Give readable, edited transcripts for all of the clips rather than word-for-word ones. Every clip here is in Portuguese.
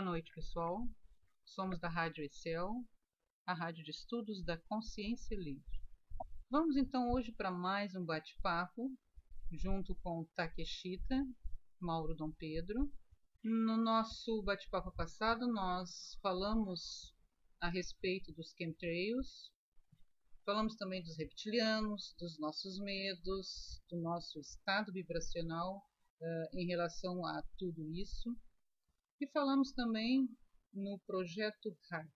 noite, pessoal. Somos da Rádio Excel, a rádio de estudos da consciência livre. Vamos então hoje para mais um bate-papo, junto com Takeshita, Mauro Dom Pedro. No nosso bate-papo passado, nós falamos a respeito dos chemtrails, falamos também dos reptilianos, dos nossos medos, do nosso estado vibracional em relação a tudo isso. E falamos também no projeto HARP.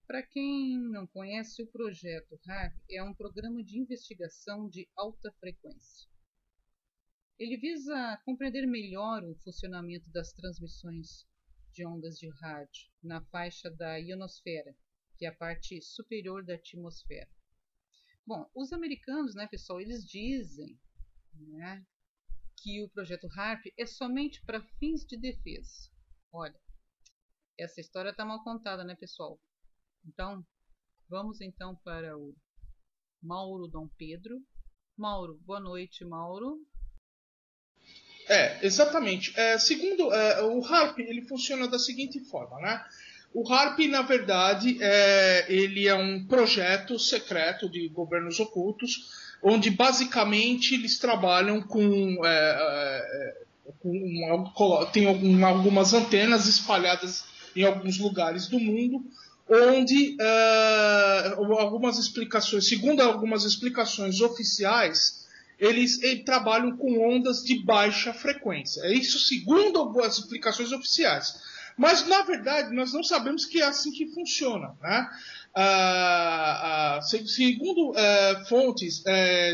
Para quem não conhece, o projeto HARP é um programa de investigação de alta frequência. Ele visa compreender melhor o funcionamento das transmissões de ondas de rádio na faixa da ionosfera, que é a parte superior da atmosfera. Bom, os americanos, pessoal, eles dizem, que o projeto HARP é somente para fins de defesa. Olha, essa história está mal contada, pessoal? Então, vamos então para o Mauro Dom Pedro. Mauro, boa noite, Mauro. Exatamente. Segundo, o HARP, ele funciona da seguinte forma, O HARP, na verdade, ele é um projeto secreto de governos ocultos, onde basicamente eles trabalham tem algumas antenas espalhadas em alguns lugares do mundo, onde segundo algumas explicações oficiais, eles trabalham com ondas de baixa frequência. É isso segundo as explicações oficiais. Mas, na verdade, nós não sabemos que é assim que funciona, segundo fontes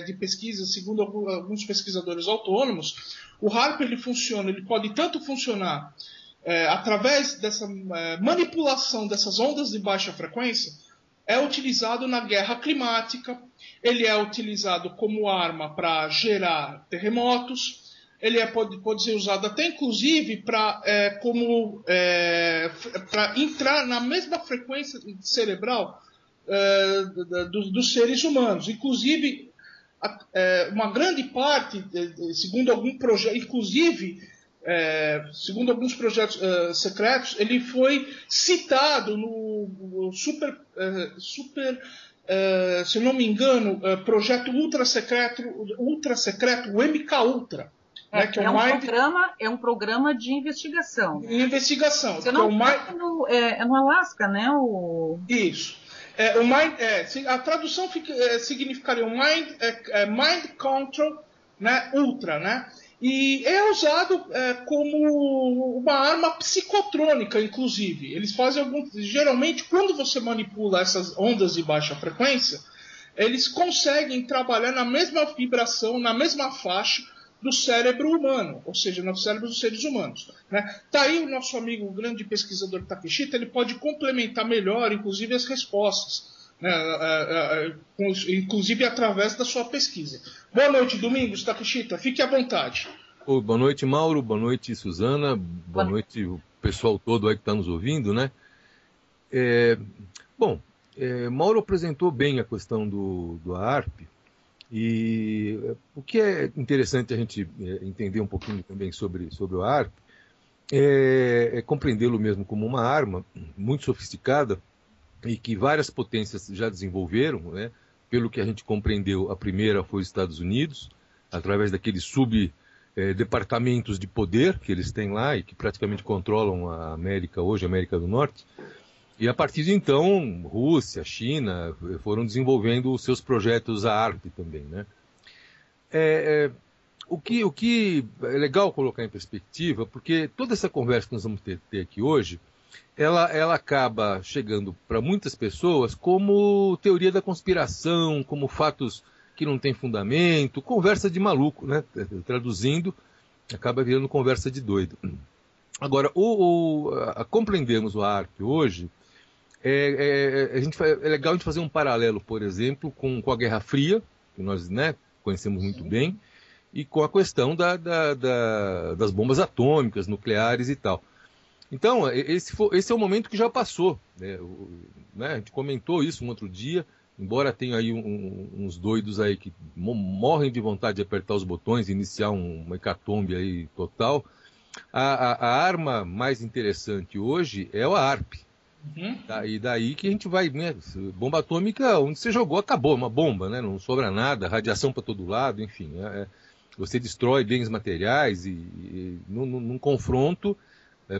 de pesquisa, segundo alguns pesquisadores autônomos, o HARP ele pode tanto funcionar através dessa manipulação dessas ondas de baixa frequência, é utilizado na guerra climática, ele é utilizado como arma para gerar terremotos, ele pode ser usado até inclusive para entrar na mesma frequência cerebral dos seres humanos. Inclusive, uma grande parte, segundo algum projeto, segundo alguns projetos secretos, ele foi citado no se não me engano, projeto ultra secreto, o MK Ultra. É um programa de investigação. Investigação. Se eu não é no Alasca, Isso. A tradução significaria Mind Control, Ultra, E é usado como uma arma psicotrônica, inclusive. Eles fazem geralmente, quando você manipula essas ondas de baixa frequência, eles conseguem trabalhar na mesma vibração, na mesma faixa do cérebro humano, ou seja, no cérebro dos seres humanos. Tá aí o nosso amigo, o grande pesquisador Takeshita, ele pode complementar melhor, inclusive, as respostas, inclusive através da sua pesquisa. Boa noite, Domingos, Takeshita, fique à vontade. Boa noite, Mauro, boa noite, Suzana, boa noite o pessoal todo aí que está nos ouvindo, Mauro apresentou bem a questão do HARP. E o que é interessante a gente entender um pouquinho também sobre o HARP é compreendê-lo mesmo como uma arma muito sofisticada e que várias potências já desenvolveram, Pelo que a gente compreendeu, a primeira foi os Estados Unidos, através daqueles subdepartamentos de poder que eles têm lá e que praticamente controlam a América hoje, a América do Norte. E a partir de então, Rússia, China foram desenvolvendo os seus projetos HARP também, O que é legal colocar em perspectiva, porque toda essa conversa que nós vamos ter aqui hoje, ela acaba chegando para muitas pessoas como teoria da conspiração, como fatos que não têm fundamento, conversa de maluco, Traduzindo, acaba virando conversa de doido. Agora, a compreendermos o HARP hoje, é legal a gente fazer um paralelo, por exemplo, com a Guerra Fria, que nós conhecemos muito bem, e com a questão das bombas atômicas, nucleares e tal. Então, esse é o momento que já passou. A gente comentou isso um outro dia, embora tenha aí uns doidos aí que morrem de vontade de apertar os botões e iniciar uma hecatombe aí total, A arma mais interessante hoje é o ARP. E daí que a gente vai, né? Bomba atômica, onde você jogou, acabou, uma bomba, né? Não sobra nada, radiação para todo lado, enfim. Você destrói bens materiais e num confronto,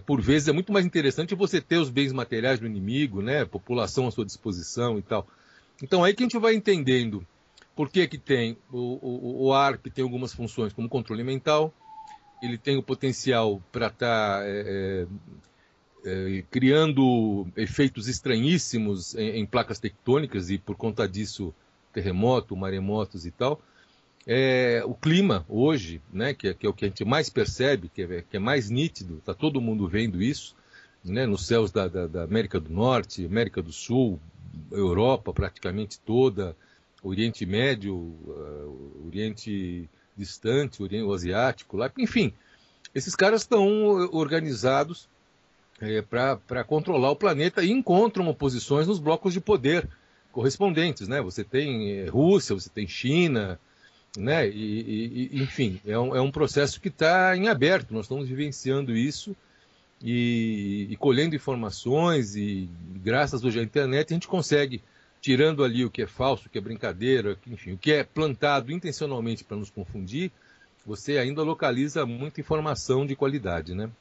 por vezes é muito mais interessante você ter os bens materiais do inimigo, né? População à sua disposição e tal. Então aí que a gente vai entendendo por que tem o ARP tem algumas funções como controle mental, ele tem o potencial para estar criando efeitos estranhíssimos em placas tectônicas e por conta disso terremoto, maremotos e tal. O clima hoje, né, que é o que a gente mais percebe, que é mais nítido, está todo mundo vendo isso, né, nos céus da América do Norte, América do Sul, Europa praticamente toda, Oriente Médio, Oriente Distante, Oriente Asiático, lá, enfim, esses caras estão organizados para controlar o planeta e encontram oposições nos blocos de poder correspondentes, né? Você tem Rússia, você tem China, né? Enfim, é um processo que está em aberto. Nós estamos vivenciando isso e colhendo informações e graças hoje à internet a gente consegue, tirando ali o que é falso, o que é brincadeira, enfim, o que é plantado intencionalmente para nos confundir, você ainda localiza muita informação de qualidade, né?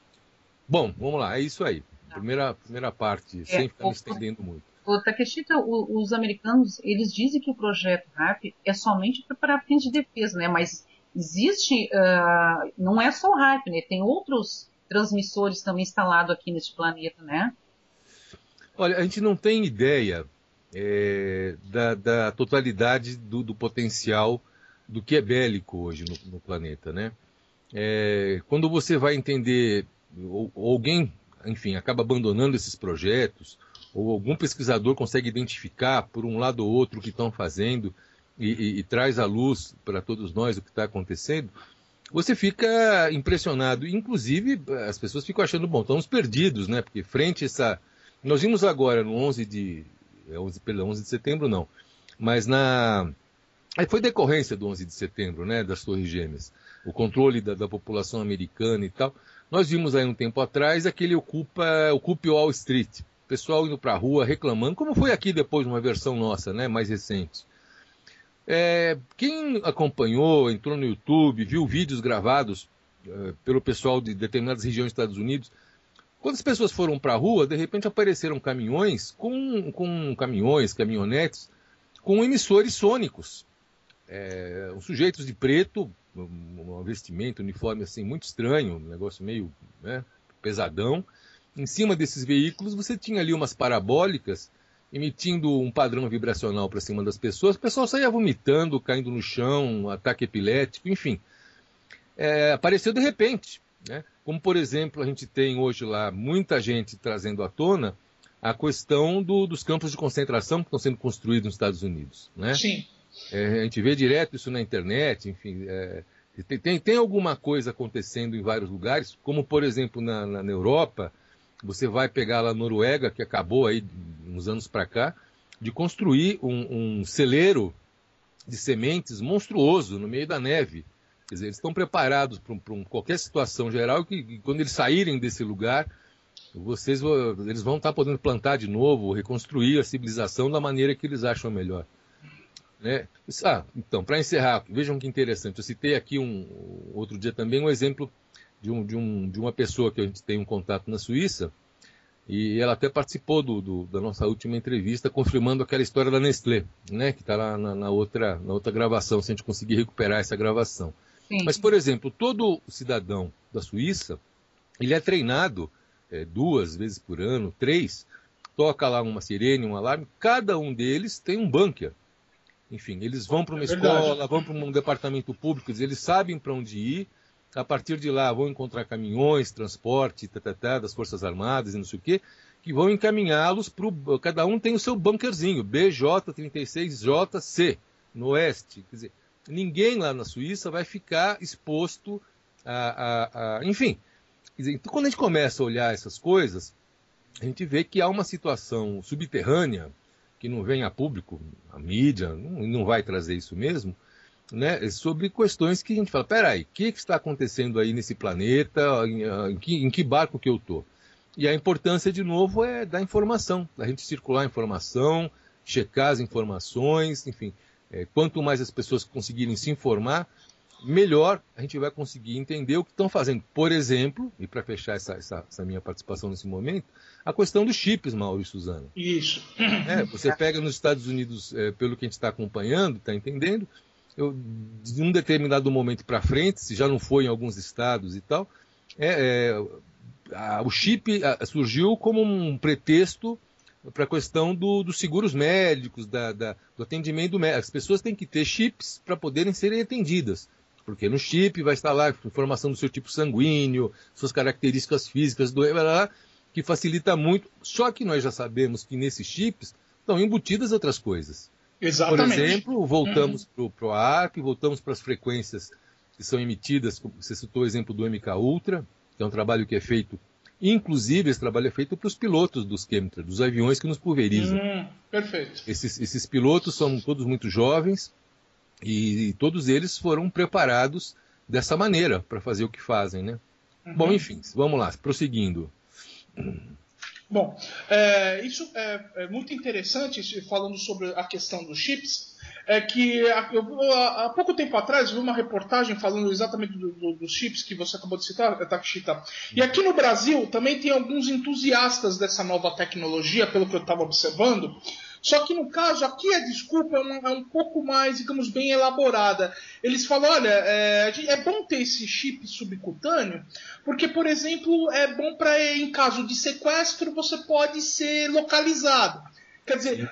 Bom, vamos lá, é isso aí. Primeira parte, sem ficar me estendendo muito. Takeshita, os americanos, eles dizem que o projeto HARP é somente para fins de defesa, né? Mas existe, não é só o HARP, né? Tem outros transmissores também instalados aqui neste planeta, né? Olha, a gente não tem ideia da totalidade do potencial do que é bélico hoje no planeta, né? Quando você vai entender, ou alguém, enfim, acaba abandonando esses projetos, ou algum pesquisador consegue identificar por um lado ou outro o que estão fazendo e traz à luz para todos nós o que está acontecendo, você fica impressionado. Inclusive, as pessoas ficam achando, bom, estamos perdidos, né? Porque frente a essa... Nós vimos agora, no 11 de setembro, não, mas foi decorrência do 11 de setembro, né, das Torres Gêmeas, o controle da população americana e tal. Nós vimos aí um tempo atrás aquele Occupy Wall Street, o pessoal indo para a rua reclamando, como foi aqui depois uma versão nossa, né, mais recente. Quem acompanhou, entrou no YouTube, viu vídeos gravados pelo pessoal de determinadas regiões dos Estados Unidos, quando as pessoas foram para a rua, de repente apareceram caminhões caminhonetes, com emissores sônicos. Os sujeitos de preto, um vestimento, uniforme assim, muito estranho, um negócio meio, né, pesadão. Em cima desses veículos você tinha ali umas parabólicas emitindo um padrão vibracional para cima das pessoas. O pessoal saía vomitando, caindo no chão, um ataque epilético, enfim. Apareceu de repente, né? Como, por exemplo, a gente tem hoje lá muita gente trazendo à tona a questão dos campos de concentração que estão sendo construídos nos Estados Unidos, né? Sim. A gente vê direto isso na internet, enfim, tem alguma coisa acontecendo em vários lugares, como por exemplo na Europa, você vai pegar lá a Noruega, que acabou aí uns anos para cá, de construir um celeiro de sementes monstruoso no meio da neve. Quer dizer, eles estão preparados para qualquer situação geral que quando eles saírem desse lugar, eles vão estar podendo plantar de novo, reconstruir a civilização da maneira que eles acham melhor. Né? Então, para encerrar, vejam que interessante. Eu citei aqui outro dia também um exemplo de uma pessoa que a gente tem um contato na Suíça, e ela até participou da nossa última entrevista, confirmando aquela história da Nestlé, né? Que está lá na outra gravação, se a gente conseguir recuperar essa gravação. Sim. Mas, por exemplo, todo cidadão da Suíça, ele é treinado 2 vezes por ano, 3, toca lá uma sirene, um alarme, cada um deles tem um bunker. Enfim, eles vão para uma escola, vão para um departamento público, eles sabem para onde ir, a partir de lá vão encontrar caminhões, transporte, das Forças Armadas e não sei o quê, que vão encaminhá-los para cada um tem o seu bunkerzinho, BJ36JC, no oeste. Quer dizer, ninguém lá na Suíça vai ficar exposto enfim. Quer dizer, então, quando a gente começa a olhar essas coisas, a gente vê que há uma situação subterrânea, que não vem a público, a mídia não vai trazer isso mesmo, né, sobre questões que a gente fala, peraí, o que está acontecendo aí nesse planeta, em que barco que eu estou? E a importância, de novo, é da informação, da gente circular a informação, checar as informações, enfim. Quanto mais as pessoas conseguirem se informar, melhor a gente vai conseguir entender o que estão fazendo. Por exemplo, e para fechar essa minha participação nesse momento, a questão dos chips, Mauro e Suzana. Isso. Você pega nos Estados Unidos, pelo que a gente está acompanhando, está entendendo, de um determinado momento para frente, se já não foi em alguns estados e tal, o chip surgiu como um pretexto para a questão dos seguros médicos, do atendimento médico. As pessoas têm que ter chips para poderem serem atendidas, porque no chip vai estar lá a informação do seu tipo sanguíneo, suas características físicas, que facilita muito. Só que nós já sabemos que nesses chips estão embutidas outras coisas. Exatamente. Por exemplo, voltamos para o ARP, voltamos para as frequências que são emitidas, você citou o exemplo do MK Ultra, que é um trabalho que é feito, inclusive esse trabalho é feito para os pilotos dos chemtrails, dos aviões que nos pulverizam. Perfeito. Esses pilotos são todos muito jovens e todos eles foram preparados dessa maneira para fazer o que fazem, né? Bom, enfim, vamos lá, prosseguindo. Bom, isso é muito interessante, falando sobre a questão dos chips, que há pouco tempo atrás vi uma reportagem falando exatamente dos chips que você acabou de citar, Takeshita. E aqui no Brasil também tem alguns entusiastas dessa nova tecnologia, pelo que eu estava observando. Só que no caso, aqui a desculpa é um pouco mais, digamos, bem elaborada. Eles falam, olha, é bom ter esse chip subcutâneo, porque, por exemplo, é bom para, em caso de sequestro, você pode ser localizado. Quer dizer,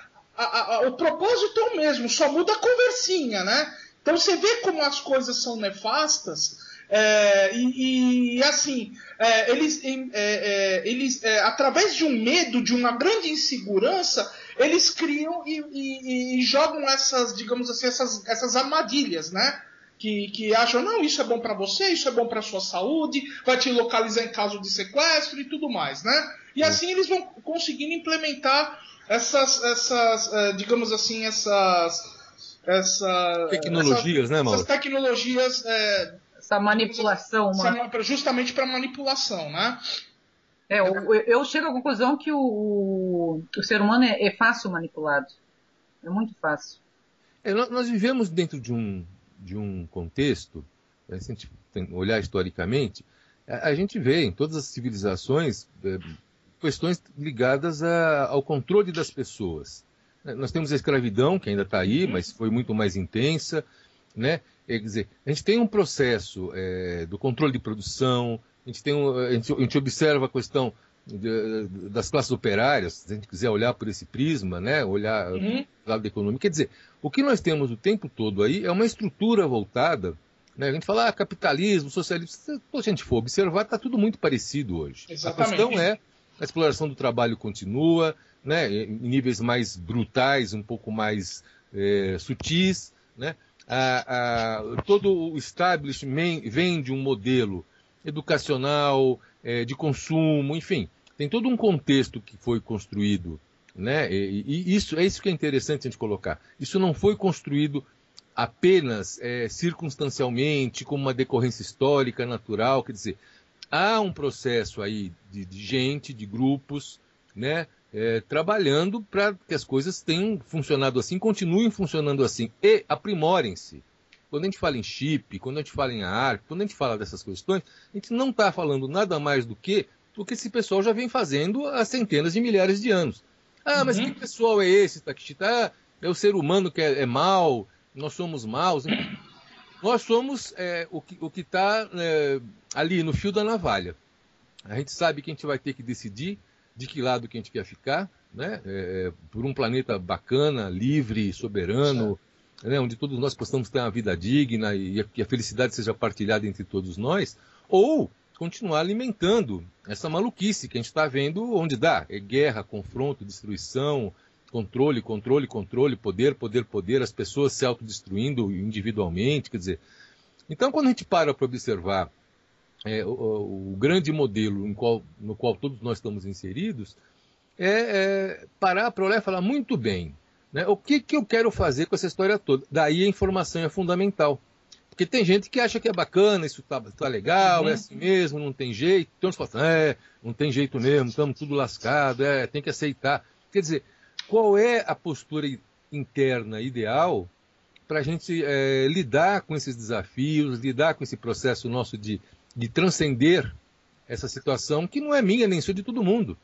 o propósito é o mesmo, só muda a conversinha, né? Então você vê como as coisas são nefastas. Eles através de um medo, de uma grande insegurança, eles criam e jogam essas, digamos assim, essas armadilhas, né? Que acham, não, isso é bom para você, isso é bom para sua saúde, vai te localizar em caso de sequestro e tudo mais, né? E assim eles vão conseguindo implementar digamos assim, essas tecnologias, né, Mauro? Essas tecnologias. Essa manipulação. Justamente para manipulação, né? Eu chego à conclusão que o ser humano é fácil manipulado. É muito fácil. Nós vivemos dentro de um contexto, se a gente olhar historicamente, a gente vê em todas as civilizações questões ligadas ao controle das pessoas. Nós temos a escravidão, que ainda está aí, mas foi muito mais intensa, né? Quer dizer, a gente tem um processo do controle de produção, a gente observa a questão das classes operárias, se a gente quiser olhar por esse prisma, né? Olhar do lado da economia. Quer dizer, o que nós temos o tempo todo aí é uma estrutura voltada, né? A gente fala capitalismo, socialismo, se a gente for observar, está tudo muito parecido hoje. Exatamente. A questão é a exploração do trabalho continua, né? Em níveis mais brutais, um pouco mais sutis, né? Todo o establishment vem de um modelo educacional, de consumo, enfim, tem todo um contexto que foi construído, né? E isso que é interessante a gente colocar. Isso não foi construído apenas circunstancialmente, como uma decorrência histórica, natural, quer dizer, há um processo aí de gente, de grupos, né? Trabalhando para que as coisas tenham funcionado assim, continuem funcionando assim e aprimorem-se. Quando a gente fala em chip, quando a gente fala em ARP, quando a gente fala dessas questões, a gente não está falando nada mais do que esse pessoal já vem fazendo há centenas de milhares de anos. Mas que pessoal é esse, Takeshita? É o ser humano que é mau, nós somos maus. Nós somos o que está ali no fio da navalha. A gente sabe que a gente vai ter que decidir de que lado que a gente quer ficar, né? Por um planeta bacana, livre, soberano, né? Onde todos nós possamos ter uma vida digna e que a felicidade seja partilhada entre todos nós, ou continuar alimentando essa maluquice que a gente está vendo onde dá. Guerra, confronto, destruição, controle, poder, as pessoas se autodestruindo individualmente, quer dizer. Então, quando a gente para observar o grande modelo no qual todos nós estamos inseridos, parar para olhar e falar, muito bem, Né? O que eu quero fazer com essa história toda? Daí a informação é fundamental. Porque tem gente que acha que é bacana, isso tá legal, é assim mesmo, não tem jeito. Tem uns que falam, não tem jeito mesmo, estamos tudo lascado, tem que aceitar. Quer dizer, qual é a postura interna ideal para a gente lidar com esses desafios, lidar com esse processo nosso de transcender essa situação que não é minha nem sua, de todo mundo.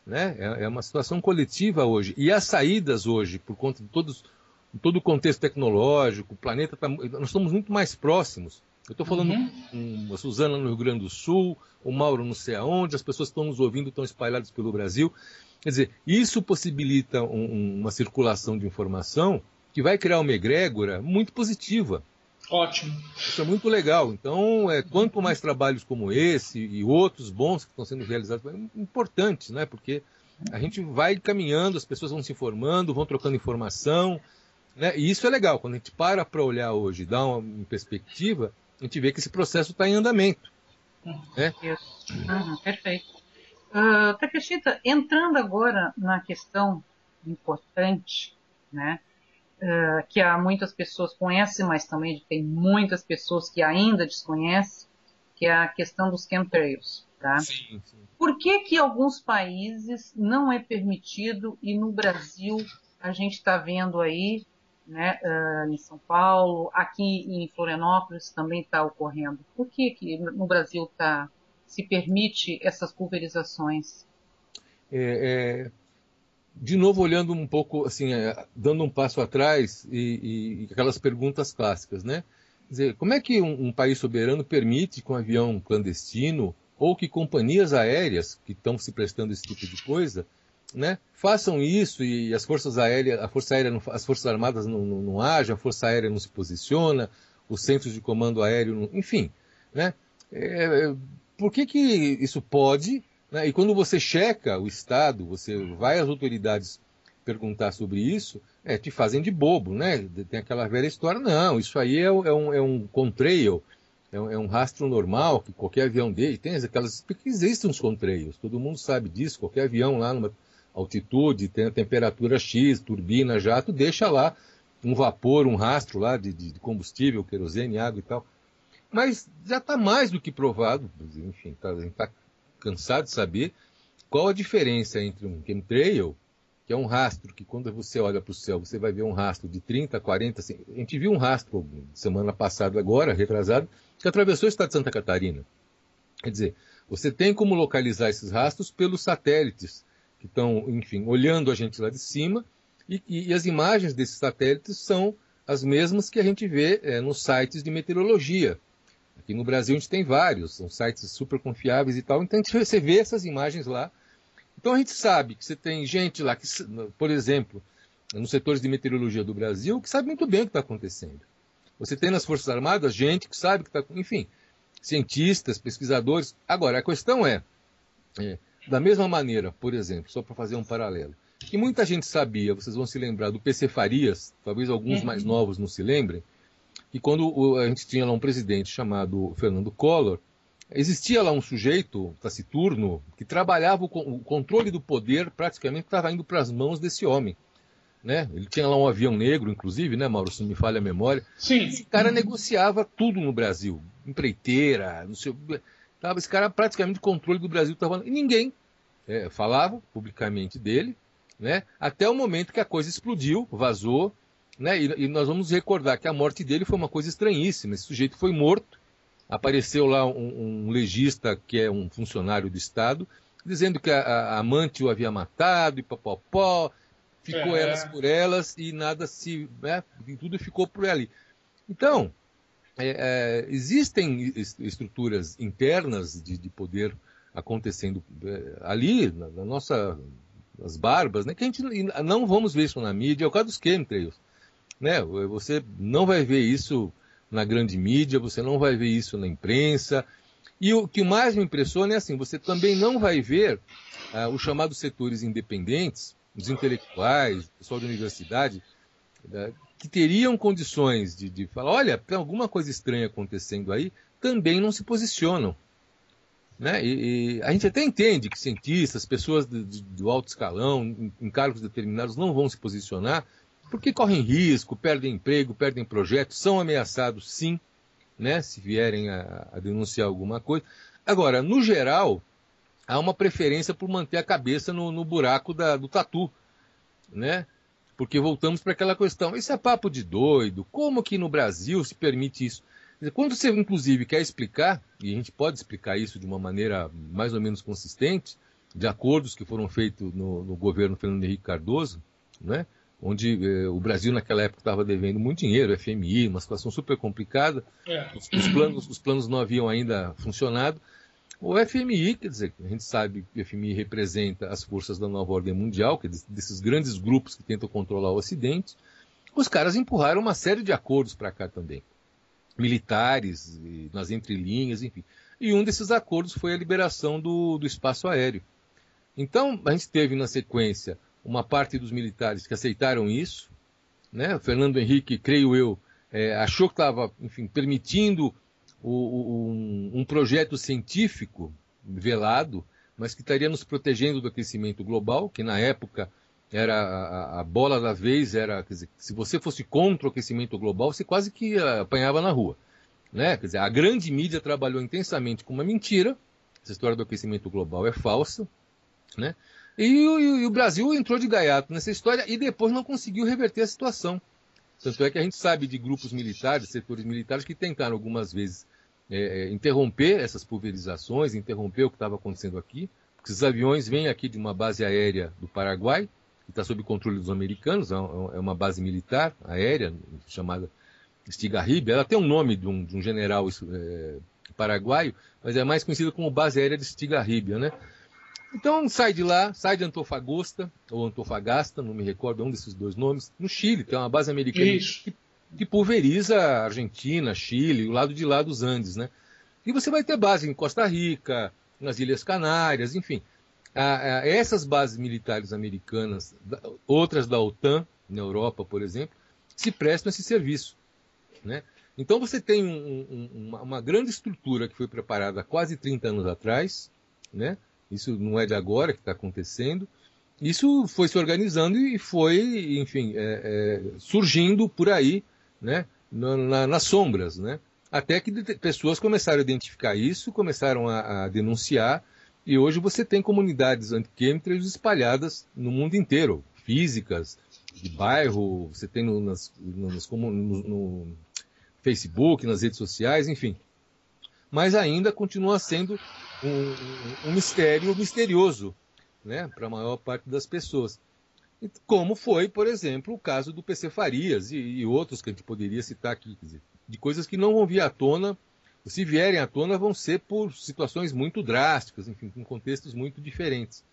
Né? É uma situação coletiva hoje. E as saídas hoje, por conta de todo o contexto tecnológico, o planeta nós estamos muito mais próximos. Eu estou falando com a Suzana no Rio Grande do Sul, o Mauro não sei aonde, as pessoas que estão nos ouvindo estão espalhadas pelo Brasil. Quer dizer, isso possibilita uma circulação de informação que vai criar uma egrégora muito positiva. Ótimo. Isso é muito legal. Então, quanto mais trabalhos como esse e outros bons que estão sendo realizados, importantes, né? Porque a gente vai caminhando, as pessoas vão se informando, vão trocando informação, né? E isso é legal. Quando a gente para olhar hoje, dá uma perspectiva, a gente vê que esse processo está em andamento. Né? Perfeito. Takeshita, entrando agora na questão importante, né? Que há muitas pessoas conhecem, mas também tem muitas pessoas que ainda desconhecem, que é a questão dos chemtrails. Tá? Sim. Por que alguns países não é permitido e no Brasil a gente está vendo aí, né, em São Paulo, aqui em Florianópolis também está ocorrendo? Por que no Brasil se permite essas pulverizações? De novo, olhando um pouco, assim, dando um passo atrás e aquelas perguntas clássicas, né? Quer dizer, como é que um país soberano permite que um avião clandestino ou que companhias aéreas que estão se prestando esse tipo de coisa, né, façam isso e as forças aéreas, as forças armadas não agem, a força aérea não se posiciona, os centros de comando aéreo, enfim, né? Por que isso pode? Né? E quando você checa o Estado, você vai às autoridades perguntar sobre isso, te fazem de bobo, né? Tem aquela velha história, não, isso aí é um contrail, é um rastro normal, que qualquer avião dele tem aquelas... Porque existem os contrails, todo mundo sabe disso, qualquer avião lá numa altitude, tem a temperatura X, turbina, jato, deixa lá um vapor, um rastro lá de combustível, querosene, água e tal. Mas já está mais do que provado, enfim, a gente está cansado de saber qual a diferença entre um chemtrail, que é um rastro que quando você olha para o céu, você vai ver um rastro de 30, 40, assim, a gente viu um rastro semana passada agora, retrasado, que atravessou o estado de Santa Catarina. Quer dizer, você tem como localizar esses rastros pelos satélites que estão, enfim, olhando a gente lá de cima, e as imagens desses satélites são as mesmas que a gente vê nos sites de meteorologia. Aqui no Brasil a gente tem vários, são sites super confiáveis e tal, então você vê essas imagens lá. Então a gente sabe que você tem gente lá, que, por exemplo, nos setores de meteorologia do Brasil, que sabe muito bem o que está acontecendo. Você tem nas Forças Armadas gente que sabe que está... Enfim, cientistas, pesquisadores. Agora, a questão da mesma maneira, por exemplo, só para fazer um paralelo, que muita gente sabia, vocês vão se lembrar do PC Farias, talvez alguns mais novos não se lembrem, que quando a gente tinha lá um presidente chamado Fernando Collor, existia lá um sujeito taciturno que trabalhava o controle do poder, praticamente estava indo para as mãos desse homem. Né? Ele tinha lá um avião negro, inclusive, né, Mauro, se não me falha a memória. Sim. Esse cara negociava tudo no Brasil, empreiteira, não sei, esse cara praticamente o controle do Brasil estava... E ninguém falava publicamente dele, né? Até o momento que a coisa explodiu, vazou, né? E nós vamos recordar que a morte dele foi uma coisa estranhíssima. Esse sujeito foi morto, apareceu lá um legista que é um funcionário do Estado, dizendo que a amante o havia matado e popopó, ficou elas por elas e nada se... Né? Tudo ficou por ali. Então, existem estruturas internas de poder acontecendo ali, na nossa... as barbas, né? Que a gente não vamos ver isso na mídia, é o caso dos chemtrails, né? Você não vai ver isso na grande mídia, você não vai ver isso na imprensa, e o que mais me impressiona é assim, você também não vai ver os chamados setores independentes, os intelectuais, o pessoal de universidade, que teriam condições de falar, olha, tem alguma coisa estranha acontecendo aí, também não se posicionam. Né? E a gente até entende que cientistas, pessoas do alto escalão, em cargos determinados, não vão se posicionar, porque correm risco, perdem emprego, perdem projetos, são ameaçados sim, né, se vierem a denunciar alguma coisa. Agora, no geral, há uma preferência por manter a cabeça no buraco do tatu, né? Porque voltamos para aquela questão, isso é papo de doido, como que no Brasil se permite isso? Quando você, inclusive, quer explicar, e a gente pode explicar isso de uma maneira mais ou menos consistente, de acordos que foram feitos no governo Fernando Henrique Cardoso, né? Onde o Brasil naquela época estava devendo muito dinheiro, FMI, uma situação super complicada, os planos não haviam ainda funcionado. O FMI, quer dizer, a gente sabe que o FMI representa as forças da nova ordem mundial, que é desses grandes grupos que tentam controlar o Ocidente, os caras empurraram uma série de acordos para cá também, militares, nas entrelinhas, enfim. E um desses acordos foi a liberação do espaço aéreo. Então, a gente teve na sequência uma parte dos militares que aceitaram isso, né? O Fernando Henrique, creio eu, achou que estava, enfim, permitindo um projeto científico velado, mas que estaria nos protegendo do aquecimento global, que na época era a bola da vez, era, quer dizer, se você fosse contra o aquecimento global, você quase que apanhava na rua, né? Quer dizer, a grande mídia trabalhou intensamente com uma mentira, essa história do aquecimento global é falsa, né? E o Brasil entrou de gaiato nessa história e depois não conseguiu reverter a situação. Tanto é que a gente sabe de grupos militares, setores militares, que tentaram algumas vezes interromper essas pulverizações, interromper o que estava acontecendo aqui. Porque esses aviões vêm aqui de uma base aérea do Paraguai, que está sob controle dos americanos, é uma base militar aérea, chamada Estigarribia. Ela tem um nome de um general paraguaio, mas é mais conhecida como base aérea de Estigarribia, né? Então sai de lá, sai de Antofagasta, ou Antofagasta, não me recordo, um desses dois nomes, no Chile, tem uma base americana que pulveriza a Argentina, Chile, o lado de lá dos Andes, né? E você vai ter base em Costa Rica, nas Ilhas Canárias, enfim. Essas bases militares americanas, outras da OTAN, na Europa, por exemplo, se prestam a esse serviço, né? Então você tem uma grande estrutura que foi preparada há quase 30 anos atrás, né? Isso não é de agora que está acontecendo. Isso foi se organizando e foi, enfim, surgindo por aí, né, nas sombras, né? Até que pessoas começaram a identificar isso, começaram a denunciar, e hoje você tem comunidades anti-chemtrails espalhadas no mundo inteiro, físicas, de bairro, você tem no Facebook, nas redes sociais, enfim. Mas ainda continua sendo um mistério misterioso, né, para a maior parte das pessoas. Como foi, por exemplo, o caso do PC Farias e outros que a gente poderia citar aqui, quer dizer, de coisas que não vão vir à tona, se vierem à tona vão ser por situações muito drásticas, enfim, com contextos muito diferentes.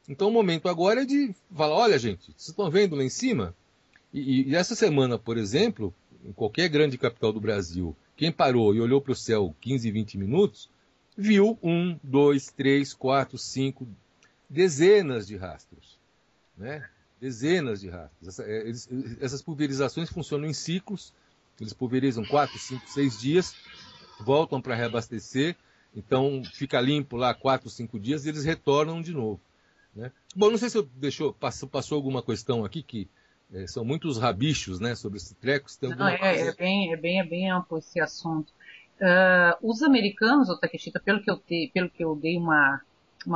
Então o momento agora é de falar, olha gente, vocês estão vendo lá em cima? E essa semana, por exemplo, em qualquer grande capital do Brasil, quem parou e olhou para o céu 15, 20 minutos, viu 1, 2, 3, 4, 5, dezenas de rastros, né? Dezenas de rastros. Essas pulverizações funcionam em ciclos, eles pulverizam 4, 5, 6 dias, voltam para reabastecer, então fica limpo lá 4, 5 dias e eles retornam de novo, né? Bom, não sei se eu passou alguma questão aqui que são muitos rabichos, né, sobre esse treco. Não, é bem amplo esse assunto. Os americanos, Takeshita, pelo que eu dei uma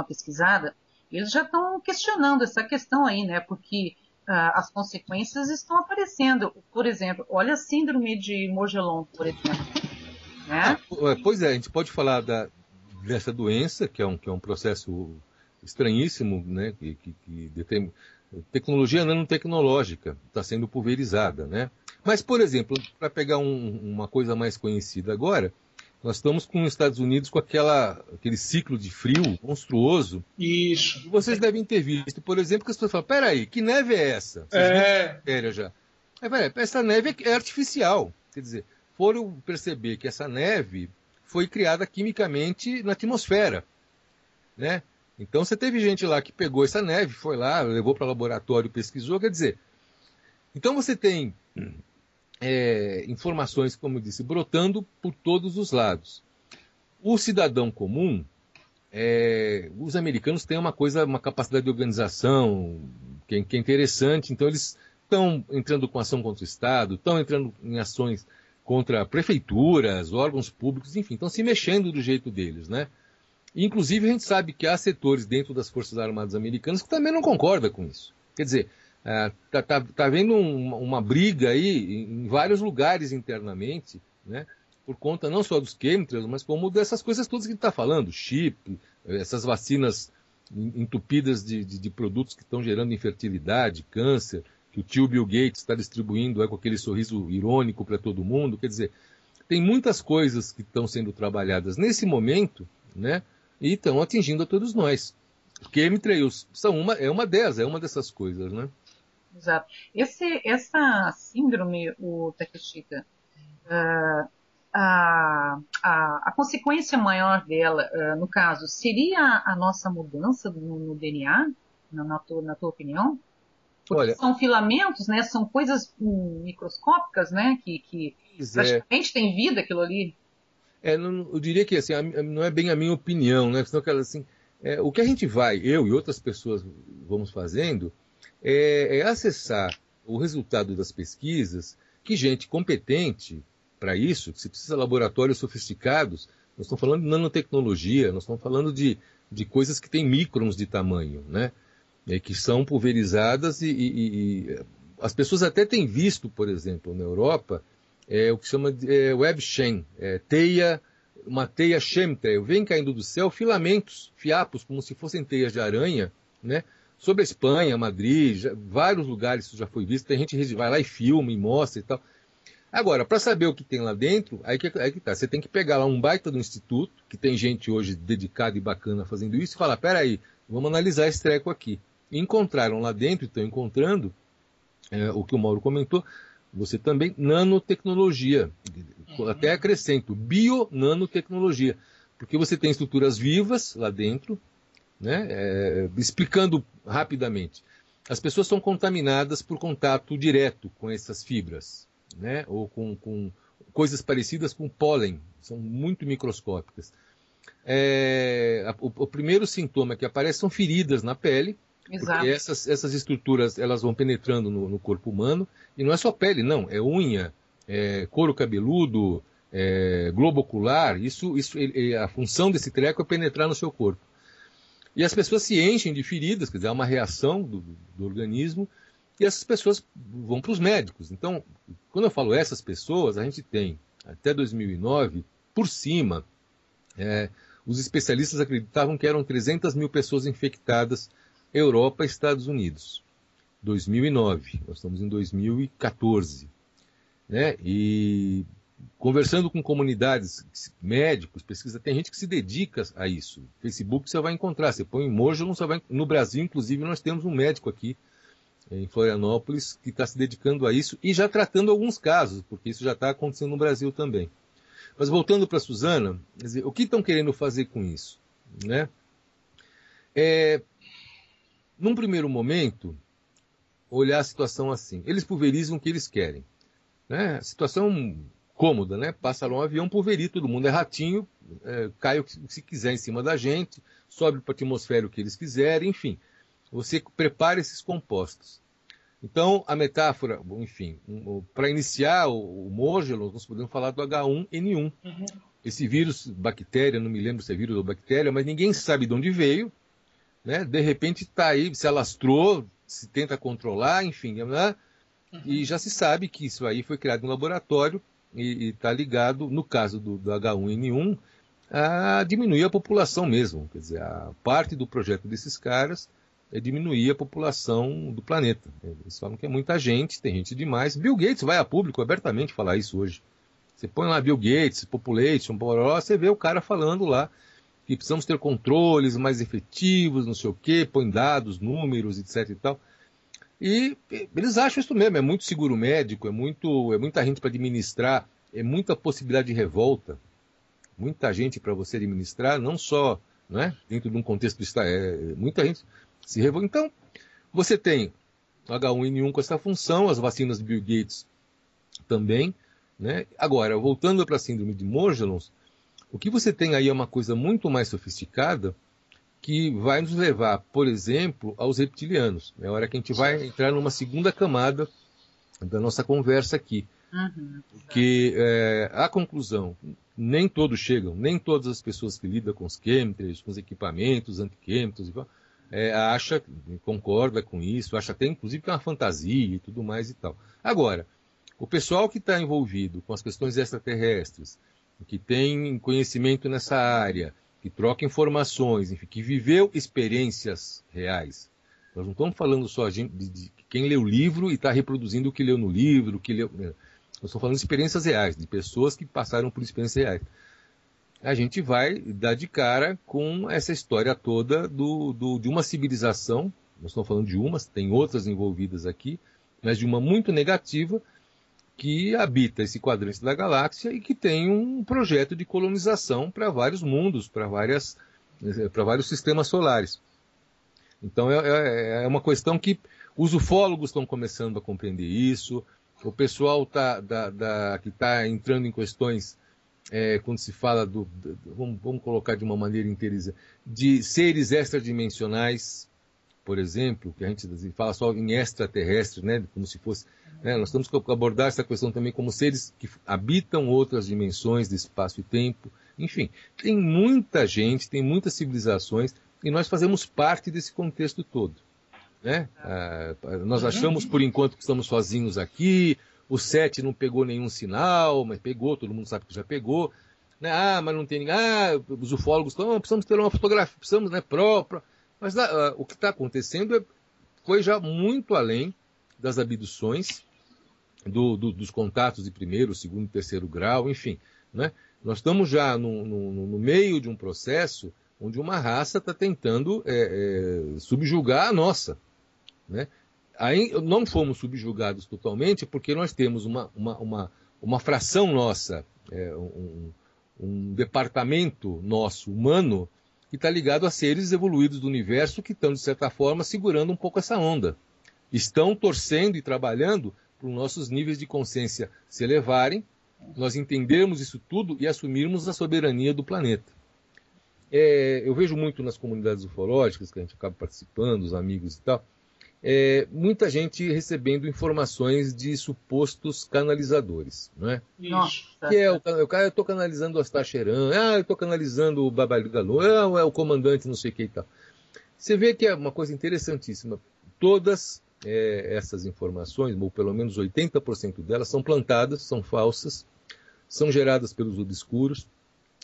pesquisada, eles já estão questionando essa questão aí, né? Porque as consequências estão aparecendo. Por exemplo, olha a síndrome de Morgellon, por exemplo, né? Pois é, a gente pode falar dessa doença, que é um processo estranhíssimo, né? Que tecnologia nanotecnológica está sendo pulverizada, né? Mas, por exemplo, para pegar uma coisa mais conhecida agora, nós estamos com os Estados Unidos com aquele ciclo de frio monstruoso. Isso. E vocês devem ter visto, por exemplo, que as pessoas falam, peraí, que neve é essa? Vocês já. Essa neve é artificial. Quer dizer, foram perceber que essa neve foi criada quimicamente na atmosfera, né? Então você teve gente lá que pegou essa neve, foi lá, levou para o laboratório, pesquisou, quer dizer. Então você tem informações, como eu disse, brotando por todos os lados. O cidadão comum, os americanos têm uma capacidade de organização que é interessante, então eles estão entrando com ação contra o Estado, estão entrando em ações contra prefeituras, órgãos públicos, enfim, estão se mexendo do jeito deles, né? Inclusive, a gente sabe que há setores dentro das Forças Armadas Americanas que também não concordam com isso. Quer dizer, tá havendo uma briga aí em vários lugares internamente, né? Por conta não só dos chemtrails, mas como dessas coisas todas que a gente está falando, chip, essas vacinas entupidas de produtos que estão gerando infertilidade, câncer, que o tio Bill Gates está distribuindo com aquele sorriso irônico para todo mundo. Quer dizer, tem muitas coisas que estão sendo trabalhadas nesse momento, né? E estão atingindo a todos nós. Chemtrails é uma dessas coisas, né? Exato. Essa síndrome, o Takeshita, a consequência maior dela, no caso, seria a nossa mudança no DNA, na tua opinião? Porque Olha, são filamentos, né? São coisas microscópicas, né? Que praticamente tem vida aquilo ali. Eu diria que assim, não é bem a minha opinião, né? Senão, assim, o que a gente eu e outras pessoas vamos fazendo é acessar o resultado das pesquisas que gente competente para isso, que se precisa de laboratórios sofisticados, nós estamos falando de nanotecnologia, nós estamos falando de coisas que têm microns de tamanho, né? Que são pulverizadas e as pessoas até têm visto, por exemplo, na Europa, o que chama de web chain, uma teia chemtrail, vem caindo do céu filamentos, fiapos, como se fossem teias de aranha, né? Sobre a Espanha, Madrid, vários lugares isso já foi visto, tem gente que vai lá e filma e mostra e tal. Agora, para saber o que tem lá dentro, aí que tá. Você tem que pegar lá um baita do instituto, que tem gente hoje dedicada e bacana fazendo isso, e falar, peraí, vamos analisar esse treco aqui. E encontraram lá dentro, estão encontrando, o que o Mauro comentou, você também, nanotecnologia. Até acrescento, bio-nanotecnologia. Porque você tem estruturas vivas lá dentro, né? Explicando rapidamente. As pessoas são contaminadas por contato direto com essas fibras, né? Ou com coisas parecidas com pólen, são muito microscópicas. O primeiro sintoma que aparece são feridas na pele. Exato. Porque essas estruturas elas vão penetrando no corpo humano, e não é só pele, não, é unha, couro cabeludo, globo ocular, a função desse treco é penetrar no seu corpo. E as pessoas se enchem de feridas, quer dizer, há uma reação do organismo, e essas pessoas vão para os médicos. Então, quando eu falo essas pessoas, a gente tem, até 2009, por cima, os especialistas acreditavam que eram 300 mil pessoas infectadas Europa e Estados Unidos, 2009, nós estamos em 2014, né? E conversando com comunidades, médicos, pesquisa, tem gente que se dedica a isso. Facebook você vai encontrar, você põe em Mojo, no Brasil, inclusive, nós temos um médico aqui, em Florianópolis, que está se dedicando a isso e já tratando alguns casos, porque isso já está acontecendo no Brasil também. Mas voltando para a Suzana, quer dizer, o que estão querendo fazer com isso, né? Num primeiro momento, olhar a situação assim. Eles pulverizam o que eles querem, né? Situação cômoda, né? Passa lá um avião, pulveriza, todo mundo é ratinho, cai o que se quiser em cima da gente, sobe para a atmosfera o que eles quiserem, enfim. Você prepara esses compostos. Então, a metáfora, enfim, para iniciar o Mogelon, nós podemos falar do H1N1. Uhum. Esse vírus, bactéria, não me lembro se é vírus ou bactéria, mas ninguém sabe de onde veio, né? De repente está aí, se alastrou, se tenta controlar, enfim, né? E já se sabe que isso aí foi criado em laboratório e está ligado, no caso do H1N1, a diminuir a população mesmo. Quer dizer, a parte do projeto desses caras é diminuir a população do planeta. Eles falam que é muita gente, tem gente demais. Bill Gates vai a público abertamente falar isso hoje. Você põe lá Bill Gates, Population, você vê o cara falando lá que precisamos ter controles mais efetivos, não sei o quê, põe dados, números, etc e tal. E eles acham isso mesmo, é muito seguro médico, é muita gente para administrar, é muita possibilidade de revolta, muita gente para você administrar, não só, né, dentro de um contexto do Estado, muita gente se revolta. Então, você tem H1N1 com essa função, as vacinas de Bill Gates também, né? Agora, voltando para a síndrome de Mogelon, o que você tem aí é uma coisa muito mais sofisticada, que vai nos levar, por exemplo, aos reptilianos. É a hora que a gente vai entrar numa segunda camada da nossa conversa aqui. Que a conclusão, nem todos chegam, nem todas as pessoas que lidam com os chemtrails, com os equipamentos anti-chemtrails, acha, concorda com isso, acha até inclusive que é uma fantasia e tudo mais e tal. Agora, o pessoal que está envolvido com as questões extraterrestres, que tem conhecimento nessa área, que troca informações, enfim, que viveu experiências reais. Nós não estamos falando só de quem lê o livro e está reproduzindo o que leu no livro, o que leu... Nós estamos falando de experiências reais, de pessoas que passaram por experiências reais. A gente vai dar de cara com essa história toda de uma civilização, nós estamos falando de umas, tem outras envolvidas aqui, mas de uma muito negativa, que habita esse quadrante da galáxia e que tem um projeto de colonização para vários mundos, para vários sistemas solares. Então é uma questão que os ufólogos estão começando a compreender isso, o pessoal que está entrando em questões, quando se fala vamos colocar de uma maneira interessante, de seres extradimensionais, por exemplo, que a gente fala só em extraterrestre, né, como se fosse... nós temos que abordar essa questão também como seres que habitam outras dimensões de espaço e tempo. Enfim, tem muita gente, tem muitas civilizações, e nós fazemos parte desse contexto todo. Né? Nós achamos, por enquanto, que estamos sozinhos aqui, o SET não pegou nenhum sinal, mas pegou, todo mundo sabe que já pegou. Né? Mas não tem ninguém. Os ufólogos estão, precisamos ter uma fotografia, precisamos, né, própria. Mas o que está acontecendo foi já muito além das abduções, dos contatos de primeiro, segundo, terceiro grau, enfim. Né? Nós estamos já no meio de um processo onde uma raça está tentando subjugar a nossa. Né? Aí não fomos subjugados totalmente porque nós temos uma fração nossa, um departamento nosso, humano, que está ligado a seres evoluídos do universo que estão, de certa forma, segurando um pouco essa onda. Estão torcendo e trabalhando para os nossos níveis de consciência se elevarem, nós entendermos isso tudo e assumirmos a soberania do planeta. Eu vejo muito nas comunidades ufológicas, que a gente acaba participando, os amigos e tal, muita gente recebendo informações de supostos canalizadores, não é? Nossa. Que o cara, eu estou canalizando o Astacheran, eu estou canalizando o Babaligalô, é o comandante não sei o que e tal. Você vê que é uma coisa interessantíssima. Todas essas informações, ou pelo menos 80% delas, são plantadas, são falsas, são geradas pelos obscuros,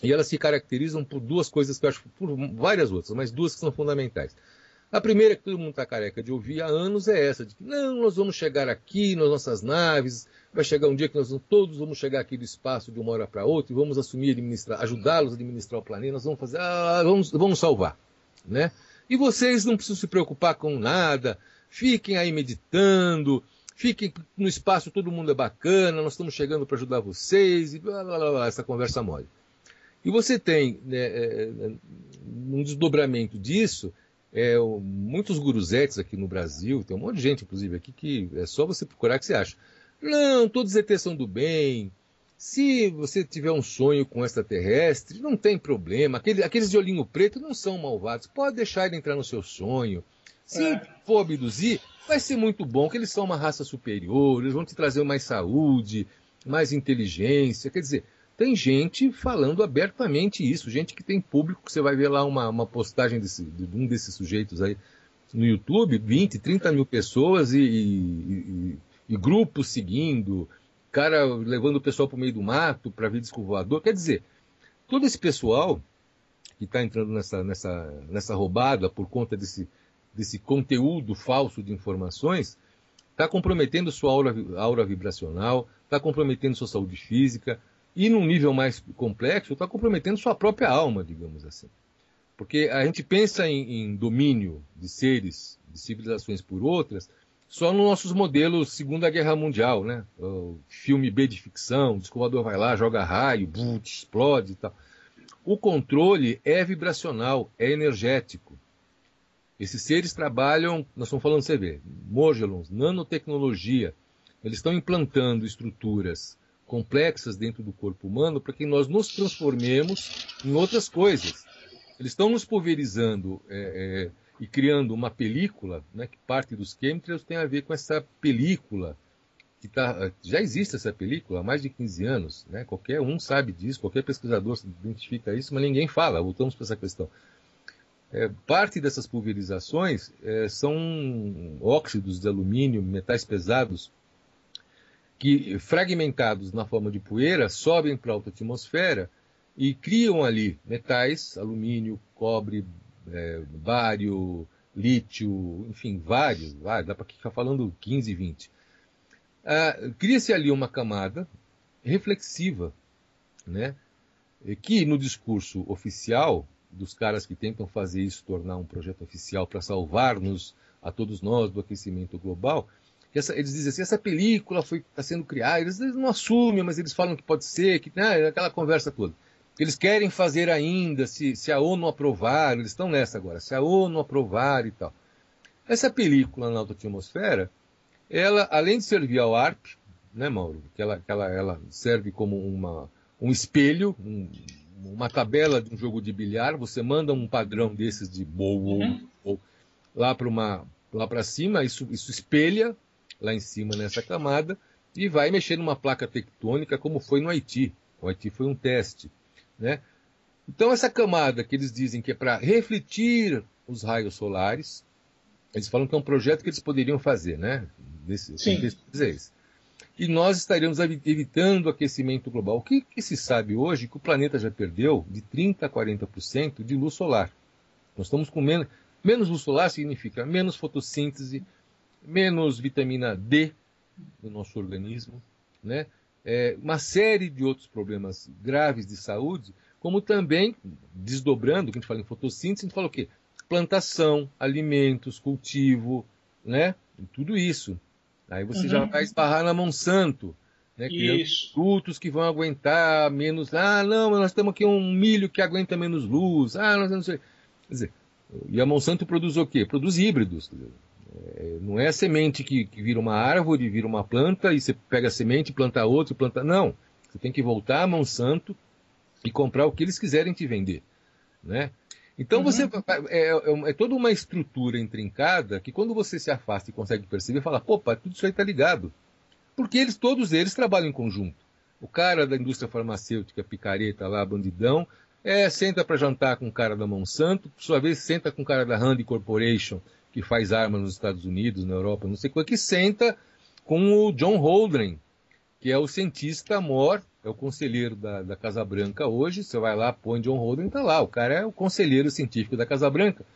e elas se caracterizam por duas coisas que eu acho, por várias outras, mas duas que são fundamentais. A primeira que todo mundo está careca de ouvir há anos é essa, de que não, nós vamos chegar aqui nas nossas naves, vai chegar um dia que todos vamos chegar aqui do espaço de uma hora para outra e vamos assumir, ajudá-los a administrar o planeta, nós vamos fazer, vamos salvar. Né? E vocês não precisam se preocupar com nada, fiquem aí meditando, fiquem no espaço, todo mundo é bacana, nós estamos chegando para ajudar vocês, e blá, blá, blá, essa conversa mole. E você tem, um desdobramento disso, muitos guruzetes aqui no Brasil, tem um monte de gente, inclusive, aqui, que é só você procurar que você acha. Não, todos os ETs são do bem. Se você tiver um sonho com extraterrestre, não tem problema. Aqueles de olhinho preto não são malvados. Pode deixar ele entrar no seu sonho. Se for abduzir, vai ser muito bom, que eles são uma raça superior, eles vão te trazer mais saúde, mais inteligência. Quer dizer, tem gente falando abertamente isso, gente que tem público, que você vai ver lá uma postagem de um desses sujeitos aí no YouTube, 20, 30 mil pessoas e grupos seguindo, cara levando o pessoal para o meio do mato para ver disco voador. Quer dizer, todo esse pessoal que está entrando nessa roubada por conta desse conteúdo falso de informações, está comprometendo sua aura vibracional, está comprometendo sua saúde física, e num nível mais complexo, está comprometendo sua própria alma, digamos assim. Porque a gente pensa em domínio de seres, de civilizações por outras, só nos nossos modelos Segunda Guerra Mundial, né? O filme B de ficção, o descovador vai lá, joga raio, explode e tal. O controle é vibracional, é energético. Esses seres trabalham, nós estamos falando, você vê, Morgellons, nanotecnologia, eles estão implantando estruturas complexas dentro do corpo humano para que nós nos transformemos em outras coisas. Eles estão nos pulverizando e criando uma película, né, que parte dos chemtrails tem a ver com essa película, já existe essa película há mais de 15 anos, né? Qualquer um sabe disso, qualquer pesquisador identifica isso, mas ninguém fala. Voltamos para essa questão. Parte dessas pulverizações são óxidos de alumínio, metais pesados, que, fragmentados na forma de poeira, sobem para a alta atmosfera e criam ali metais, alumínio, cobre, bário, lítio, enfim, vários, dá para ficar falando 15, 20. Cria-se ali uma camada reflexiva, né, que no discurso oficial dos caras que tentam fazer isso tornar um projeto oficial para salvar-nos, a todos nós, do aquecimento global, eles dizem assim, essa película está sendo criada, eles não assumem, mas eles falam que pode ser, que aquela conversa toda. Eles querem fazer ainda, se a ONU aprovar, eles estão nessa agora, se a ONU aprovar e tal. Essa película na alta atmosfera, ela, além de servir ao ARP, né, Mauro, que ela serve como um espelho, uma tabela de um jogo de bilhar, você manda um padrão desses de lá para cima, isso espelha lá em cima nessa camada e vai mexer numa placa tectônica como foi no Haiti. O Haiti foi um teste, né? Então essa camada que eles dizem que é para refletir os raios solares, eles falam que é um projeto que eles poderiam fazer, né? E nós estaríamos evitando o aquecimento global. O que se sabe hoje que o planeta já perdeu de 30% a 40% de luz solar. Nós estamos com menos luz solar, significa menos fotossíntese, menos vitamina D no nosso organismo, né? Uma série de outros problemas graves de saúde, como também, desdobrando, que a gente fala em fotossíntese, a gente fala o quê? Plantação, alimentos, cultivo, né? Tudo isso. Aí você já vai esbarrar na Monsanto, né? Criando produtos que vão aguentar menos. Não, nós temos aqui um milho que aguenta menos luz. Nós não sei. Quer dizer, e a Monsanto produz o quê? Produz híbridos. Não é a semente que vira uma árvore, vira uma planta, e você pega a semente, planta outra, planta. Não. Você tem que voltar a Monsanto e comprar o que eles quiserem te vender, né? Então é toda uma estrutura intrincada que quando você se afasta e consegue perceber, fala, tudo isso aí está ligado. Porque todos eles trabalham em conjunto. O cara da indústria farmacêutica, picareta lá, bandidão, senta para jantar com o cara da Monsanto, por sua vez senta com o cara da Rand Corporation, que faz armas nos Estados Unidos, na Europa, não sei qual, que senta com o John Holdren, que é o cientista mor, é o conselheiro da Casa Branca hoje. Você vai lá, põe John Holdren, está lá. O cara é o conselheiro científico da Casa Branca,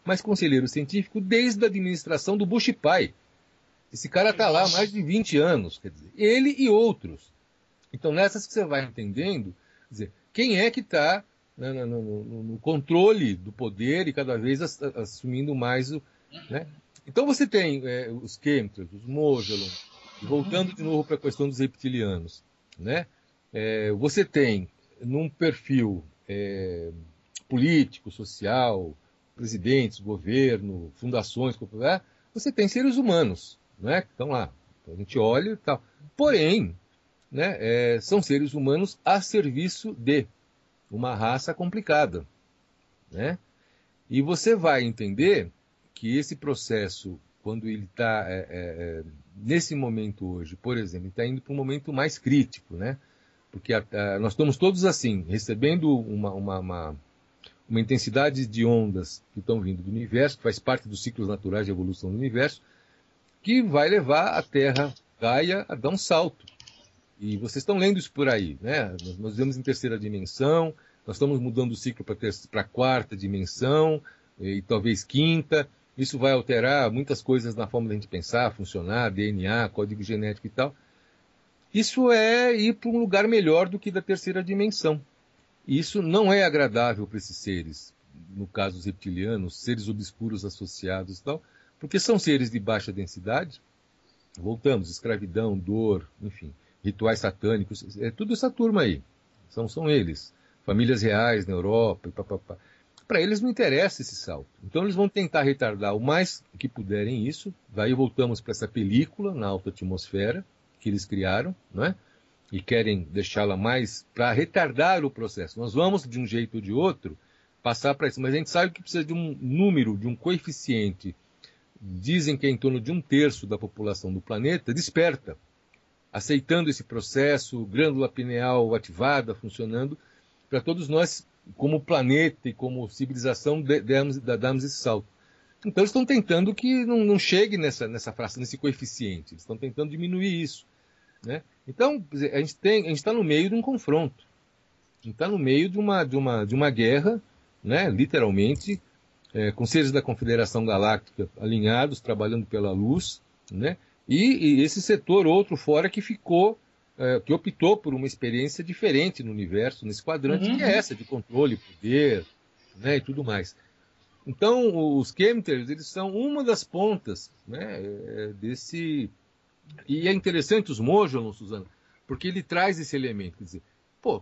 mas conselheiro científico desde a administração do Bush pai. Esse cara está lá há mais de 20 anos, quer dizer, ele e outros. Então, nessas que você vai entendendo, quer dizer, quem é que está no controle do poder e cada vez assumindo mais o... Né? Então você tem os chemtrails, os Mogelon, voltando de novo para a questão dos reptilianos, né? Você tem, num perfil político, social, presidentes, governo, fundações, você tem seres humanos, né, que estão lá. Então a gente olha e tal. Porém, né, são seres humanos a serviço de uma raça complicada, né? E você vai entender que esse processo, quando ele está nesse momento hoje, por exemplo, está indo para um momento mais crítico, né? Porque nós estamos todos assim, recebendo uma intensidade de ondas que estão vindo do universo, que faz parte dos ciclos naturais de evolução do universo, que vai levar a Terra Gaia a dar um salto. E vocês estão lendo isso por aí, né? Nós vemos em terceira dimensão, nós estamos mudando o ciclo para a quarta dimensão, e talvez quinta. Isso vai alterar muitas coisas na forma da gente pensar, funcionar, DNA, código genético e tal. Isso é ir para um lugar melhor do que da terceira dimensão. E isso não é agradável para esses seres, no caso dos reptilianos, seres obscuros associados e tal, porque são seres de baixa densidade. Voltamos, escravidão, dor, enfim, rituais satânicos, tudo essa turma aí. São eles. Famílias reais na Europa e papapá. Para eles não interessa esse salto. Então eles vão tentar retardar o mais que puderem isso. Daí voltamos para essa película na alta atmosfera que eles criaram, né? E querem deixá-la mais para retardar o processo. Nós vamos, de um jeito ou de outro, passar para isso. Mas a gente sabe que precisa de um número, de um coeficiente, dizem que é em torno de 1/3 da população do planeta, desperta, aceitando esse processo, glândula pineal ativada, funcionando, para todos nós, como planeta e como civilização, darmos esse salto. Então eles estão tentando que não chegue nessa fração, nesse coeficiente, eles estão tentando diminuir isso, né? Então, a gente está no meio de um confronto, a gente está no meio de uma guerra, né, literalmente, com seres da Confederação Galáctica alinhados, trabalhando pela luz, né? E esse setor outro fora que que optou por uma experiência diferente no universo, nesse quadrante, que é essa, de controle, poder, né, e tudo mais. Então, os chemtrails, eles são uma das pontas, né, desse... E é interessante os Mojon, Suzana, porque ele traz esse elemento, quer dizer, pô,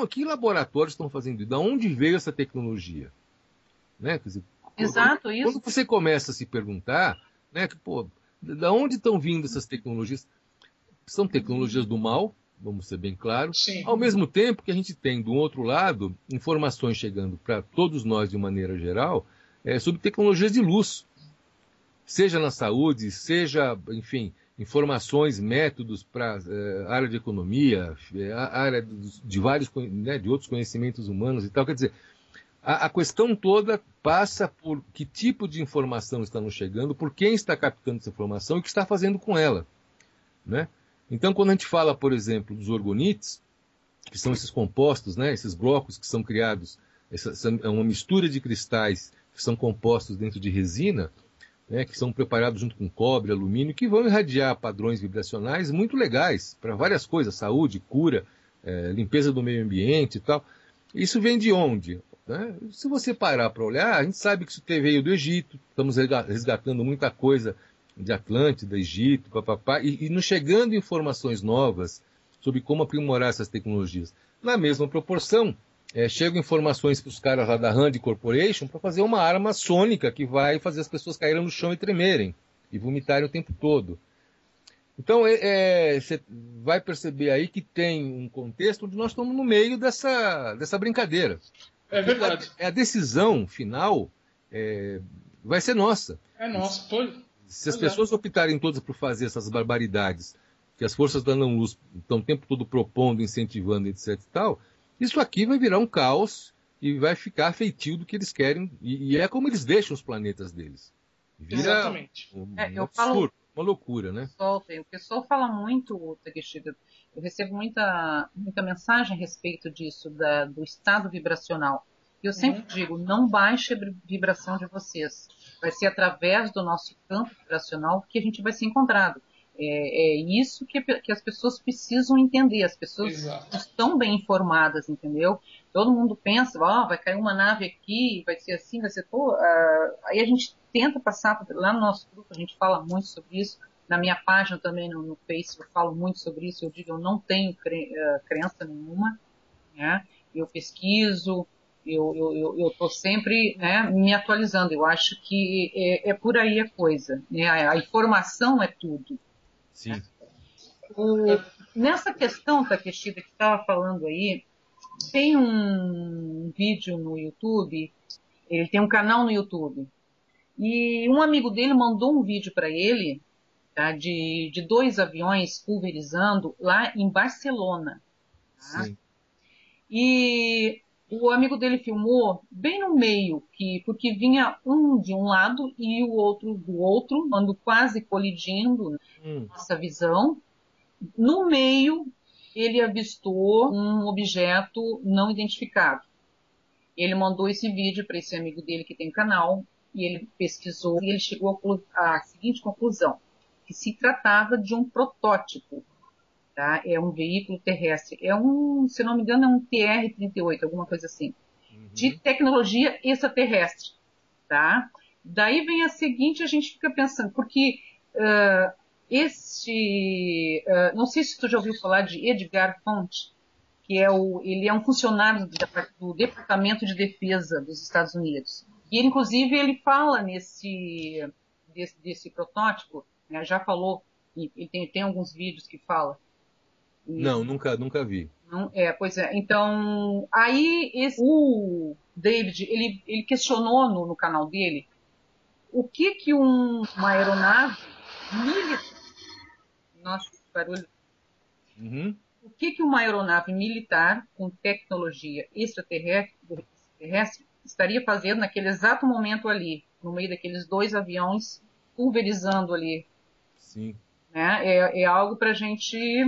que laboratórios estão fazendo isso? Da onde veio essa tecnologia? Né? Quer dizer, Exato, isso. Quando você começa a se perguntar, né, que, pô, da onde estão vindo essas tecnologias? São tecnologias do mal, vamos ser bem claros. Sim. Ao mesmo tempo que a gente tem, do outro lado, informações chegando para todos nós de maneira geral, sobre tecnologias de luz. Seja na saúde, seja, enfim, informações, métodos para a área de economia, a área de vários, né, de outros conhecimentos humanos e tal. Quer dizer, a questão toda passa por que tipo de informação está nos chegando, por quem está captando essa informação e o que está fazendo com ela, né? Então, quando a gente fala, por exemplo, dos orgonites, que são esses compostos, né, esses blocos que são criados, é uma mistura de cristais que são compostos dentro de resina, né, que são preparados junto com cobre, alumínio, que vão irradiar padrões vibracionais muito legais para várias coisas, saúde, cura, limpeza do meio ambiente e tal. Isso vem de onde? Né? Se você parar para olhar, a gente sabe que isso veio do Egito, estamos resgatando muita coisa de Atlântida, Egito, papapá, e nos chegando informações novas sobre como aprimorar essas tecnologias. Na mesma proporção, chegam informações para os caras lá da Rand Corporation para fazer uma arma sônica que vai fazer as pessoas caírem no chão e tremerem, e vomitarem o tempo todo. Então, você vai perceber aí que tem um contexto onde nós estamos no meio dessa brincadeira. É verdade. A decisão final vai ser nossa. É nossa, foi. Se as pessoas optarem todas por fazer essas barbaridades que as forças da não-luz estão o tempo todo propondo, incentivando, etc. e tal, isso aqui vai virar um caos e vai ficar feitio do que eles querem. E é como eles deixam os planetas deles. Vira Exatamente. absurdo, uma loucura, né? O pessoal fala muito, Takeshita. Eu recebo muita mensagem a respeito disso, do estado vibracional. E eu sempre digo, não baixe a vibração de vocês. Vai ser através do nosso campo vibracional que a gente vai ser encontrado. É isso que as pessoas precisam entender. As pessoas estão bem informadas, entendeu? Todo mundo pensa, vai cair uma nave aqui, vai ser assim, vai ser... aí a gente tenta passar, lá no nosso grupo a gente fala muito sobre isso. Na minha página também, no Face, eu falo muito sobre isso. Eu digo, eu não tenho crença nenhuma, né? Eu pesquiso, eu estou sempre, né, me atualizando. Eu acho que é por aí a coisa, né? A informação é tudo. Sim. Né? Nessa questão, Takeshita, que estava falando aí, tem um vídeo no YouTube, ele tem um canal no YouTube, e um amigo dele mandou um vídeo para ele, tá, de 2 aviões pulverizando lá em Barcelona. Tá? Sim. E o amigo dele filmou bem no meio, porque vinha um de um lado e o outro do outro, andando quase colidindo nossa visão. No meio, ele avistou um objeto não identificado. Ele mandou esse vídeo para esse amigo dele que tem canal, e ele pesquisou e ele chegou à seguinte conclusão, que se tratava de um protótipo. Tá? É um veículo terrestre. Se não me engano, é um TR-38, alguma coisa assim. De tecnologia extraterrestre. Tá? Daí vem a seguinte, a gente fica pensando, porque não sei se tu já ouviu falar de Edgar Font, que ele é um funcionário do Departamento de Defesa dos Estados Unidos. E ele, inclusive, ele fala desse protótipo, né? Já falou, e tem alguns vídeos que fala. Não, nunca vi. Não, pois é. Então, aí o David, ele questionou no canal dele o que uma aeronave militar, nossa, esse barulho, Uhum. o que uma aeronave militar com tecnologia extraterrestre estaria fazendo naquele exato momento ali, no meio daqueles dois aviões pulverizando ali, Sim. né? É algo para a gente,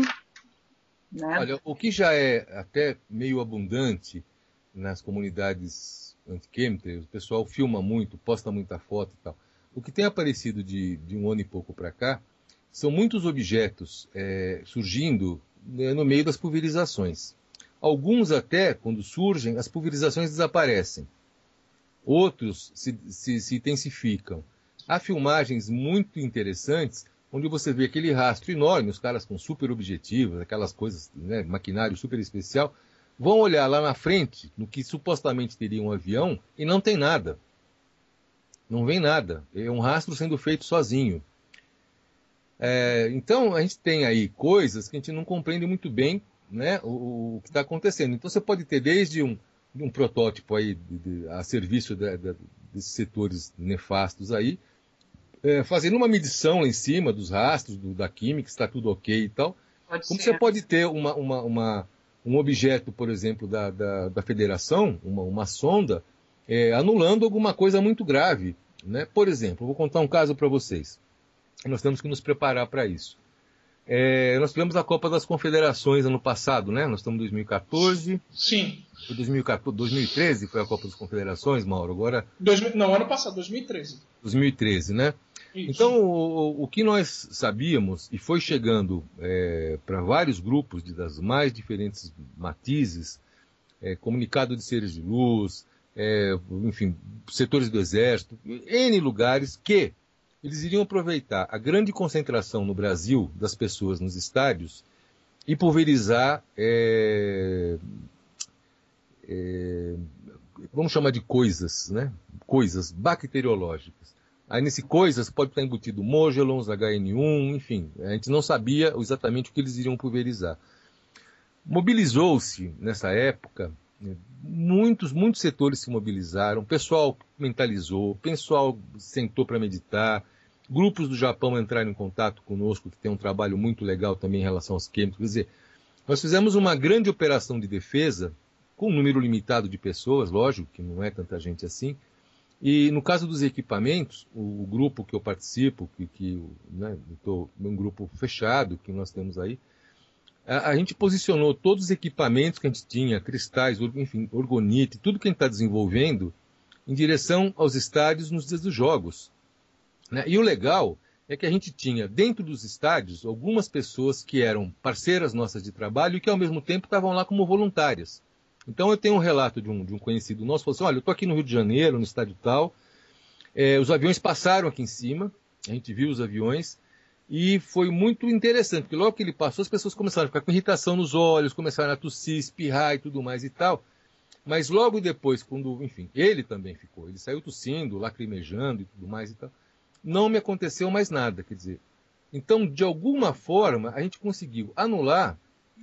né? Olha, o que já é até meio abundante nas comunidades anti-chemtrails, o pessoal filma muito, posta muita foto e tal. O que tem aparecido de um ano e pouco para cá são muitos objetos surgindo, né, no meio das pulverizações. Alguns até, quando surgem, as pulverizações desaparecem. Outros se intensificam. Há filmagens muito interessantes onde você vê aquele rastro enorme, os caras com super objetivos, aquelas coisas, né, maquinário super especial, vão olhar lá na frente, no que supostamente teria um avião, e não tem nada. Não vem nada. É um rastro sendo feito sozinho. Então, a gente tem aí coisas que a gente não compreende muito bem, né, o que está acontecendo. Então, você pode ter desde um protótipo aí a serviço desses setores nefastos aí, fazendo uma medição lá em cima dos rastros, da química, está tudo ok e tal. Pode Como ser. você pode ter um objeto, por exemplo, da federação, uma sonda, anulando alguma coisa muito grave, né? Por exemplo, eu vou contar um caso para vocês. Nós temos que nos preparar para isso. Nós tivemos a Copa das Confederações ano passado, né? Nós estamos em 2014. Sim. Foi 2014, 2013 foi a Copa das Confederações, Mauro? Agora... Não, ano passado, 2013. 2013, né? Isso. Então, o que nós sabíamos, e foi chegando para vários grupos das mais diferentes matizes, comunicado de seres de luz, enfim, setores do exército, N lugares, que eles iriam aproveitar a grande concentração no Brasil das pessoas nos estádios e pulverizar, vamos chamar de coisas, né? Coisas bacteriológicas. Aí nesse coisas pode estar embutido Mogelons, HN1, enfim, a gente não sabia exatamente o que eles iriam pulverizar. Mobilizou-se nessa época, muitos setores se mobilizaram, o pessoal mentalizou, o pessoal sentou para meditar, grupos do Japão entraram em contato conosco, que tem um trabalho muito legal também em relação aos químicos. Quer dizer, nós fizemos uma grande operação de defesa, com um número limitado de pessoas, lógico que não é tanta gente assim, e no caso dos equipamentos, o grupo que eu participo, né, um grupo fechado que nós temos aí, a gente posicionou todos os equipamentos que a gente tinha, cristais, enfim, orgonite, tudo que a gente está desenvolvendo, em direção aos estádios nos dias dos jogos, né? E o legal é que a gente tinha dentro dos estádios algumas pessoas que eram parceiras nossas de trabalho e que ao mesmo tempo estavam lá como voluntárias. Então eu tenho um relato de um conhecido nosso, falou assim, olha, eu estou aqui no Rio de Janeiro, no estádio tal, os aviões passaram aqui em cima, a gente viu os aviões, e foi muito interessante, porque logo que ele passou, as pessoas começaram a ficar com irritação nos olhos, começaram a tossir, espirrar e tudo mais e tal, mas logo depois, quando, enfim, ele também ficou, ele saiu tossindo, lacrimejando e tudo mais e tal, não me aconteceu mais nada, quer dizer, então, de alguma forma, a gente conseguiu anular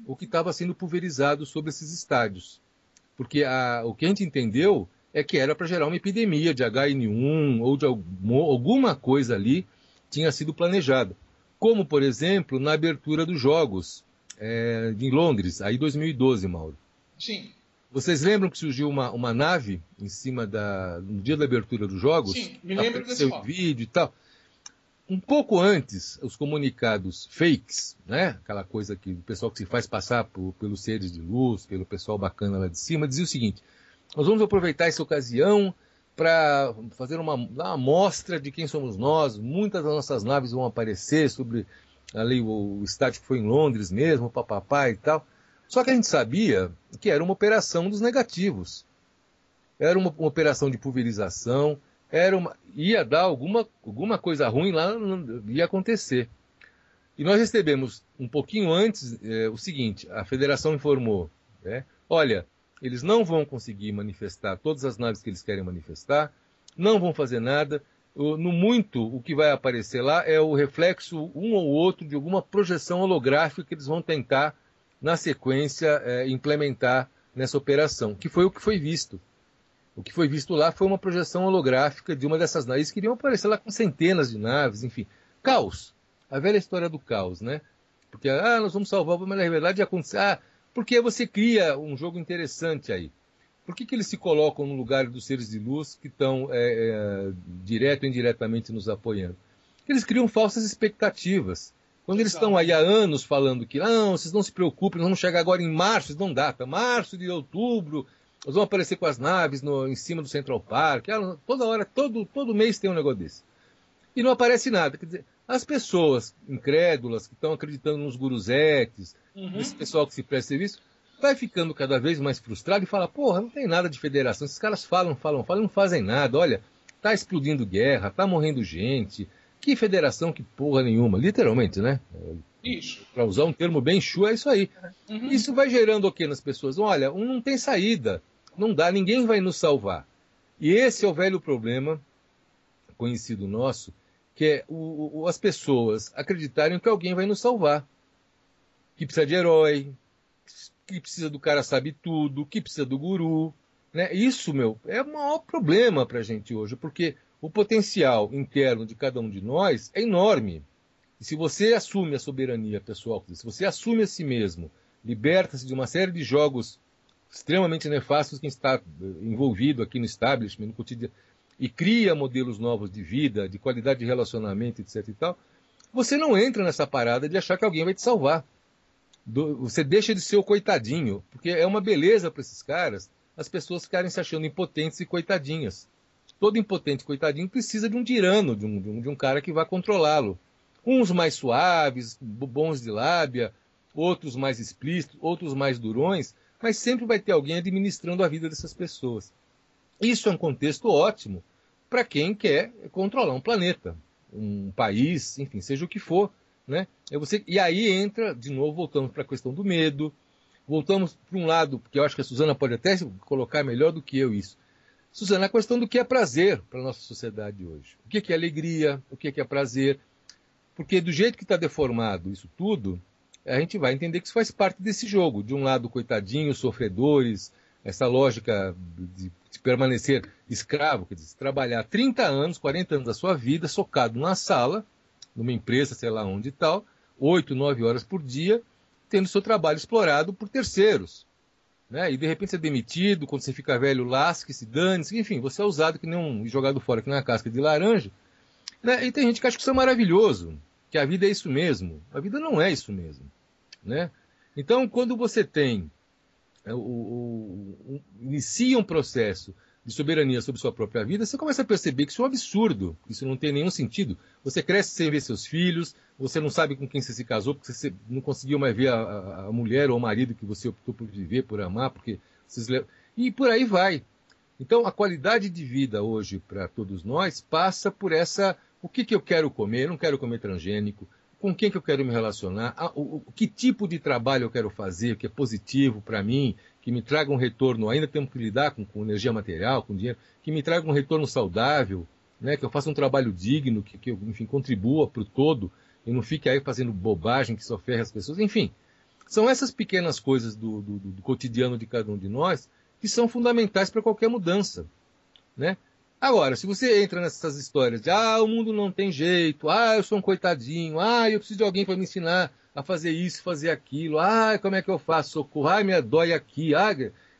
o que estava sendo pulverizado sobre esses estádios. Porque o que a gente entendeu é que era para gerar uma epidemia de HN1 ou de alguma coisa ali tinha sido planejada. Como, por exemplo, na abertura dos Jogos em Londres, aí 2012, Mauro. Sim. Vocês lembram que surgiu uma nave em cima no dia da abertura dos Jogos? Sim, me lembro desse fato. Vídeo e tal. Um pouco antes, os comunicados fakes, né? Aquela coisa que o pessoal que se faz passar pelos seres de luz, pelo pessoal bacana lá de cima, dizia o seguinte, nós vamos aproveitar essa ocasião para fazer uma amostra de quem somos nós, muitas das nossas naves vão aparecer sobre ali o estádio que foi em Londres mesmo, papapá e tal. Só que a gente sabia que era uma operação dos negativos. Era uma operação de pulverização, ia dar alguma coisa ruim lá, ia acontecer. E nós recebemos um pouquinho antes o seguinte, a federação informou, olha, eles não vão conseguir manifestar todas as naves que eles querem manifestar, não vão fazer nada, no muito o que vai aparecer lá é o reflexo um ou outro de alguma projeção holográfica que eles vão tentar na sequência, implementar nessa operação, que foi o que foi visto. O que foi visto lá foi uma projeção holográfica de uma dessas naves, que iriam aparecer lá com centenas de naves, enfim. Caos. A velha história do caos, né? Porque, nós vamos salvar, mas na verdade acontece. Porque você cria um jogo interessante aí. Por que eles se colocam no lugar dos seres de luz que estão direto ou indiretamente nos apoiando? Porque eles criam falsas expectativas. Quando eles estão aí há anos falando que, não, vocês não se preocupem, nós vamos chegar agora em março, eles dão data, março de outubro, nós vamos aparecer com as naves em cima do Central Park, toda hora, todo mês tem um negócio desse. E não aparece nada. Quer dizer, as pessoas incrédulas que estão acreditando nos guruzetes, esse pessoal que se presta serviço, vai ficando cada vez mais frustrado e fala, porra, não tem nada de federação, esses caras falam, e não fazem nada, olha, tá explodindo guerra, tá morrendo gente, que federação, que porra nenhuma, literalmente, né? Isso. Para usar um termo bem chu, é isso aí. Isso vai gerando o quê nas pessoas? Olha, não tem saída, não dá, ninguém vai nos salvar. E esse é o velho problema conhecido nosso, que é as pessoas acreditarem que alguém vai nos salvar, que precisa de herói, que precisa do cara sabe tudo, que precisa do guru, né? Isso, é o maior problema para a gente hoje, porque o potencial interno de cada um de nós é enorme. E se você assume a soberania pessoal, se você assume a si mesmo, liberta-se de uma série de jogos extremamente nefastos que está envolvido aqui no establishment, no cotidiano, e cria modelos novos de vida, de qualidade de relacionamento, etc. e tal, você não entra nessa parada de achar que alguém vai te salvar. Você deixa de ser o coitadinho, porque é uma beleza para esses caras as pessoas ficarem se achando impotentes e coitadinhas. Todo impotente e coitadinho precisa de um tirano, de um cara que vá controlá-lo. Uns mais suaves, bons de lábia, outros mais explícitos, outros mais durões, mas sempre vai ter alguém administrando a vida dessas pessoas. Isso é um contexto ótimo para quem quer controlar um planeta, um país, enfim, seja o que for, né? E aí entra, de novo, voltamos para a questão do medo, voltamos para um lado, porque eu acho que a Suzana pode até colocar melhor do que eu isso. Suzana, a questão do que é prazer para a nossa sociedade hoje. O que é alegria, o que é prazer. Porque do jeito que está deformado isso tudo, a gente vai entender que isso faz parte desse jogo. De um lado, coitadinhos, sofredores, essa lógica de permanecer escravo, quer dizer, trabalhar 30 anos, 40 anos da sua vida, socado numa sala, numa empresa, sei lá onde e tal, 8, 9 horas por dia, tendo seu trabalho explorado por terceiros. Né? E de repente você é demitido, quando você fica velho, lasque-se, dane-se, enfim, você é usado que nem e jogado fora que nem uma casca de laranja. Né? E tem gente que acha que isso é maravilhoso, que a vida é isso mesmo. A vida não é isso mesmo. Né? Então, quando você tem inicia um processo de soberania sobre sua própria vida, você começa a perceber que isso é um absurdo, que isso não tem nenhum sentido. Você cresce sem ver seus filhos, você não sabe com quem você se casou, porque você não conseguiu mais ver a mulher ou o marido que você optou por viver, por amar, porque e por aí vai. Então, a qualidade de vida hoje para todos nós passa por o que eu quero comer, eu não quero comer transgênico, com quem que eu quero me relacionar, que tipo de trabalho eu quero fazer, que é positivo para mim, que me traga um retorno, ainda temos que lidar com energia material, com dinheiro, que me traga um retorno saudável, né, que eu faça um trabalho digno, que eu, enfim, contribua para o todo, e não fique aí fazendo bobagem que só ferra as pessoas, enfim. São essas pequenas coisas do cotidiano de cada um de nós que são fundamentais para qualquer mudança, né? Agora, se você entra nessas histórias de o mundo não tem jeito, eu sou um coitadinho, eu preciso de alguém para me ensinar a fazer isso, fazer aquilo, como é que eu faço? Socorro, me dói aqui,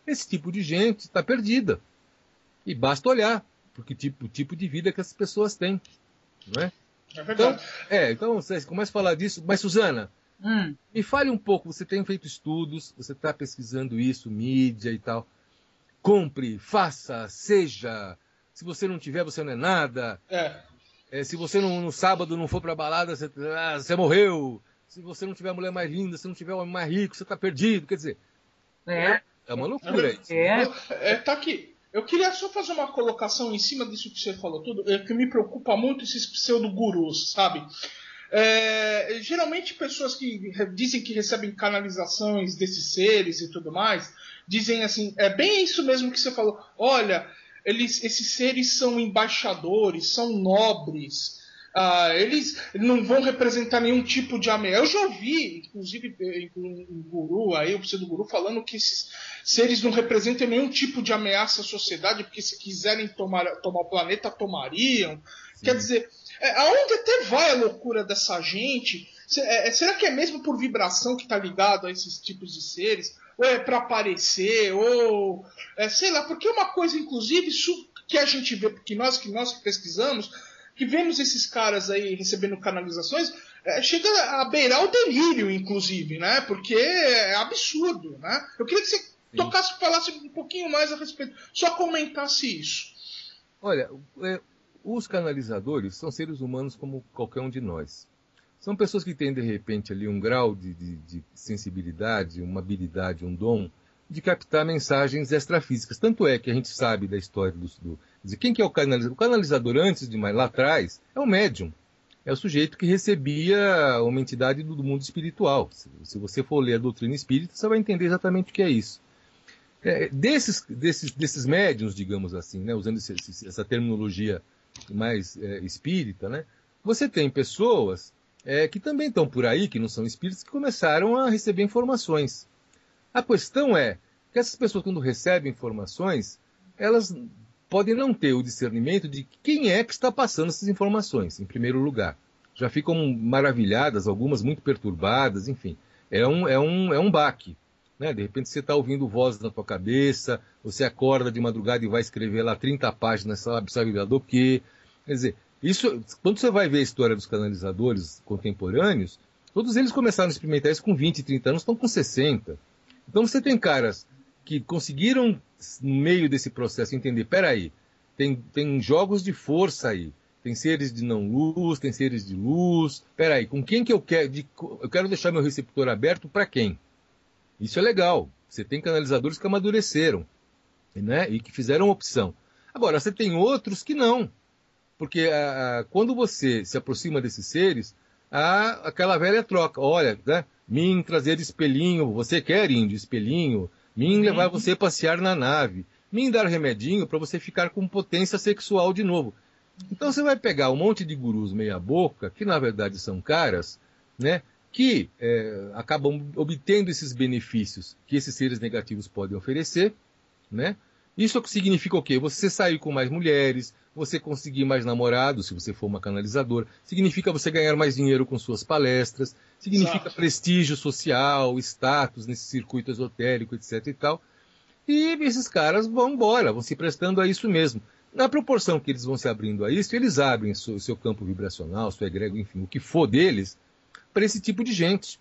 esse tipo de gente está perdida. E basta olhar porque o tipo de vida que as pessoas têm, não é? É verdade. Então você começa a falar disso, mas Suzana, me fale um pouco, você tem feito estudos, você está pesquisando isso, mídia e tal, compre, faça, seja... Se você não tiver, você não é nada. Se você no sábado não for para balada, você morreu. Se você não tiver a mulher mais linda, se não tiver o homem mais rico, você está perdido. Quer dizer, é uma loucura isso. Tá aqui. Eu queria só fazer uma colocação em cima disso que você falou tudo, que me preocupa muito esses pseudo-gurus, sabe? Geralmente pessoas que dizem que recebem canalizações desses seres e tudo mais, dizem assim, é bem isso mesmo que você falou. Olha... esses seres são embaixadores, são nobres. Eles não vão representar nenhum tipo de ameaça. Eu já ouvi, inclusive, um guru aí, o pseudo-guru, falando que esses seres não representam nenhum tipo de ameaça à sociedade, porque se quiserem tomar o planeta, tomariam. Sim. Quer dizer, aonde até vai a loucura dessa gente? Será que é mesmo por vibração que está ligado a esses tipos de seres? Ou é para aparecer? Ou sei lá, porque uma coisa, inclusive, que a gente vê, que nós pesquisamos, que vemos esses caras aí recebendo canalizações, chega a beirar o delírio, inclusive, né? Porque é absurdo, né? Eu queria que você falasse um pouquinho mais a respeito, só comentasse isso. Olha, os canalizadores são seres humanos como qualquer um de nós. São pessoas que têm, de repente, ali um grau de sensibilidade, uma habilidade, um dom, de captar mensagens extrafísicas. Tanto é que a gente sabe da história quem que é o canalizador? O canalizador, antes de mais lá atrás, é o médium. É o sujeito que recebia uma entidade do mundo espiritual. Se você for ler a doutrina espírita, você vai entender exatamente o que é isso. Desses médiums, digamos assim, né, usando essa terminologia mais espírita, né, você tem pessoas que também estão por aí, que não são espíritas, que começaram a receber informações. A questão é que essas pessoas, quando recebem informações, elas podem não ter o discernimento de quem é que está passando essas informações, em primeiro lugar. Já ficam maravilhadas, algumas muito perturbadas, enfim. É um baque. Né? De repente você está ouvindo voz na tua cabeça, você acorda de madrugada e vai escrever lá 30 páginas, sabe lá do quê. Quer dizer, isso, quando você vai ver a história dos canalizadores contemporâneos, todos eles começaram a experimentar isso com 20, 30 anos, estão com 60. Então você tem caras que conseguiram, no meio desse processo, entender, peraí, tem jogos de força aí, tem seres de não-luz, tem seres de luz, peraí, com quem que eu quero deixar meu receptor aberto para quem? Isso é legal, você tem canalizadores que amadureceram, né, e que fizeram opção. Agora, você tem outros que não, porque quando você se aproxima desses seres, há aquela velha troca, olha, né, mim trazer espelhinho, você quer, índio, espelhinho? Mim levar você passear na nave. Mim dar remedinho para você ficar com potência sexual de novo. Então você vai pegar um monte de gurus meia boca, que na verdade são caras, né, que acabam obtendo esses benefícios que esses seres negativos podem oferecer, né? Isso significa o quê? Você sair com mais mulheres, você conseguir mais namorados, se você for uma canalizadora, significa você ganhar mais dinheiro com suas palestras, significa prestígio social, status nesse circuito esotérico, etc. e tal. E esses caras vão embora, vão se prestando a isso mesmo. Na proporção que eles vão se abrindo a isso, eles abrem o seu campo vibracional, sua egrégora, enfim, o que for deles, para esse tipo de gente.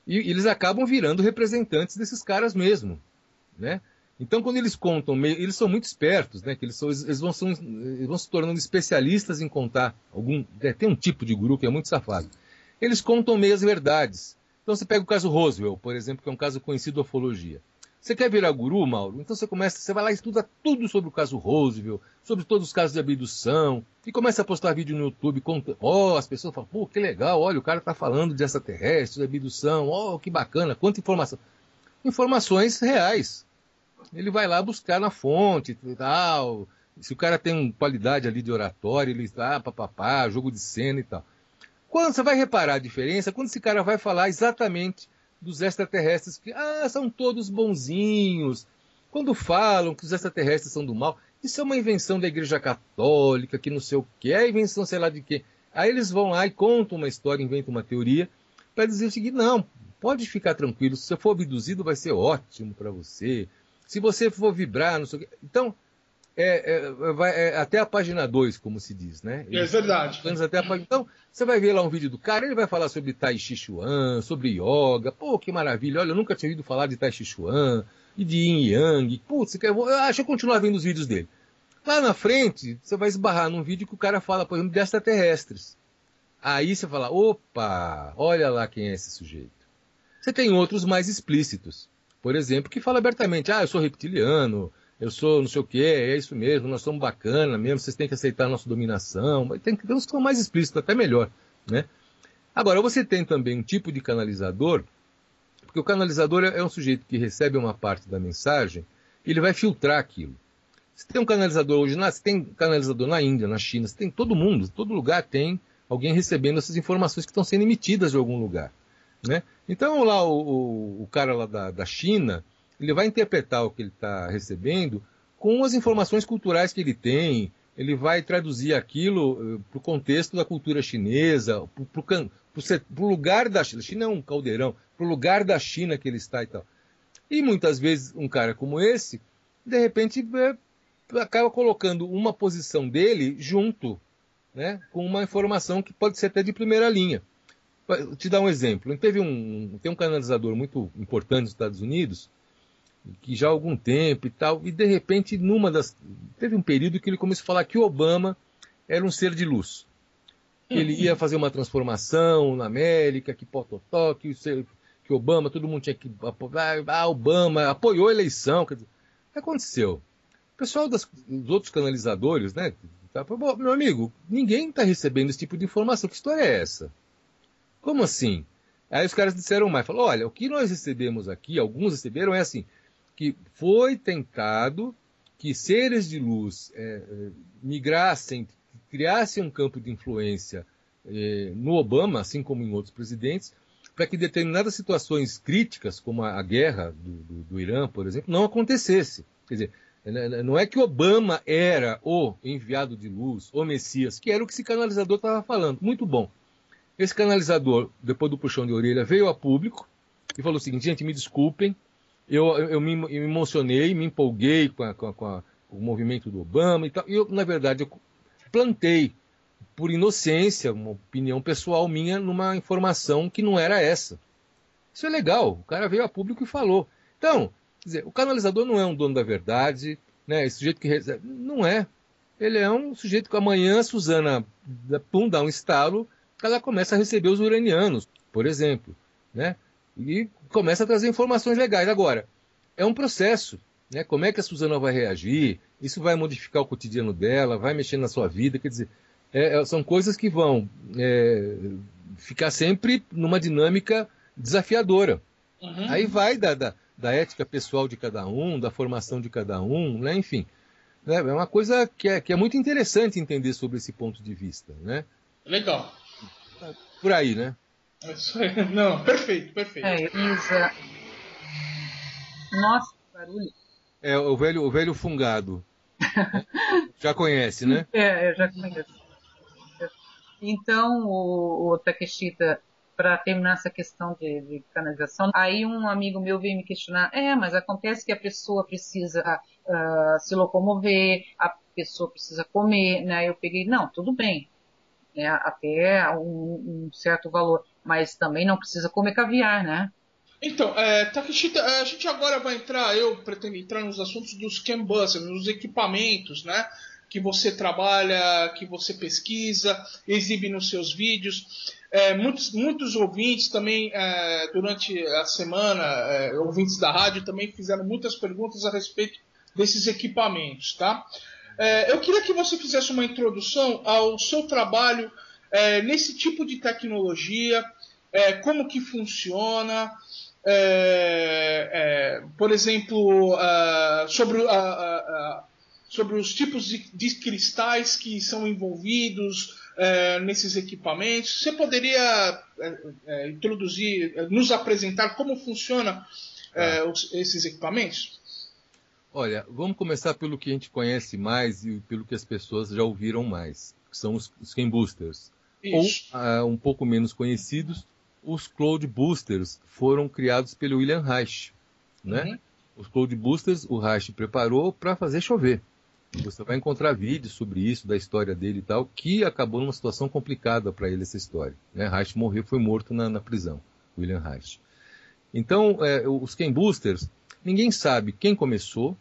E eles acabam virando representantes desses caras mesmo, né? Então, quando eles contam, eles são muito espertos, né? Que eles vão se tornando especialistas em contar tem um tipo de guru que é muito safado. Eles contam meias verdades. Então, você pega o caso Roswell, por exemplo, que é um caso conhecido da ufologia. Você quer virar guru, Mauro? Então você vai lá e estuda tudo sobre o caso Roswell, sobre todos os casos de abdução, e começa a postar vídeo no YouTube, as pessoas falam, pô, que legal, olha, o cara está falando de extraterrestres, de abdução, que bacana, quanta informação. Informações reais. Ele vai lá buscar na fonte e tal. Se o cara tem qualidade ali de oratório, ele jogo de cena e tal. Quando você vai reparar a diferença, quando esse cara vai falar exatamente dos extraterrestres, que são todos bonzinhos. Quando falam que os extraterrestres são do mal, isso é uma invenção da Igreja Católica, que não sei o que, é invenção sei lá de quê. Aí eles vão lá e contam uma história, inventam uma teoria, para dizer o seguinte, não, pode ficar tranquilo, se você for abduzido vai ser ótimo para você. Se você for vibrar, não sei o quê. Então, até a página 2, como se diz, né? É verdade. Então, você vai ver lá um vídeo do cara, ele vai falar sobre Tai Chi Chuan, sobre yoga. Pô, que maravilha. Olha, eu nunca tinha ouvido falar de Tai Chi Chuan e de Yin Yang. Putz, deixa eu continuar vendo os vídeos dele. Lá na frente, você vai esbarrar num vídeo que o cara fala, por exemplo, de extraterrestres. Aí você fala, opa, olha lá quem é esse sujeito. Você tem outros mais explícitos. Por exemplo, que fala abertamente, eu sou reptiliano, eu sou não sei o quê, é isso mesmo, nós somos bacana mesmo, vocês têm que aceitar a nossa dominação. Mas tem uns que são mais explícitos, até melhor, né? Agora, você tem também um tipo de canalizador, porque o canalizador é um sujeito que recebe uma parte da mensagem e ele vai filtrar aquilo. Você tem um canalizador hoje, você tem canalizador na Índia, na China, você tem todo mundo, todo lugar tem alguém recebendo essas informações que estão sendo emitidas de algum lugar, né? Então lá o cara lá da China, ele vai interpretar o que ele está recebendo com as informações culturais que ele tem, ele vai traduzir aquilo para o contexto da cultura chinesa, para o lugar da China. A China é um caldeirão, para o lugar da China que ele está e tal. E muitas vezes um cara como esse, de repente, acaba colocando uma posição dele junto, né, com uma informação que pode ser até de primeira linha. Vou te dar um exemplo. Tem um canalizador muito importante nos Estados Unidos, que já há algum tempo e tal, e de repente teve um período que ele começou a falar que o Obama era um ser de luz. Que ele ia fazer uma transformação na América, que pototó, que Obama, todo mundo tinha que apoiar, Obama apoiou a eleição. Quer dizer, o que aconteceu? O pessoal dos outros canalizadores, né? Meu amigo, ninguém está recebendo esse tipo de informação. Que história é essa? Como assim? Aí os caras disseram mais, falaram, olha, o que nós recebemos aqui, alguns receberam, é assim, que foi tentado que seres de luz migrassem, criassem um campo de influência no Obama, assim como em outros presidentes, para que determinadas situações críticas, como a guerra do Irã, por exemplo, não acontecesse. Quer dizer, não é que Obama era o enviado de luz, o Messias, que era o que esse canalizador estava falando. Muito bom. Esse canalizador, depois do puxão de orelha, veio a público e falou o seguinte, gente, me desculpem, eu me emocionei, me empolguei com o movimento do Obama e tal. E eu, na verdade, eu plantei, por inocência, uma opinião pessoal minha, numa informação que não era essa. Isso é legal, o cara veio a público e falou. Então, quer dizer, o canalizador não é um dono da verdade, né? Esse sujeito que recebe, não é. Ele é um sujeito que amanhã a Suzana dá um estalo, ela começa a receber os uranianos, por exemplo, né? E começa a trazer informações legais. Agora, é um processo, né? Como é que a Suzana vai reagir? Isso vai modificar o cotidiano dela, vai mexer na sua vida, quer dizer, são coisas que vão ficar sempre numa dinâmica desafiadora. Uhum. Aí vai da ética pessoal de cada um, da formação de cada um, né? Enfim. É uma coisa que é muito interessante entender sobre esse ponto de vista, né? Legal. Por aí, né? Não, perfeito. Isa. Nossa, barulho. O velho fungado. Já conhece, né? Eu já conheço. Então, o Takeshita, para terminar essa questão de canalização, aí um amigo meu veio me questionar, mas acontece que a pessoa precisa se locomover, a pessoa precisa comer, né? Eu peguei, não, tudo bem, né? Até um certo valor, mas também não precisa comer caviar, né? Então, Takeshita, a gente agora vai eu pretendo entrar nos assuntos dos CAN-busters, nos equipamentos, né? Que você trabalha, que você pesquisa, exibe nos seus vídeos. Muitos ouvintes também, durante a semana, ouvintes da rádio, também fizeram muitas perguntas a respeito desses equipamentos, tá? Eu queria que você fizesse uma introdução ao seu trabalho nesse tipo de tecnologia, como que funciona, por exemplo, sobre os tipos de cristais que são envolvidos nesses equipamentos. Você poderia introduzir, nos apresentar como funcionam esses equipamentos? Olha, vamos começar pelo que a gente conhece mais e pelo que as pessoas já ouviram mais, que são os CAN boosters. Isso. Ou, um pouco menos conhecidos, os Cloud Boosters foram criados pelo William Reich, né? Uhum. Os Cloud Boosters o Reich preparou para fazer chover. Você vai encontrar vídeos sobre isso, da história dele e tal, que acabou numa situação complicada para ele essa história, né? Reich foi morto na prisão, William Reich. Então, os CAN Boosters, ninguém sabe quem começou,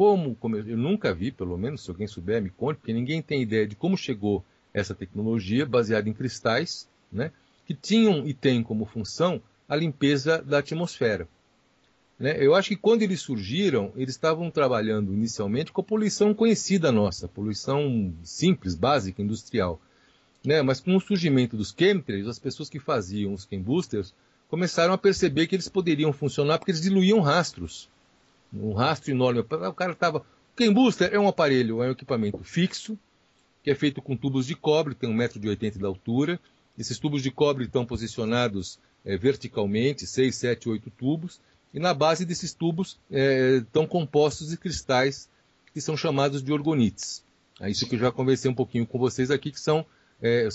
eu nunca vi, pelo menos, se alguém souber, me conte, porque ninguém tem ideia de como chegou essa tecnologia baseada em cristais, né? Que tinham e têm como função a limpeza da atmosfera. Né? Eu acho que quando eles surgiram, eles estavam trabalhando inicialmente com a poluição conhecida nossa, poluição simples, básica, industrial. Né? Mas com o surgimento dos chemtrails, as pessoas que faziam os CAN boosters começaram a perceber que eles poderiam funcionar porque eles diluíam rastros. Um rastro enorme. O cara estava... O CAN booster é um aparelho, é um equipamento fixo, que é feito com tubos de cobre, tem 1,80 m de altura. Esses tubos de cobre estão posicionados verticalmente, 6, 7, 8 tubos, e na base desses tubos estão compostos de cristais que são chamados de orgonites. É isso que eu já conversei um pouquinho com vocês aqui, que são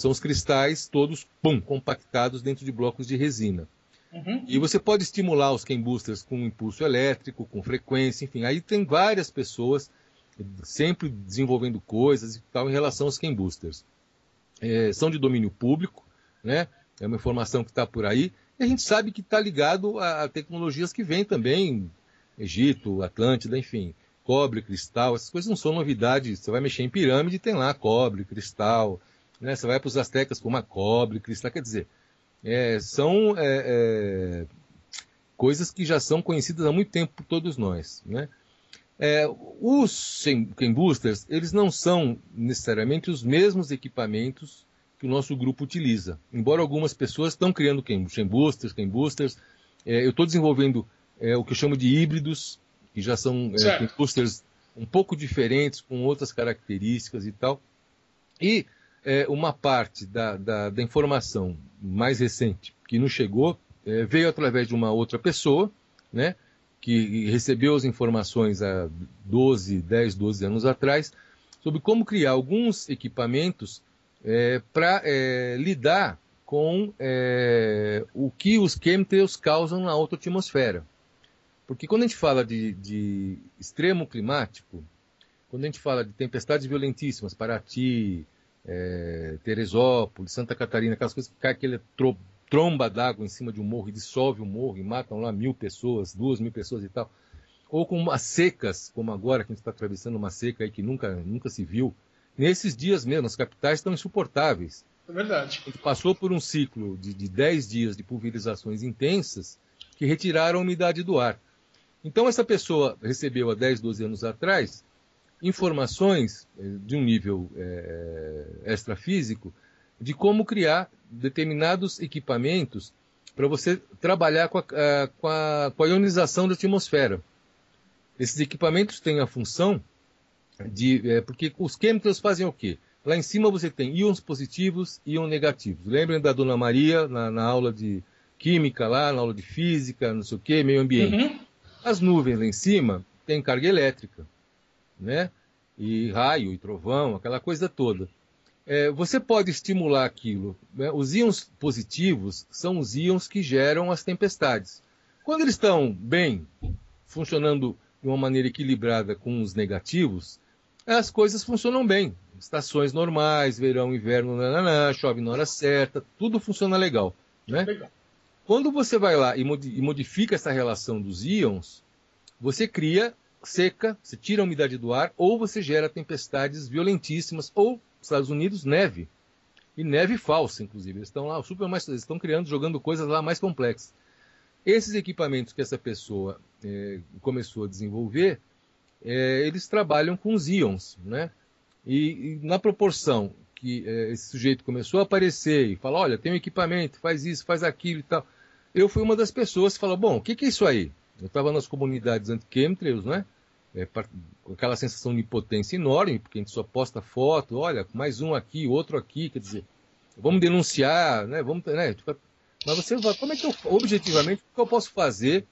os cristais todos compactados dentro de blocos de resina. Uhum. E você pode estimular os Ken Boosters com impulso elétrico, com frequência, enfim. Aí tem várias pessoas sempre desenvolvendo coisas e tal em relação aos Ken Boosters. São de domínio público, né? É uma informação que está por aí. E a gente sabe que está ligado a tecnologias que vêm também, Egito, Atlântida, enfim. Cobre, cristal, essas coisas não são novidades. Você vai mexer em pirâmide, tem lá cobre, cristal, né? Você vai para os astecas com uma cobre, cristal, quer dizer, são coisas que já são conhecidas há muito tempo por todos nós, né? Os Ken Boosters, eles não são necessariamente os mesmos equipamentos que o nosso grupo utiliza. Embora algumas pessoas estão criando Ken Boosters, eu estou desenvolvendo o que eu chamo de híbridos, que já são Ken Boosters um pouco diferentes, com outras características e tal. E uma parte da informação mais recente que nos chegou veio através de uma outra pessoa, né, que recebeu as informações há 10, 12 anos atrás, sobre como criar alguns equipamentos para lidar com o que os chemtrails causam na alta atmosfera. Porque quando a gente fala de extremo climático, quando a gente fala de tempestades violentíssimas, Paraty, Teresópolis, Santa Catarina, aquelas coisas que cai aquele tromba d'água em cima de um morro e dissolve o morro e matam lá 1.000 pessoas, 2.000 pessoas e tal. Ou com as secas, como agora que a gente está atravessando uma seca aí que nunca se viu. Nesses dias mesmo, as capitais estão insuportáveis. É verdade. A gente passou por um ciclo de 10 dias de pulverizações intensas que retiraram a umidade do ar. Então essa pessoa recebeu há 10, 12 anos atrás informações de um nível extrafísico de como criar determinados equipamentos para você trabalhar com a ionização da atmosfera. Esses equipamentos têm a função porque os químicos fazem o quê? Lá em cima você tem íons positivos e íons negativos. Lembrem da Dona Maria na aula de química lá, na aula de física, não sei o quê, meio ambiente. Uhum. As nuvens lá em cima têm carga elétrica, né? E raio, e trovão, aquela coisa toda. Você pode estimular aquilo, né? Os íons positivos são os íons que geram as tempestades. Quando eles estão bem, funcionando de uma maneira equilibrada com os negativos, as coisas funcionam bem. Estações normais, verão, inverno, chove na hora certa, tudo funciona legal, né? Legal. Quando você vai lá e modifica essa relação dos íons, você cria seca, você tira a umidade do ar, ou você gera tempestades violentíssimas, ou, nos Estados Unidos, neve. E neve falsa, inclusive. Eles estão lá, eles estão jogando coisas lá mais complexas. Esses equipamentos que essa pessoa começou a desenvolver, eles trabalham com os íons, né? E na proporção que esse sujeito começou a aparecer e falar, olha, tem um equipamento, faz isso, faz aquilo e tal, eu fui uma das pessoas que falou, bom, o que é isso aí? Eu estava nas comunidades anti-chemtrails, né? Com aquela sensação de impotência enorme, porque a gente só posta foto, olha, mais um aqui, outro aqui, quer dizer, vamos denunciar, né? Mas você vai, como é que objetivamente, o que eu posso fazer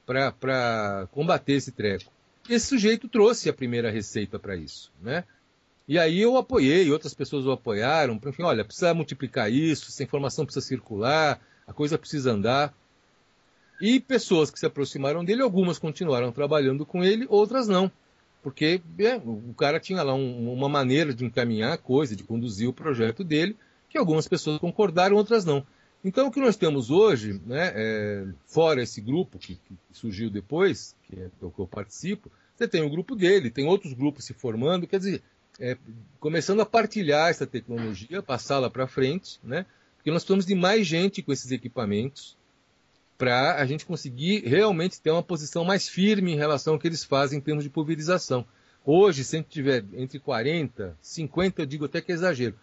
para combater esse treco? Esse sujeito trouxe a primeira receita para isso, né? E aí eu apoiei, outras pessoas o apoiaram, enfim, olha, precisa multiplicar isso, essa informação precisa circular, a coisa precisa andar. E pessoas que se aproximaram dele, algumas continuaram trabalhando com ele, outras não. Porque o cara tinha lá uma maneira de encaminhar a coisa, de conduzir o projeto dele, que algumas pessoas concordaram, outras não. Então o que nós temos hoje, né, fora esse grupo que surgiu depois, que é o que eu participo, você tem o grupo dele, tem outros grupos se formando, quer dizer, começando a partilhar essa tecnologia, passá-la para frente, né, porque nós precisamos de mais gente com esses equipamentos, para a gente conseguir realmente ter uma posição mais firme em relação ao que eles fazem em termos de pulverização. Hoje, se a gente tiver entre 40, 50, eu digo até que é exagero,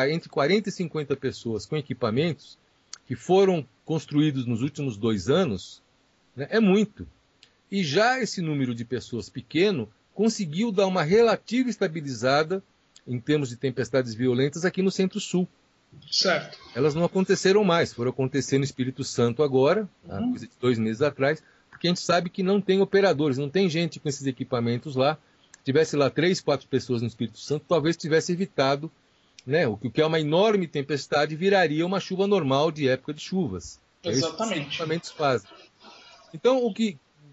entre 40 e 50 pessoas com equipamentos que foram construídos nos últimos 2 anos, né, é muito. E já esse número de pessoas pequeno conseguiu dar uma relativa estabilizada em termos de tempestades violentas aqui no Centro-Sul. Certo. Elas não aconteceram mais, foram acontecer no Espírito Santo agora, há coisa de 2 meses atrás, porque a gente sabe que não tem operadores, não tem gente com esses equipamentos lá. Se tivesse lá 3, 4 pessoas no Espírito Santo, talvez tivesse evitado, né, o que é uma enorme tempestade viraria uma chuva normal de época de chuvas. Exatamente. É isso que os equipamentos fazem. Então,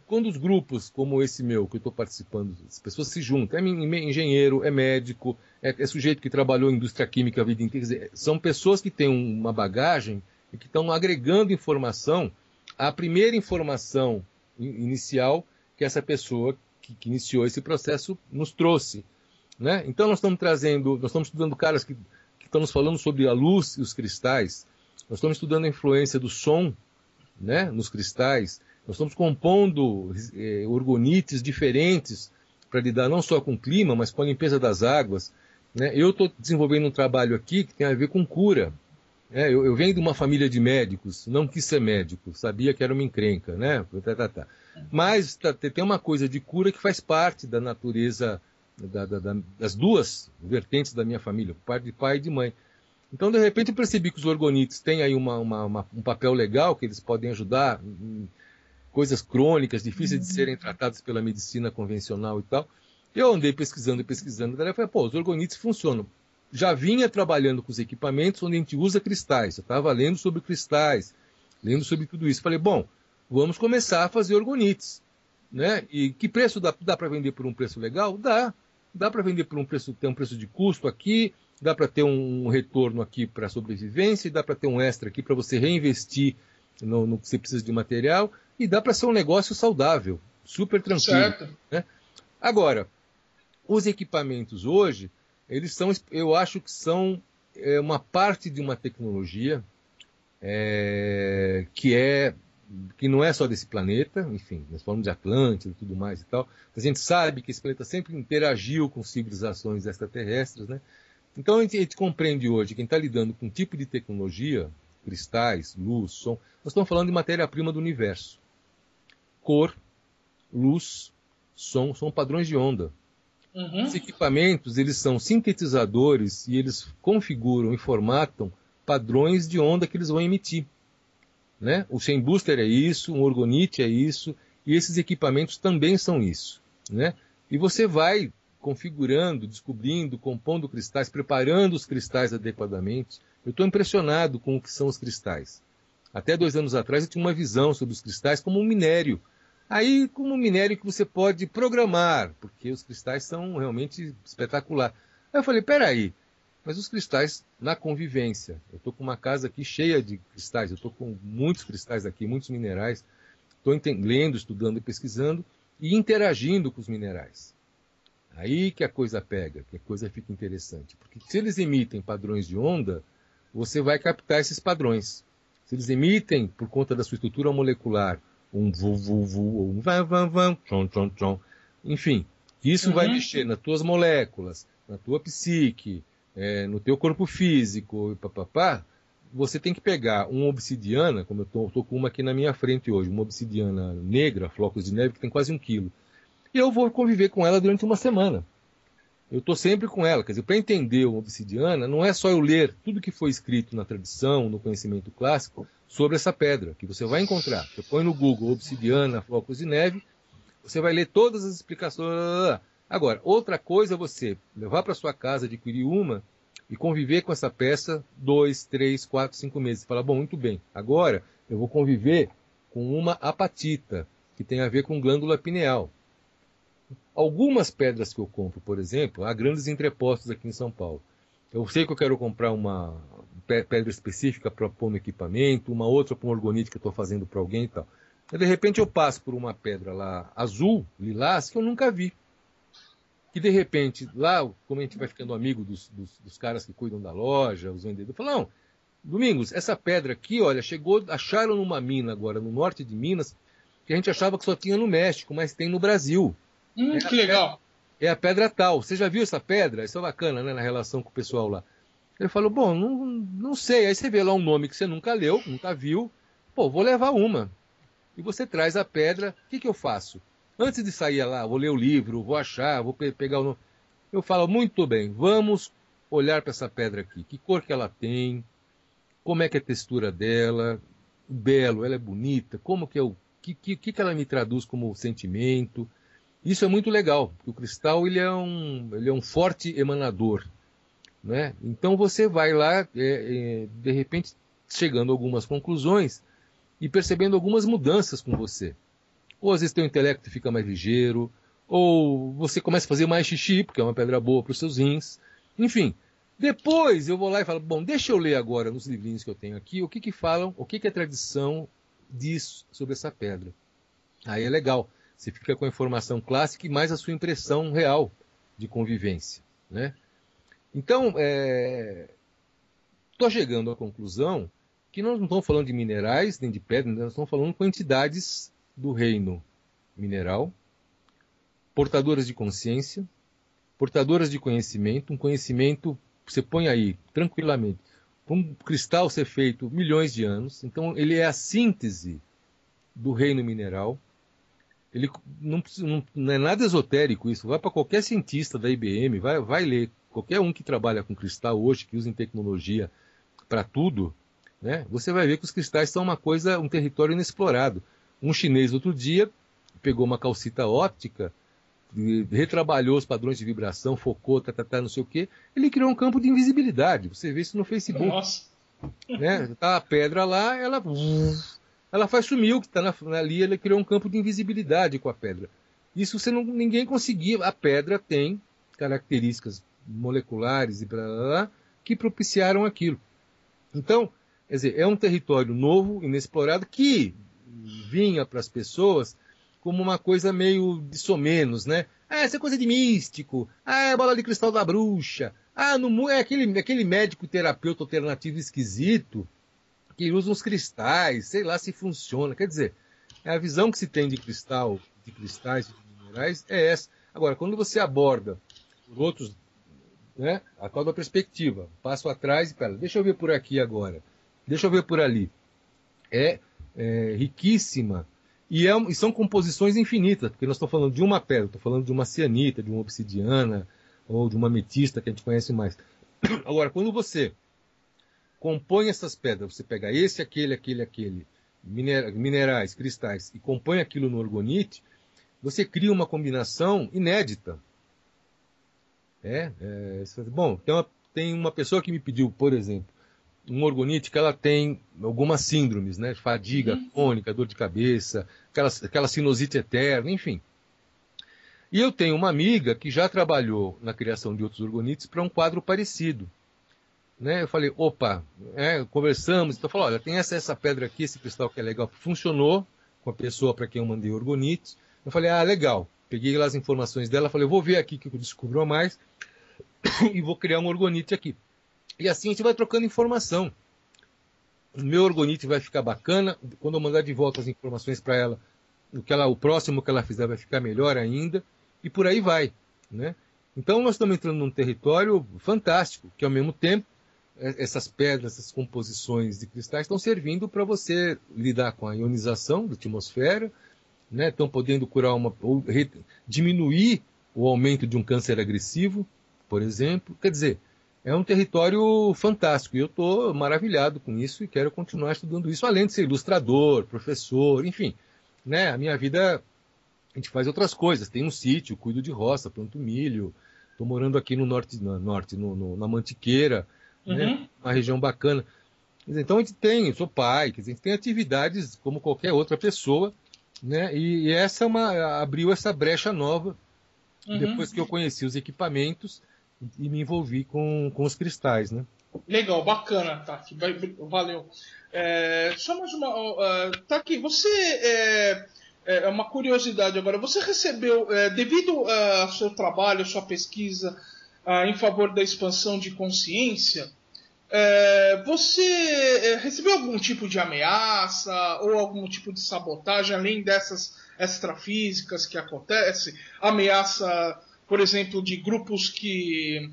quando os grupos como esse meu, que eu estou participando, as pessoas se juntam, é engenheiro, é médico, é sujeito que trabalhou em indústria química a vida inteira, quer dizer, são pessoas que têm uma bagagem e que estão agregando informação à primeira informação inicial que essa pessoa que iniciou esse processo nos trouxe, né? Então nós estamos estudando caras que estão nos falando sobre a luz e os cristais, nós estamos estudando a influência do som, né, nos cristais, nós estamos compondo orgonites diferentes para lidar não só com o clima, mas com a limpeza das águas, né? Eu estou desenvolvendo um trabalho aqui que tem a ver com cura. Eu venho de uma família de médicos, não quis ser médico, sabia que era uma encrenca, né? Mas tem uma coisa de cura que faz parte da natureza das duas vertentes da minha família, parte de pai e de mãe. Então, de repente, eu percebi que os orgonites têm aí um papel legal, que eles podem ajudar em coisas crônicas, difíceis de serem tratadas pela medicina convencional e tal. Eu andei pesquisando, daí eu falei, os orgonites funcionam. Já vinha trabalhando com os equipamentos onde a gente usa cristais. Eu estava lendo sobre cristais, lendo sobre tudo isso. Falei, vamos começar a fazer orgonites, né? E que preço dá para vender por um preço legal? Dá para vender por ter um preço de custo aqui, dá para ter um retorno aqui para sobrevivência, e dá para ter um extra aqui para você reinvestir no que você precisa de material, e dá para ser um negócio saudável, super tranquilo. Certo. Né? Agora, os equipamentos hoje, eu acho que são uma parte de uma tecnologia que não é só desse planeta, enfim, nós falamos de Atlântida e tudo mais e tal, a gente sabe que esse planeta sempre interagiu com civilizações extraterrestres, né? Então a gente compreende hoje, quem está lidando com um tipo de tecnologia, cristais, luz, som, nós estamos falando de matéria-prima do universo. Cor, luz, som, são padrões de onda. Os equipamentos, eles são sintetizadores e eles configuram e formatam padrões de onda que eles vão emitir. Né? O Chain Booster é isso, um orgonite é isso, e esses equipamentos também são isso. Né? E você vai configurando, descobrindo, compondo cristais, preparando os cristais adequadamente. Eu estou impressionado com o que são os cristais. Até 2 anos atrás eu tinha uma visão sobre os cristais como um minério. Aí, como um minério que você pode programar, porque os cristais são realmente espetaculares. Aí eu falei, peraí, mas os cristais na convivência. Eu estou com uma casa aqui cheia de cristais, eu estou com muitos cristais aqui, muitos minerais. Estou lendo, estudando e pesquisando e interagindo com os minerais. Aí que a coisa pega, que a coisa fica interessante. Porque se eles emitem padrões de onda, você vai captar esses padrões. Se eles emitem, por conta da sua estrutura molecular, um vu, ou um vam, tron, tron, tron. Enfim, isso vai mexer nas tuas moléculas, na tua psique, no teu corpo físico, você tem que pegar uma obsidiana, como eu estou com uma aqui na minha frente hoje, uma obsidiana negra, flocos de neve, que tem quase 1 quilo. E eu vou conviver com ela durante uma semana. Eu estou sempre com ela. Quer dizer, para entender uma obsidiana, não é só eu ler tudo que foi escrito na tradição, no conhecimento clássico, sobre essa pedra, que você vai encontrar. Você põe no Google obsidiana, flocos de neve, você vai ler todas as explicações. Agora, outra coisa é você levar para sua casa, adquirir uma e conviver com essa peça 2, 3, 4, 5 meses. Você fala, muito bem, agora eu vou conviver com uma apatita, que tem a ver com glândula pineal. Algumas pedras que eu compro, por exemplo, há grandes entrepostos aqui em São Paulo. Eu sei que eu quero comprar uma pedra específica para pôr no equipamento, uma outra para um orgonite que eu estou fazendo para alguém e tal. E de repente eu passo por uma pedra lá azul, lilás, que eu nunca vi. Que de repente, lá, como a gente vai ficando amigo dos caras que cuidam da loja, os vendedores, falam, Domingos, essa pedra aqui, olha, acharam numa mina agora, no norte de Minas, que a gente achava que só tinha no México, mas tem no Brasil. Que legal. É a pedra tal. Você já viu essa pedra? Isso é bacana, né, na relação com o pessoal lá. Ele falou, não sei. Aí você vê lá um nome que você nunca leu, nunca viu. Vou levar uma. E você traz a pedra. O que eu faço? Antes de sair lá, vou ler o livro, vou achar, vou pegar o nome. eu falo, muito bem, vamos olhar para essa pedra aqui. Que cor que ela tem, como é que é a textura dela, belo, ela é bonita, como que é que ela me traduz como sentimento. Isso é muito legal, porque o cristal ele é um forte emanador, né? Então você vai lá, de repente, chegando a algumas conclusões e percebendo algumas mudanças com você. Ou às vezes teu intelecto fica mais ligeiro, ou você começa a fazer mais xixi, porque é uma pedra boa para os seus rins. Enfim, depois eu vou lá e falo, bom, deixa eu ler agora nos livrinhos que eu tenho aqui, o que que falam, o que que a tradição diz sobre essa pedra. Aí é legal, você fica com a informação clássica e mais a sua impressão real de convivência, né? Então, estou chegando à conclusão que nós não estamos falando de minerais nem de pedras, nós estamos falando de quantidades do reino mineral, portadoras de consciência, portadoras de conhecimento, um conhecimento que você põe aí tranquilamente. Um cristal ser feito milhões de anos, então ele é a síntese do reino mineral. Ele não é nada esotérico isso, vai para qualquer cientista da IBM, vai ler, qualquer um que trabalha com cristal hoje, que usa tecnologia para tudo, né? Você vai ver que os cristais são um território inexplorado. Um chinês outro dia pegou uma calcita óptica, retrabalhou os padrões de vibração, focou, não sei o quê, ele criou um campo de invisibilidade. Você vê isso no Facebook. Nossa. Né? Tá a pedra lá, ela faz sumir o que está ali, ele criou um campo de invisibilidade com a pedra. Isso ninguém conseguia. A pedra tem características moleculares e que propiciaram aquilo. Então, quer dizer, é um território novo, inexplorado, que vinha para as pessoas como uma coisa meio de somenos, né? Essa é coisa de místico. É bola de cristal da bruxa. É aquele médico terapeuta alternativo esquisito que usa uns cristais, sei lá se funciona. Quer dizer, a visão que se tem de cristal, de cristais e de minerais é essa. Agora, quando você aborda por outros, né, a tal da perspectiva, passo atrás e pera, deixa eu ver por aqui agora, deixa eu ver por ali. É riquíssima. E são composições infinitas, porque nós estamos falando de uma pedra, estou falando de uma cianita, de uma obsidiana, ou de uma ametista, que a gente conhece mais. Agora, quando você compõe essas pedras, você pega esse, aquele, minerais, cristais, e compõe aquilo no orgonite, você cria uma combinação inédita. Bom, tem uma pessoa que me pediu, por exemplo, um orgonite que ela tem algumas síndromes, né? Fadiga crônica, dor de cabeça, aquela sinusite eterna, enfim. E eu tenho uma amiga que já trabalhou na criação de outros orgonites para um quadro parecido. Né? Eu falei, opa, conversamos, então falou, olha, tem essa pedra aqui, esse cristal que é legal, funcionou com a pessoa para quem eu mandei orgonites. Eu falei, legal. Peguei lá as informações dela, falei, eu vou ver aqui o que eu descubro a mais e vou criar um orgonite aqui. E assim a gente vai trocando informação. O meu orgonite vai ficar bacana, quando eu mandar de volta as informações para ela, o próximo que ela fizer vai ficar melhor ainda, e por aí vai. Né? Então nós estamos entrando num território fantástico, que ao mesmo tempo, essas pedras, essas composições de cristais estão servindo para você lidar com a ionização da atmosfera, né? Estão podendo curar ou diminuir o aumento de um câncer agressivo, por exemplo. Quer dizer, é um território fantástico e eu estou maravilhado com isso e quero continuar estudando isso, além de ser ilustrador, professor, enfim. Né? A minha vida, a gente faz outras coisas. Tem um sítio, cuido de roça, planto milho. Estou morando aqui no norte, na Mantiqueira, né? Uma região bacana. Então a gente eu sou pai, a gente tem atividades como qualquer outra pessoa, né? E essa abriu essa brecha nova, depois que eu conheci os equipamentos e me envolvi com os cristais, né? Legal, bacana, Taki, valeu. Só mais uma... Taki, você... uma curiosidade agora, você recebeu, devido ao seu trabalho, à sua pesquisa em favor da expansão de consciência, você recebeu algum tipo de ameaça ou algum tipo de sabotagem, além dessas extrafísicas que acontecem? Ameaça, por exemplo, de grupos que...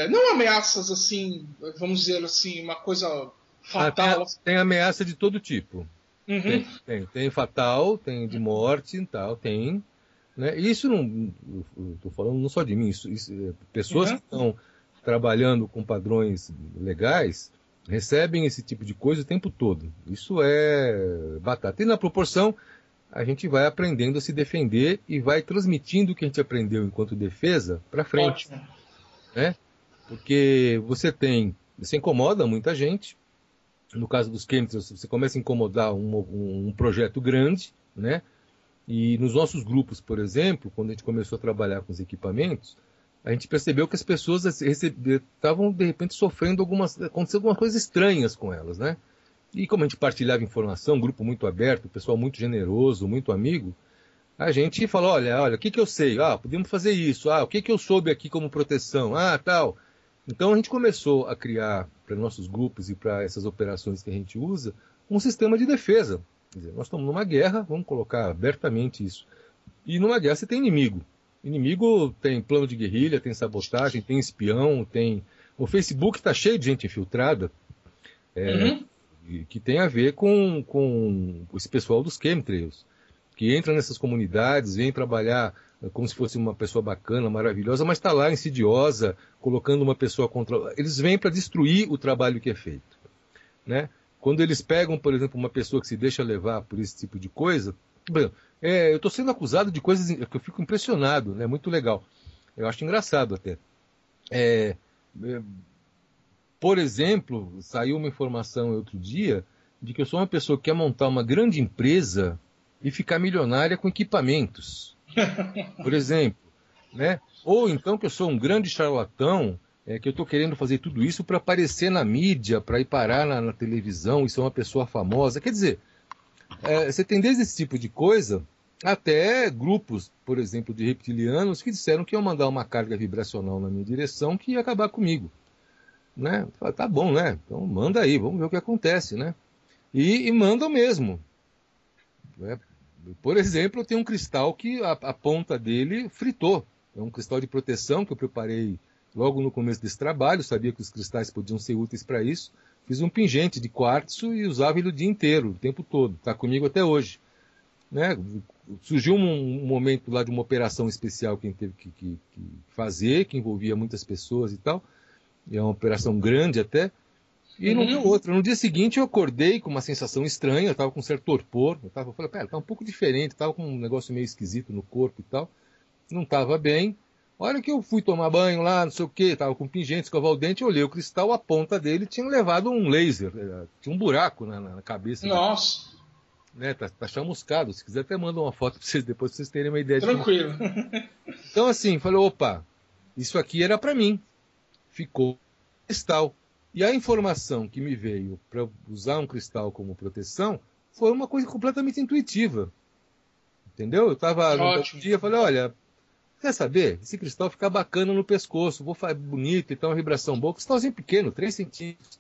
não ameaças assim, vamos dizer assim, uma coisa fatal. Tem ameaça de todo tipo. Tem fatal, tem de morte e tal, tem. Né? E isso não, estou falando não só de mim, pessoas que estão trabalhando com padrões legais recebem esse tipo de coisa o tempo todo. Isso é batata. E na proporção, a gente vai aprendendo a se defender e vai transmitindo o que a gente aprendeu enquanto defesa para frente. Ótimo. Né? Porque você incomoda muita gente. No caso dos chemtrails, você começa a incomodar um projeto grande, né? E nos nossos grupos, por exemplo, quando a gente começou a trabalhar com os equipamentos, a gente percebeu que as pessoas estavam, de repente, sofrendo aconteceu algumas coisas estranhas com elas, né? E como a gente partilhava informação, um grupo muito aberto, pessoal muito generoso, muito amigo, a gente falou, olha, o que eu sei? Podemos fazer isso. O que eu soube aqui como proteção? Tal. Então a gente começou a criar, para nossos grupos e para essas operações que a gente usa, um sistema de defesa. Quer dizer, nós estamos numa guerra, vamos colocar abertamente isso. E numa guerra você tem inimigo. Inimigo tem plano de guerrilha, tem sabotagem, tem espião, tem... O Facebook está cheio de gente infiltrada, que tem a ver com esse pessoal dos chemtrails, que entra nessas comunidades, vem trabalhar como se fosse uma pessoa bacana, maravilhosa, mas está lá insidiosa, colocando uma pessoa contra... Eles vêm para destruir o trabalho que é feito, né? Quando eles pegam, por exemplo, uma pessoa que se deixa levar por esse tipo de coisa... eu estou sendo acusado de coisas que eu fico impressionado, né? Muito legal. Eu acho engraçado até. Por exemplo, saiu uma informação outro dia de que eu sou uma pessoa que quer montar uma grande empresa e ficar milionária com equipamentos. Por exemplo. Né? Ou então que eu sou um grande charlatão, que eu estou querendo fazer tudo isso para aparecer na mídia, para ir parar na televisão e ser uma pessoa famosa. Quer dizer, você tem desde esse tipo de coisa até grupos, por exemplo, de reptilianos que disseram que iam mandar uma carga vibracional na minha direção que ia acabar comigo. Né? Tá bom, né? Então manda aí, vamos ver o que acontece, né? E mandam mesmo. Né? Por exemplo, eu tenho um cristal que a ponta dele fritou. É um cristal de proteção que eu preparei logo no começo desse trabalho, sabia que os cristais podiam ser úteis para isso. Fiz um pingente de quartzo e usava ele o dia inteiro, o tempo todo. Está comigo até hoje. Né? Surgiu um momento lá de uma operação especial que a gente teve que fazer, que envolvia muitas pessoas e tal. É uma operação grande até. E não deu outra. No dia seguinte eu acordei com uma sensação estranha, eu estava com um certo torpor. Eu falei, pera, tá um pouco diferente, estava com um negócio meio esquisito no corpo e tal. Não estava bem. A hora que eu fui tomar banho lá, não sei o que, estava com pingente, escovar o dente, eu olhei o cristal, a ponta dele tinha levado um laser, tinha um buraco na cabeça. Nossa! Né, tá chamuscado. Se quiser até manda uma foto para vocês depois, pra vocês terem uma ideia. Tranquilo. Então assim, falei, opa, isso aqui era para mim. Ficou cristal. E a informação que me veio para usar um cristal como proteção foi uma coisa completamente intuitiva. Entendeu? Eu estava no dia, falei, olha, quer saber? Esse cristal fica bacana no pescoço, vou fazer bonito e tal, uma vibração boa. Cristalzinho pequeno, 3 centímetros.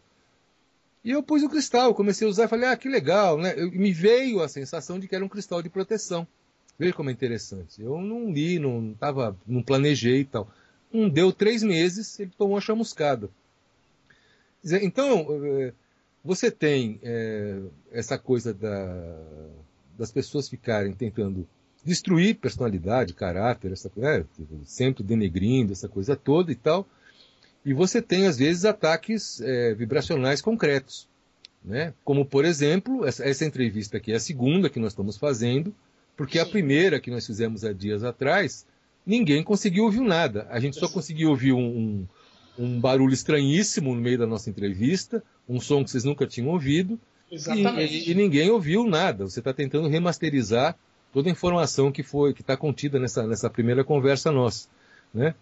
E eu pus o cristal, comecei a usar e falei, que legal, né? Me veio a sensação de que era um cristal de proteção. Veja como é interessante. Eu não li, não planejei e tal. Deu 3 meses, ele tomou a chamuscada. Então, você tem essa coisa das pessoas ficarem tentando destruir personalidade, caráter, sempre denegrindo essa coisa toda e tal. E você tem, às vezes, ataques vibracionais concretos. Né? Como, por exemplo, essa entrevista aqui é a segunda que nós estamos fazendo, porque a primeira que nós fizemos há dias atrás, ninguém conseguiu ouvir nada. A gente só conseguiu ouvir um barulho estranhíssimo no meio da nossa entrevista, um som que vocês nunca tinham ouvido, e ninguém ouviu nada. Você está tentando remasterizar toda a informação que está contida nessa primeira conversa nossa. Né?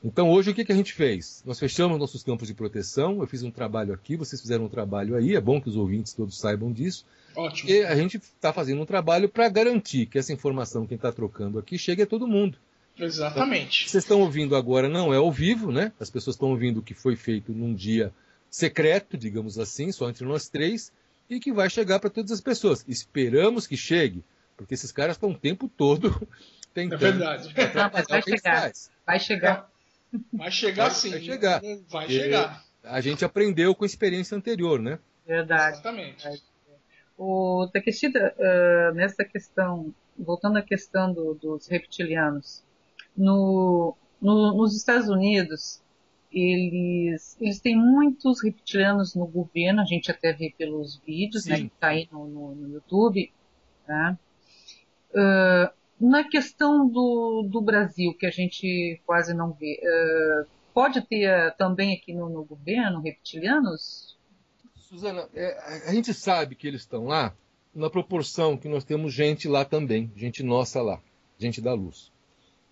Então hoje o que a gente fez? Nós fechamos nossos campos de proteção, eu fiz um trabalho aqui, vocês fizeram um trabalho aí, é bom que os ouvintes todos saibam disso. Ótimo. E a gente está fazendo um trabalho para garantir que essa informação que a gente está trocando aqui chegue a todo mundo. Exatamente. Então, vocês estão ouvindo agora não é ao vivo, né? As pessoas estão ouvindo o que foi feito num dia secreto, digamos assim, só entre nós 3, e que vai chegar para todas as pessoas. Esperamos que chegue, porque esses caras estão o tempo todo tentando... É verdade. Vai chegar. Vai chegar sim. Vai chegar. A gente aprendeu com a experiência anterior, né? Verdade. Exatamente. O Takeshita, nessa questão voltando à questão dos reptilianos, nos Estados Unidos, eles têm muitos reptilianos no governo, a gente até vê pelos vídeos, né, que tá aí no YouTube, tá? Na questão do Brasil, que a gente quase não vê, pode ter também aqui no governo reptilianos? Suzana, a gente sabe que eles estão lá na proporção que nós temos gente lá também, gente nossa lá, gente da luz.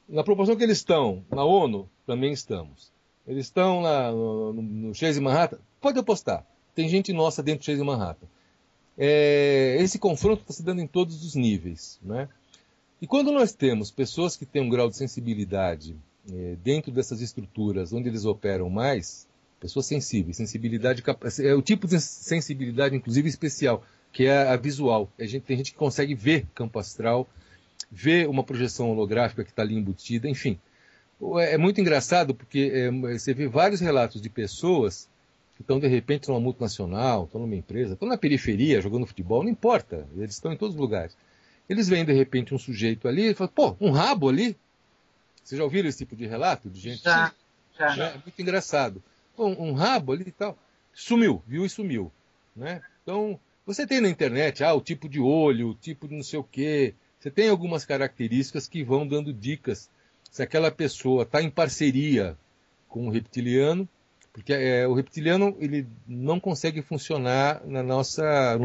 Na proporção que eles estão na ONU, também estamos. Eles estão lá no Chase Manhattan, pode apostar, tem gente nossa dentro do Chase Manhattan. Esse confronto está se dando em todos os níveis, né? E quando nós temos pessoas que têm um grau de sensibilidade dentro dessas estruturas onde eles operam mais, pessoas sensíveis, sensibilidade é o tipo de sensibilidade, inclusive especial, que é a visual. Tem gente que consegue ver campo astral, ver uma projeção holográfica que está ali embutida, enfim. É muito engraçado porque você vê vários relatos de pessoas que estão, de repente, numa multinacional, estão numa empresa, estão na periferia, jogando futebol, não importa, eles estão em todos os lugares. Eles veem, de repente, um sujeito ali e falam, pô, um rabo ali? Vocês já ouviram esse tipo de relato de gente? Já. É muito engraçado. Pô, um rabo ali e tal. Sumiu, viu e sumiu. Né? Então, você tem na internet, o tipo de olho, o tipo de não sei o quê. Você tem algumas características que vão dando dicas se aquela pessoa está em parceria com o reptiliano, porque o reptiliano ele não consegue funcionar no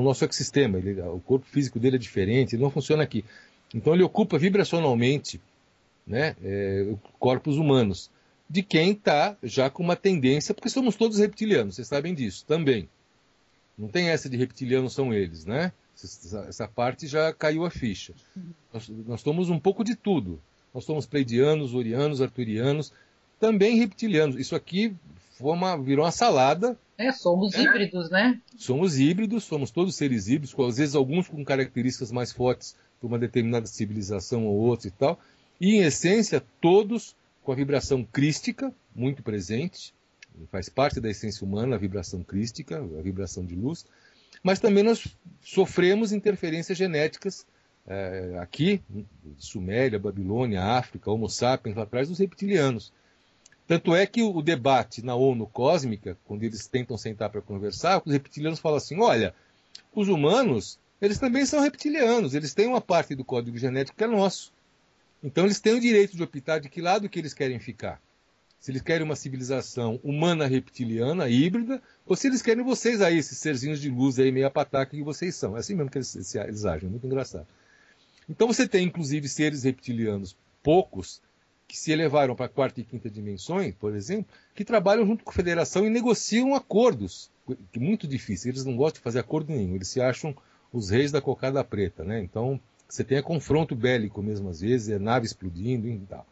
nosso ecossistema. O corpo físico dele é diferente, ele não funciona aqui. Então ele ocupa vibracionalmente, né, corpos humanos, de quem está já com uma tendência, porque somos todos reptilianos, vocês sabem disso também. Não tem essa de reptilianos são eles, né? Essa parte já caiu a ficha. Nós somos um pouco de tudo. Nós somos pleidianos, orianos, arturianos, também reptilianos. Isso aqui virou uma salada. Somos híbridos, né? Somos híbridos, somos todos seres híbridos, às vezes alguns com características mais fortes para uma determinada civilização ou outra e tal. E, em essência, todos com a vibração crística muito presente. Faz parte da essência humana a vibração crística, a vibração de luz. Mas também nós sofremos interferências genéticas aqui, Suméria, Babilônia, África, Homo sapiens, lá atrás dos reptilianos. Tanto é que o debate na ONU cósmica, quando eles tentam sentar para conversar, os reptilianos falam assim, olha, os humanos, eles também são reptilianos, eles têm uma parte do código genético que é nosso. Então eles têm o direito de optar de que lado que eles querem ficar. Se eles querem uma civilização humana reptiliana, híbrida, ou se eles querem vocês aí, esses serzinhos de luz aí, meia pataca que vocês são. É assim mesmo que eles agem, é muito engraçado. Então você tem, inclusive, seres reptilianos, poucos, que se elevaram para a quarta e quinta dimensões, por exemplo, que trabalham junto com a federação e negociam acordos, que é muito difícil. Eles não gostam de fazer acordo nenhum, eles se acham os reis da cocada preta, né? Então você tem confronto bélico mesmo às vezes, nave explodindo e tal.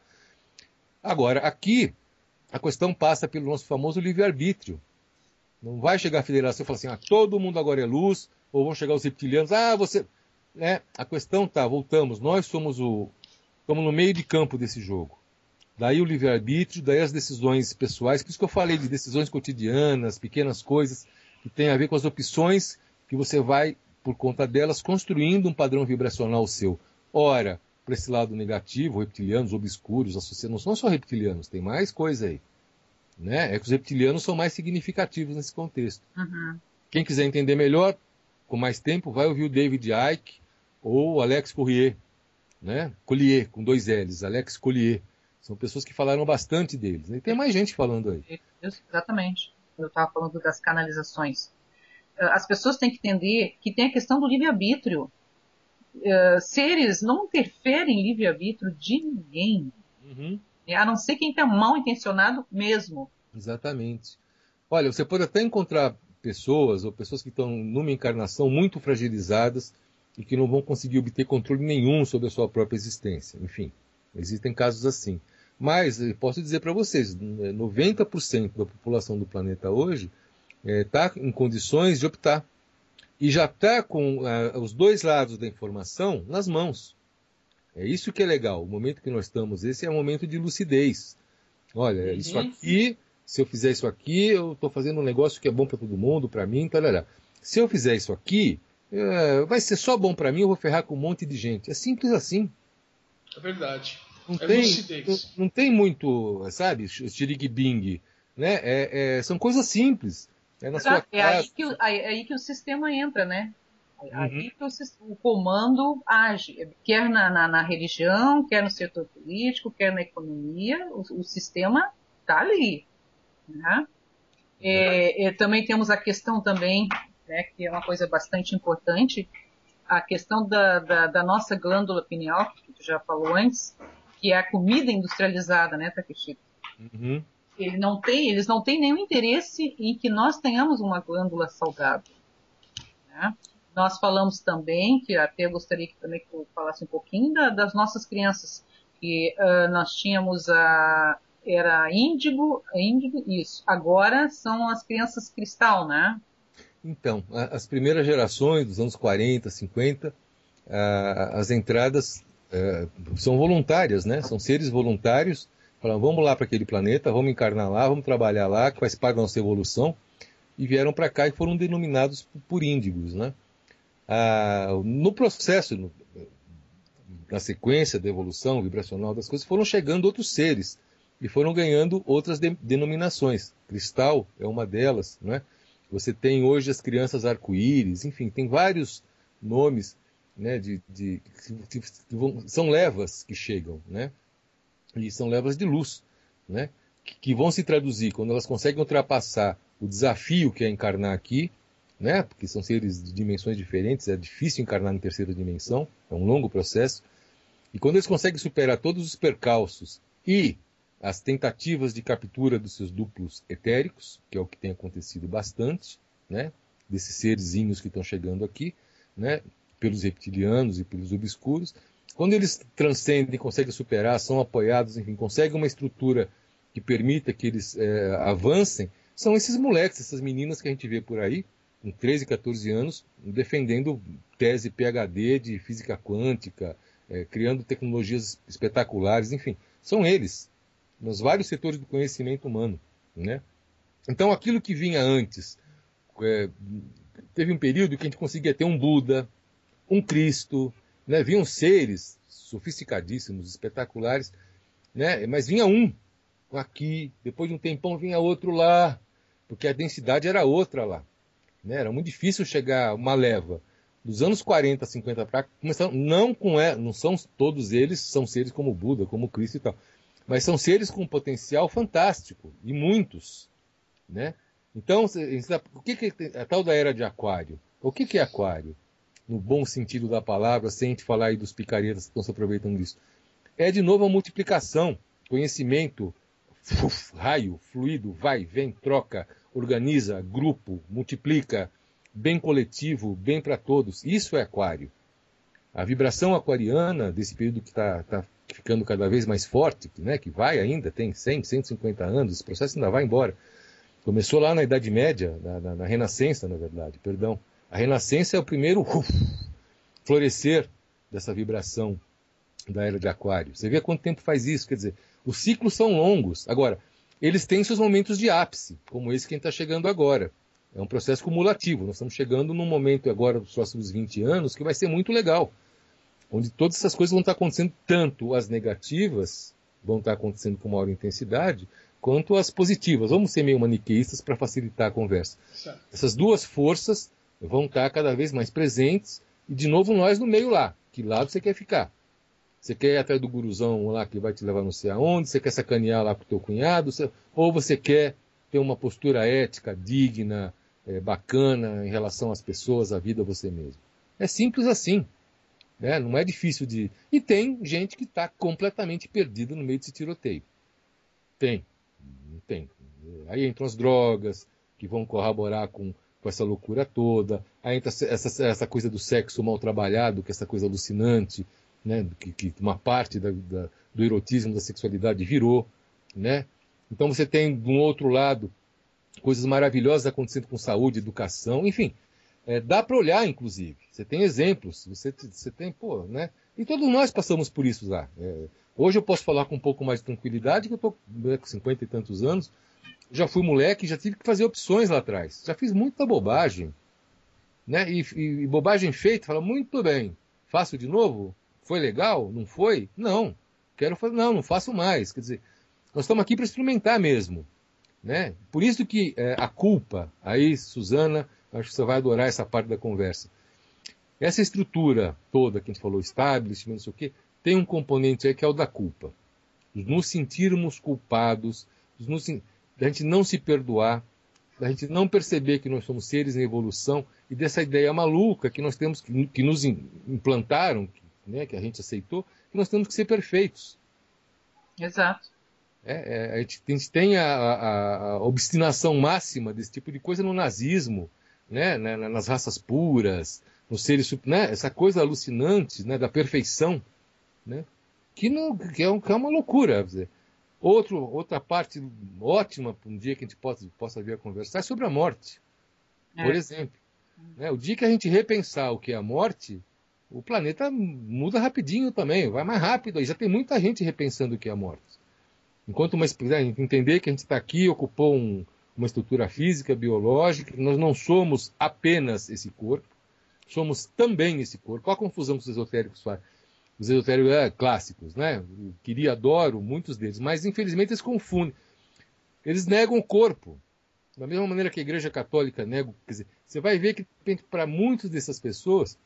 Agora, aqui, a questão passa pelo nosso famoso livre-arbítrio. Não vai chegar a federação e falar assim, todo mundo agora é luz, ou vão chegar os reptilianos, você... a questão voltamos, nós estamos no meio de campo desse jogo. Daí o livre-arbítrio, daí as decisões pessoais, por isso que eu falei de decisões cotidianas, pequenas coisas, que tem a ver com as opções que você vai, por conta delas, construindo um padrão vibracional seu. Ora, para esse lado negativo, reptilianos, obscuros, não são só reptilianos, tem mais coisa aí. Né? É que os reptilianos são mais significativos nesse contexto. Uhum. Quem quiser entender melhor, com mais tempo, vai ouvir o David Icke ou o Alex Collier, né? Collier, com 2 L's, Alex Collier. São pessoas que falaram bastante deles. E tem mais gente falando aí. Exatamente. Eu estava falando das canalizações. As pessoas têm que entender que tem a questão do livre-arbítrio. Seres não interferem em livre-arbítrio de ninguém. Uhum. A não ser quem está mal intencionado mesmo. Exatamente. Olha, você pode até encontrar pessoas ou pessoas que estão numa encarnação muito fragilizadas e que não vão conseguir obter controle nenhum sobre a sua própria existência. Enfim, existem casos assim. Mas posso dizer para vocês, 90% da população do planeta hoje está em condições de optar. E já está com os 2 lados da informação nas mãos. É isso que é legal. O momento que nós estamos, esse é um momento de lucidez. Olha, isso aqui, se eu fizer isso aqui, eu estou fazendo um negócio que é bom para todo mundo, para mim, tarará. Se eu fizer isso aqui, vai ser só bom para mim, eu vou ferrar com um monte de gente. É simples assim. É verdade. Não tem muito, sabe, xirigue-bingue, né? São coisas simples. Na sua casa. Aí que o sistema entra, né? Aí Uhum. que o comando age, quer na religião, quer no setor político, quer na economia, o sistema está ali. Né? Também temos a questão também, né, que é uma coisa bastante importante, a questão da nossa glândula pineal, que tu já falou antes, que é a comida industrializada, né, Takeshita? Uhum. Eles não têm nenhum interesse em que nós tenhamos uma glândula saudável. Né? Nós falamos também, que até eu gostaria que também tu falasse um pouquinho das nossas crianças, que nós tínhamos era índigo, isso. Agora são as crianças cristal, né? Então, as primeiras gerações dos anos 40, 50, as entradas são voluntárias, né? São seres voluntários, falam, vamos lá para aquele planeta, vamos encarnar lá, vamos trabalhar lá, que faz parte da nossa evolução, e vieram para cá e foram denominados por índigos, né? No processo, na sequência da evolução vibracional das coisas, foram chegando outros seres e foram ganhando outras denominações. Cristal é uma delas, né? Você tem hoje as crianças arco-íris, enfim, tem vários nomes, né, são levas que chegam, né? E são levas de luz, né? Que vão se traduzir quando elas conseguem ultrapassar o desafio que é encarnar aqui, né? Porque são seres de dimensões diferentes, é difícil encarnar em terceira dimensão, é um longo processo. E quando eles conseguem superar todos os percalços e as tentativas de captura dos seus duplos etéricos, que é o que tem acontecido bastante, né? Desses serzinhos que estão chegando aqui, né? Pelos reptilianos e pelos obscuros, quando eles transcendem, conseguem superar, são apoiados, enfim, conseguem uma estrutura que permita que eles avancem, são esses moleques, essas meninas que a gente vê por aí, com 13, 14 anos, defendendo tese PhD de física quântica, criando tecnologias espetaculares, enfim, são eles, nos vários setores do conhecimento humano, né? Então, aquilo que vinha antes, teve um período que a gente conseguia ter um Buda, um Cristo, né? Vinham seres sofisticadíssimos, espetaculares, né? Mas vinha um aqui, depois de um tempão vinha outro lá, porque a densidade era outra lá, né? Era muito difícil chegar uma leva. Dos anos 40, 50 para cá, não são todos eles, são seres como Buda, como Cristo e tal, mas são seres com um potencial fantástico, e muitos, né? Então, o que é a tal da era de Aquário? O que é Aquário? No bom sentido da palavra, sem a gente falar aí dos picaretas que estão se aproveitando disso. É, de novo, a multiplicação, conhecimento, raio, fluido, vai, vem, troca, organiza, grupo, multiplica, bem coletivo, bem para todos. Isso é Aquário. A vibração aquariana, desse período que está ficando cada vez mais forte, né, que vai ainda, tem 100, 150 anos, esse processo ainda vai embora. Começou lá na Idade Média, na Renascença, na verdade, perdão. A Renascença é o primeiro florescer dessa vibração da Era de Aquário. Você vê quanto tempo faz isso, quer dizer, os ciclos são longos. Agora, eles têm seus momentos de ápice, como esse que a gente está chegando agora. É um processo cumulativo. Nós estamos chegando num momento agora, dos próximos 20 anos, que vai ser muito legal. Onde todas essas coisas vão estar acontecendo, tanto as negativas vão estar acontecendo com maior intensidade, quanto as positivas. Vamos ser meio maniqueístas para facilitar a conversa. Certo. Essas duas forças vão estar cada vez mais presentes, e de novo nós no meio lá. Que lado você quer ficar? Você quer ir atrás do guruzão lá que vai te levar não sei aonde? Você quer sacanear lá com o teu cunhado? Ou você quer ter uma postura ética, digna, bacana em relação às pessoas, à vida, a você mesmo? É simples assim. Né? Não é difícil de... E tem gente que está completamente perdida no meio desse tiroteio. Tem. Aí entram as drogas, que vão corroborar com essa loucura toda. Aí entra essa coisa do sexo mal trabalhado, que é essa coisa alucinante, né? Que uma parte do erotismo, da sexualidade virou. Né? Então você tem, de um outro lado, coisas maravilhosas acontecendo com saúde, educação, enfim. Dá para olhar, inclusive. Você tem exemplos, você tem, né? E todos nós passamos por isso lá. Hoje eu posso falar com um pouco mais de tranquilidade, que eu estou com 50 e tantos anos, já fui moleque, já tive que fazer opções lá atrás. Já fiz muita bobagem. né? E bobagem feita, fala, muito bem, faço de novo? Foi legal? Não foi? Não. Quero fazer, não faço mais. Quer dizer, nós estamos aqui para experimentar mesmo, né? Por isso que a culpa, aí, Suzana, acho que você vai adorar essa parte da conversa. Essa estrutura toda que a gente falou, establishment, não sei o quê, tem um componente aí que é o da culpa. Nos sentirmos culpados, da gente não se perdoar, da gente não perceber que nós somos seres em evolução e dessa ideia maluca que nós temos, que nos implantaram, né, que a gente aceitou, que nós temos que ser perfeitos. Exato. A gente tem a obstinação máxima desse tipo de coisa no nazismo, né, nas raças puras, nos seres, né, essa coisa alucinante, né, da perfeição, né, que é uma loucura. Quer dizer. Outra parte ótima para um dia que a gente possa vir a conversar é sobre a morte, por exemplo. Né, o dia que a gente repensar o que é a morte, o planeta muda rapidinho também, vai mais rápido. Já tem muita gente repensando o que é a morte. Enquanto entender que a gente está aqui, ocupou uma estrutura física, biológica, que nós não somos apenas esse corpo, somos também esse corpo. Qual a confusão que os esotéricos fazem? Os esotéricos clássicos, né? Eu adoro muitos deles, mas infelizmente eles confundem. Eles negam o corpo. Da mesma maneira que a Igreja Católica nega. Quer dizer, você vai ver que para muitas dessas pessoas,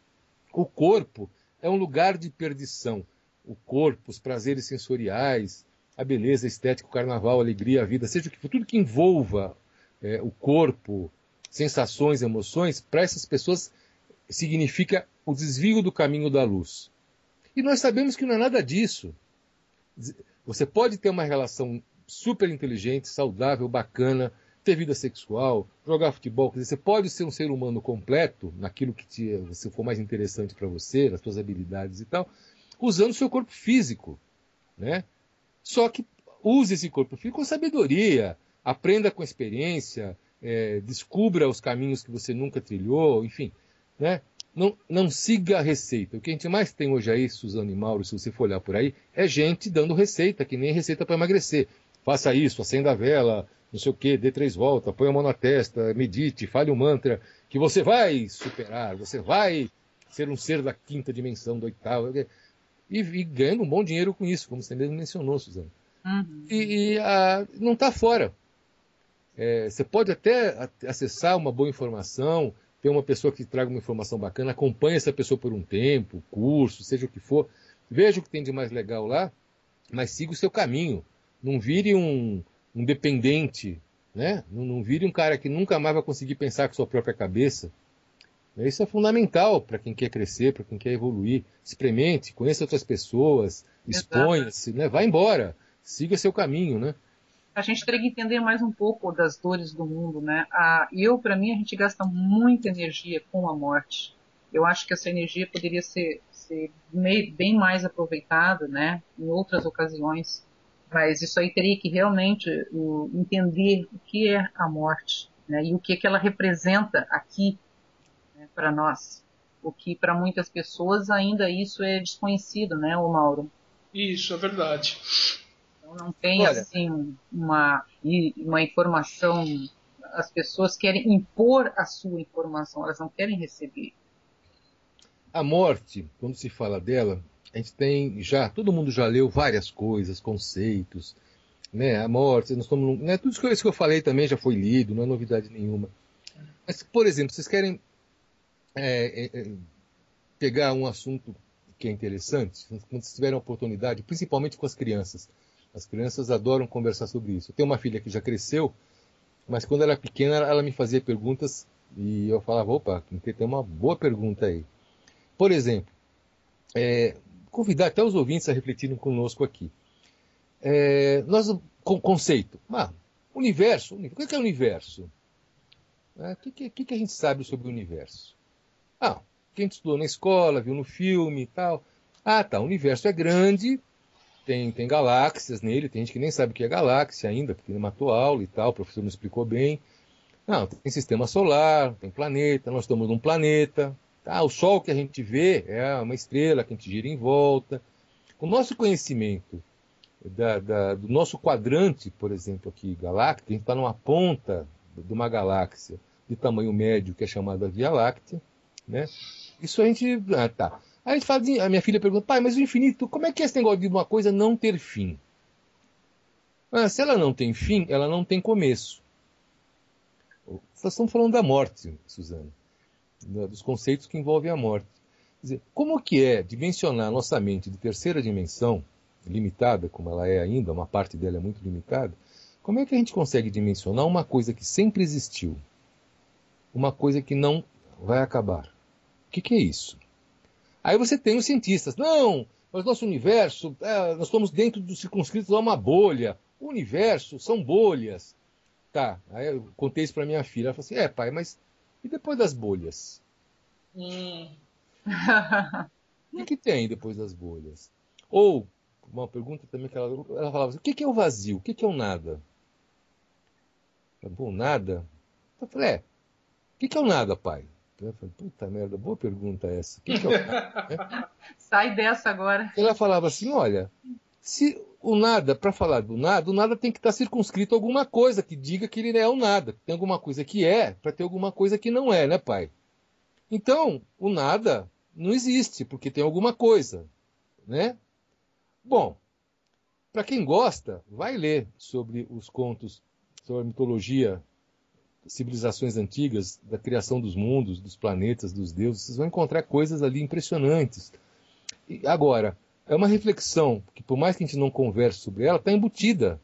o corpo é um lugar de perdição. O corpo, os prazeres sensoriais, a beleza estética, o carnaval, a alegria, a vida, seja o que for, tudo que envolva o corpo, sensações, emoções, para essas pessoas significa o desvio do caminho da luz. E nós sabemos que não é nada disso. Você pode ter uma relação super inteligente, saudável, bacana, ter vida sexual, jogar futebol. Quer dizer, você pode ser um ser humano completo, naquilo que se for mais interessante para você, nas suas habilidades e tal, usando o seu corpo físico, né? Só que use esse corpo físico com sabedoria, aprenda com experiência, descubra os caminhos que você nunca trilhou, enfim, né? Não siga a receita. O que a gente mais tem hoje aí, Suzana e Mauro, se você for olhar por aí, é gente dando receita, que nem receita para emagrecer. Faça isso, acenda a vela, não sei o quê, dê 3 voltas, põe a mão na testa, medite, fale um mantra, que você vai superar, você vai ser um ser da 5ª dimensão, da 8ª, e ganhando um bom dinheiro com isso, como você mesmo mencionou, Suzana. Uhum. Não está fora. Você pode até acessar uma boa informação, ter uma pessoa que traga uma informação bacana, acompanhe essa pessoa por um tempo, curso, seja o que for, veja o que tem de mais legal lá, mas siga o seu caminho. Não vire um dependente, né? Não vire um cara que nunca mais vai conseguir pensar com sua própria cabeça. Isso é fundamental para quem quer crescer, para quem quer evoluir. Experimente, conheça outras pessoas, exponha-se, né? Vá embora, siga seu caminho, né? A gente teria que entender mais um pouco das dores do mundo, né? Para mim, a gente gasta muita energia com a morte. Eu acho que essa energia poderia ser bem mais aproveitada, né? Em outras ocasiões. Mas isso aí teria que realmente entender o que é a morte, né? E o que ela representa aqui, né, para nós. O que para muitas pessoas ainda isso é desconhecido, né, Mauro? Isso, é verdade. Não tem assim uma informação. As pessoas querem impor a sua informação, elas não querem receber. A morte, quando se fala dela, a gente tem todo mundo já leu várias coisas, conceitos, né? A morte, nós estamos, né? Tudo isso que eu falei também já foi lido, não é novidade nenhuma. Mas, por exemplo, vocês querem pegar um assunto que é interessante, quando vocês tiverem a oportunidade, principalmente com as crianças. As crianças adoram conversar sobre isso. Eu tenho uma filha que já cresceu, mas quando ela era pequena, ela me fazia perguntas e eu falava, opa, tem uma boa pergunta aí. Por exemplo, convidar até os ouvintes a refletirem conosco aqui. Conceito. Universo. O que é o universo? O que a gente sabe sobre o universo? O que a gente estudou na escola, viu no filme e tal. O universo é grande, tem galáxias nele, tem gente que nem sabe o que é galáxia ainda, porque ele matou aula e tal, o professor não explicou bem. Tem sistema solar, tem planeta, nós estamos num planeta. O Sol que a gente vê é uma estrela que a gente gira em volta. O nosso conhecimento do nosso quadrante, por exemplo, aqui, galáctico, a gente está numa ponta de uma galáxia de tamanho médio, que é chamada Via Láctea, né? Isso a gente... Ah, tá. Aí a gente fala, a minha filha pergunta, pai, mas o infinito, como é que é esse negócio de uma coisa não ter fim? Ah, se ela não tem fim, ela não tem começo. Nós estamos falando da morte, Suzana, dos conceitos que envolvem a morte. Quer dizer, como que é dimensionar a nossa mente de terceira dimensão, limitada como ela é ainda, uma parte dela é muito limitada, como é que a gente consegue dimensionar uma coisa que sempre existiu? Uma coisa que não vai acabar? O que é isso? Aí você tem os cientistas. Não, mas nosso universo, nós estamos dentro do circunscrito a uma bolha. O universo são bolhas. Tá, aí eu contei isso para minha filha. Ela falou assim, pai, mas e depois das bolhas? O que tem depois das bolhas? Ou, uma pergunta também que ela falava assim, o que é o vazio? O que é o nada? Bom, nada? Eu falei, o que é o nada, pai? Eu falei, puta merda, boa pergunta essa. O que é o nada? Sai dessa agora. Ela falava assim, olha, se o nada, para falar do nada, o nada tem que estar circunscrito a alguma coisa que diga que ele é o nada. Tem alguma coisa que é, para ter alguma coisa que não é, né, pai? Então, o nada não existe, porque tem alguma coisa, né? Bom, para quem gosta, vai ler sobre os contos, sobre a mitologia, civilizações antigas, da criação dos mundos, dos planetas, dos deuses. Vocês vão encontrar coisas ali impressionantes. E agora, é uma reflexão que, por mais que a gente não converse sobre ela, está embutida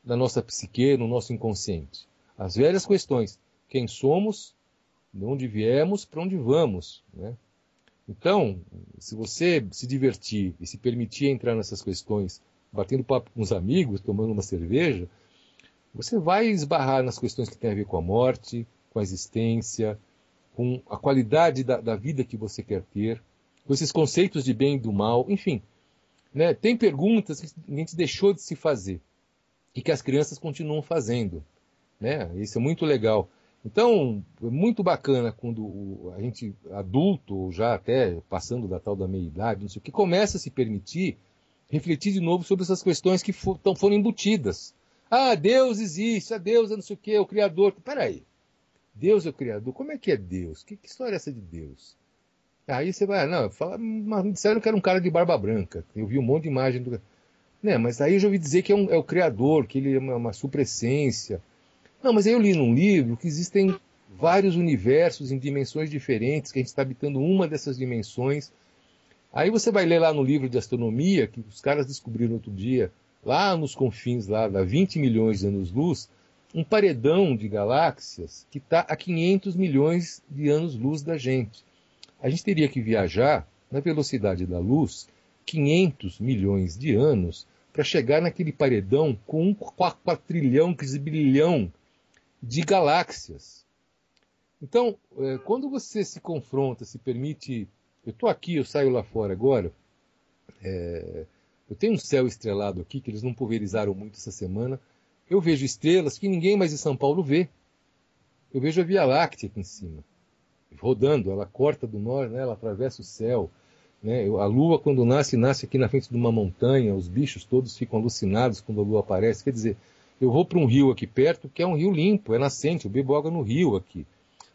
na nossa psique, no nosso inconsciente. As velhas questões: quem somos, de onde viemos, para onde vamos, né? Então, se você se divertir e se permitir entrar nessas questões, batendo papo com os amigos, tomando uma cerveja, você vai esbarrar nas questões que têm a ver com a morte, com a existência, com a qualidade da vida que você quer ter, com esses conceitos de bem e do mal, enfim. Né? Tem perguntas que a gente deixou de se fazer e que as crianças continuam fazendo. Né? Isso é muito legal. Então, é muito bacana quando a gente, adulto, ou já até passando da tal da meia-idade, não sei o que, começa a se permitir refletir de novo sobre essas questões que foram embutidas. Ah, Deus existe, Deus é não sei o que, é o Criador. Peraí, Deus é o Criador? Como é que é Deus? Que história é essa de Deus? Aí você vai, não, me disseram que era um cara de barba branca. Eu vi um monte de imagem do... Né, mas aí eu já ouvi dizer que é o Criador, que ele é uma supraessência. Não, mas aí eu li num livro que existem vários universos em dimensões diferentes, que a gente está habitando uma dessas dimensões. Aí você vai ler lá no livro de astronomia, que os caras descobriram outro dia, lá nos confins lá, da 20 milhões de anos-luz, um paredão de galáxias que está a 500 milhões de anos-luz da gente. A gente teria que viajar na velocidade da luz 500 milhões de anos para chegar naquele paredão com um quatrilhão, quadrilhão de galáxias. Então, quando você se confronta, se permite... Eu estou aqui, eu saio lá fora agora, eu tenho um céu estrelado aqui, que eles não pulverizaram muito essa semana. Eu vejo estrelas que ninguém mais em São Paulo vê. Eu vejo a Via Láctea aqui em cima, rodando, ela corta do norte, né, ela atravessa o céu. Né, a lua, quando nasce aqui na frente de uma montanha, os bichos todos ficam alucinados quando a lua aparece. Quer dizer, eu vou para um rio aqui perto, que é um rio limpo, é nascente, eu bebo água no rio aqui.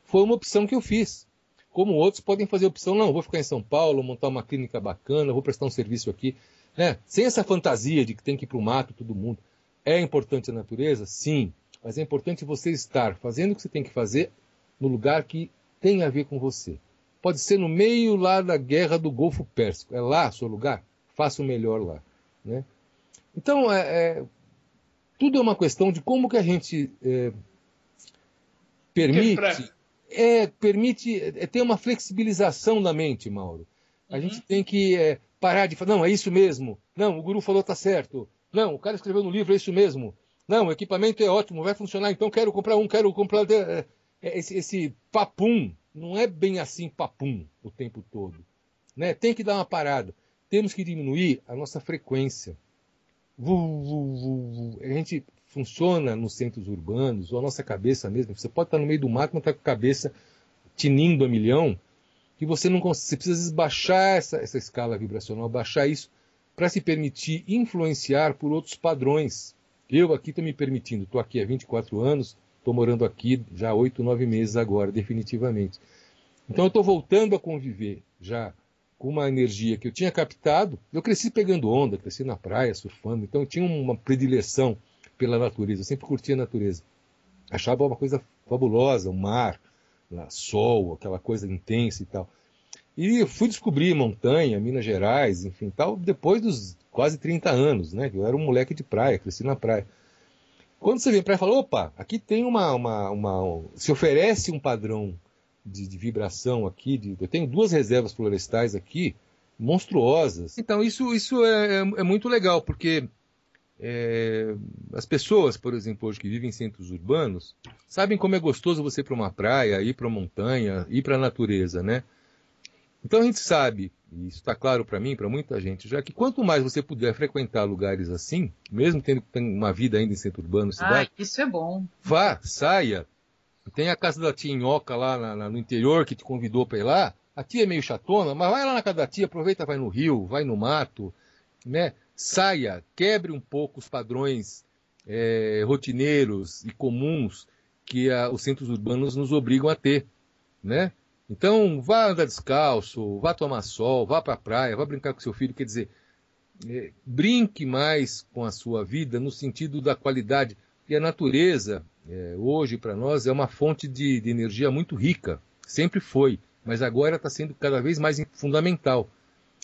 Foi uma opção que eu fiz. Como outros podem fazer a opção, não, vou ficar em São Paulo, montar uma clínica bacana, vou prestar um serviço aqui. Né? Sem essa fantasia de que tem que ir para o mato todo mundo. É importante a natureza? Sim. Mas é importante você estar fazendo o que você tem que fazer no lugar que tem a ver com você. Pode ser no meio lá da guerra do Golfo Pérsico. É lá o seu lugar? Faça o melhor lá. Né? Então, tudo é uma questão de como que a gente permite ter uma flexibilização da mente, Mauro. A gente tem que parar de falar, não, é isso mesmo. Não, o guru falou está certo. Não, o cara escreveu no livro, é isso mesmo. Não, o equipamento é ótimo, vai funcionar, então quero comprar um, quero comprar... Esse papum, não é bem assim papum o tempo todo. Né? Tem que dar uma parada. Temos que diminuir a nossa frequência. A gente funciona nos centros urbanos, ou a nossa cabeça mesmo. Você pode estar no meio do mato, mas está com a cabeça tinindo a milhão, que você não consegue. Você precisa baixar essa escala vibracional, baixar isso, para se permitir influenciar por outros padrões. Eu aqui estou me permitindo, estou aqui há 24 anos, estou morando aqui já há 8, 9 meses agora, definitivamente. Então eu estou voltando a conviver já com uma energia que eu tinha captado. Eu cresci pegando onda, cresci na praia, surfando, então eu tinha uma predileção pela natureza, eu sempre curtia a natureza. Achava uma coisa fabulosa, o mar, sol, aquela coisa intensa e tal. E eu fui descobrir montanha, Minas Gerais, enfim, tal, depois dos quase 30 anos, né? Eu era um moleque de praia, cresci na praia. Quando você vem para e fala, opa, aqui tem se oferece um padrão de vibração aqui, eu tenho 2 reservas florestais aqui, monstruosas. Então isso é muito legal, porque as pessoas, por exemplo, hoje que vivem em centros urbanos, sabem como é gostoso você ir para uma praia, ir para uma montanha, ir para a natureza, né? Então a gente sabe, e isso está claro para mim, para muita gente, já que quanto mais você puder frequentar lugares assim, mesmo tendo uma vida ainda em centro urbano, cidade, isso é bom. Vá, saia. Tem a casa da tia Inhoca lá no interior que te convidou para ir lá. A tia é meio chatona, mas vai lá na casa da tia, aproveita, vai no rio, vai no mato, né? Saia, quebre um pouco os padrões rotineiros e comuns que os centros urbanos nos obrigam a ter, né? Então, vá andar descalço, vá tomar sol, vá para a praia, vá brincar com seu filho. Quer dizer, brinque mais com a sua vida no sentido da qualidade. E a natureza, hoje, para nós, é uma fonte de energia muito rica. Sempre foi, mas agora está sendo cada vez mais fundamental.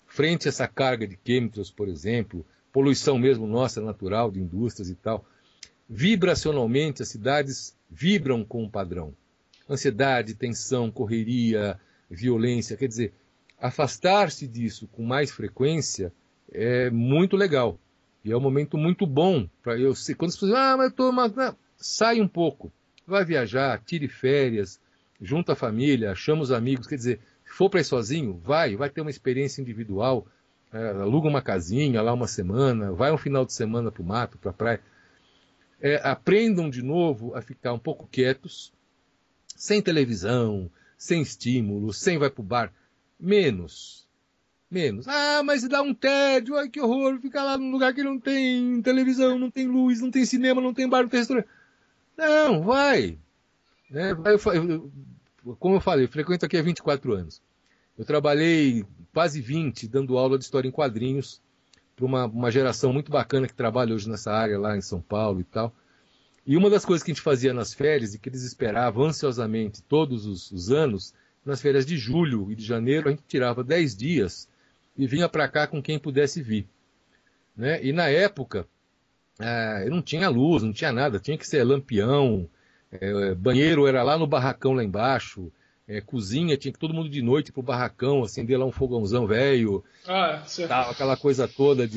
Frente a essa carga de químicos, por exemplo, poluição mesmo nossa, natural, de indústrias e tal. Vibracionalmente, as cidades vibram com um padrão. Ansiedade, tensão, correria, violência. Quer dizer, afastar-se disso com mais frequência é muito legal. E é um momento muito bom para eu ser. Quando as pessoas dizem, mas eu estou. Sai um pouco, vai viajar, tire férias, junta a família, chama os amigos. Quer dizer, se for para ir sozinho, vai ter uma experiência individual, aluga uma casinha lá uma semana, vai um final de semana para o mato, para a praia. Aprendam de novo a ficar um pouco quietos, sem televisão, sem estímulo, sem vai para o bar. Menos. Mas dá um tédio, ai que horror, ficar lá num lugar que não tem televisão, não tem luz, não tem cinema, não tem bar, não tem restaurante. Não, vai. Né? Como eu falei, eu frequento aqui há 24 anos. Eu trabalhei quase 20 dando aula de história em quadrinhos para uma geração muito bacana que trabalha hoje nessa área lá em São Paulo e tal. E uma das coisas que a gente fazia nas férias e que eles esperavam ansiosamente todos os anos, nas férias de julho e de janeiro, a gente tirava 10 dias e vinha para cá com quem pudesse vir. Né? E na época, não tinha luz, não tinha nada, tinha que ser lampião, banheiro era lá no barracão lá embaixo, cozinha, tinha que todo mundo de noite para o barracão, acender lá um fogãozão velho, aquela coisa toda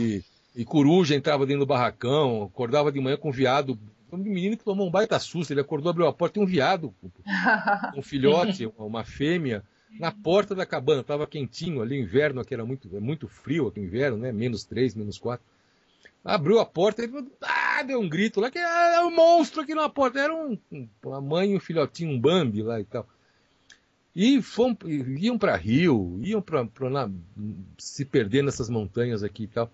e coruja entrava dentro do barracão, acordava de manhã com um viado, um menino que tomou um baita susto, ele acordou, abriu a porta, tem um viado, um filhote, uma fêmea, na porta da cabana, estava quentinho ali, inverno aqui era muito frio aqui no inverno, né? -3, -4. Abriu a porta, ele deu um grito lá, que é um monstro aqui na porta. Era uma mãe e um filhotinho, um Bambi lá e tal. E iam para rio, iam para se perder nessas montanhas aqui e tal.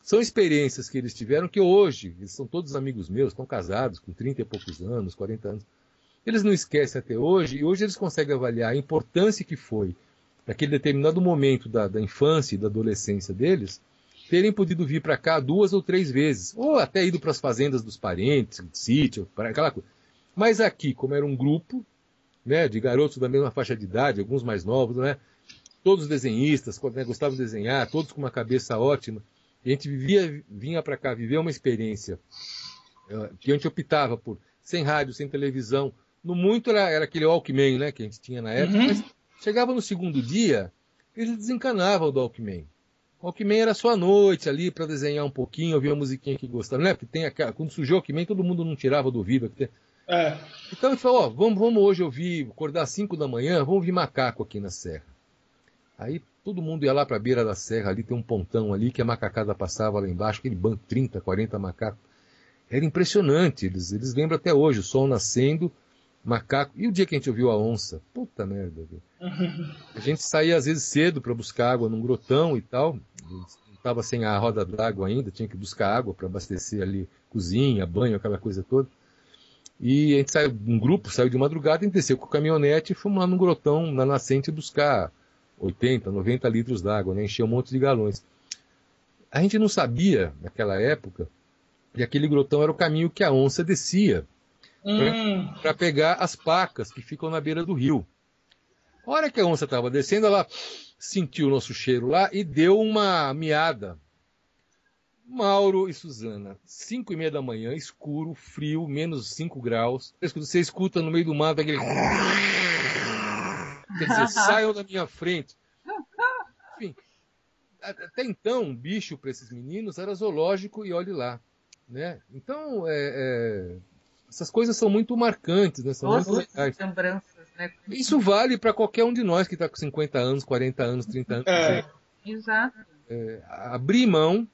São experiências que eles tiveram que hoje, eles são todos amigos meus, estão casados com 30 e poucos anos, 40 anos. Eles não esquecem até hoje, e hoje eles conseguem avaliar a importância que foi, naquele determinado momento da infância e da adolescência deles, terem podido vir para cá 2 ou 3 vezes, ou até ido para as fazendas dos parentes, sítio, aquela coisa. Mas aqui, como era um grupo, né, de garotos da mesma faixa de idade, alguns mais novos, né, todos desenhistas, né, gostavam de desenhar, todos com uma cabeça ótima, e a gente vinha para cá viver uma experiência que a gente optava por sem rádio, sem televisão. No muito era aquele Walkman, né, que a gente tinha na época, mas chegava no segundo dia, eles desencanavam do Walkman. O Walkman era só à noite ali para desenhar um pouquinho, ouvir uma musiquinha que gostava, né? Porque quando surgiu o Walkman, todo mundo não tirava do ouvido. Então a gente falou, vamos hoje acordar às 5 da manhã, vamos ouvir macaco aqui na serra. Aí todo mundo ia lá para a beira da serra, ali tem um pontão ali, que a macacada passava lá embaixo, aquele banco, 30, 40 macacos. Era impressionante, eles lembram até hoje, o sol nascendo, macaco. E o dia que a gente ouviu a onça? Puta merda, viu? A gente saía às vezes cedo para buscar água num grotão e tal. Não estava sem a roda d'água ainda, tinha que buscar água para abastecer ali cozinha, banho, aquela coisa toda. E a gente saiu, um grupo saiu de madrugada, a gente desceu com a caminhonete e fomos lá no grotão, na nascente, buscar 80, 90 litros d'água, né? Encher um monte de galões. A gente não sabia, naquela época, que aquele grotão era o caminho que a onça descia para pegar as pacas que ficam na beira do rio. A hora que a onça estava descendo, ela sentiu o nosso cheiro lá e deu uma miada. Mauro e Suzana, 5:30 da manhã, escuro, frio, menos 5 graus. Você escuta no meio do mato aquele... Quer dizer, saiam da minha frente. Enfim, até então, bicho para esses meninos era zoológico e olhe lá. Né? Então, essas coisas são muito marcantes, né? São muito legais. Lembranças, né? Isso vale para qualquer um de nós que está com 50 anos, 40 anos, 30 anos. Exato. Abrir mão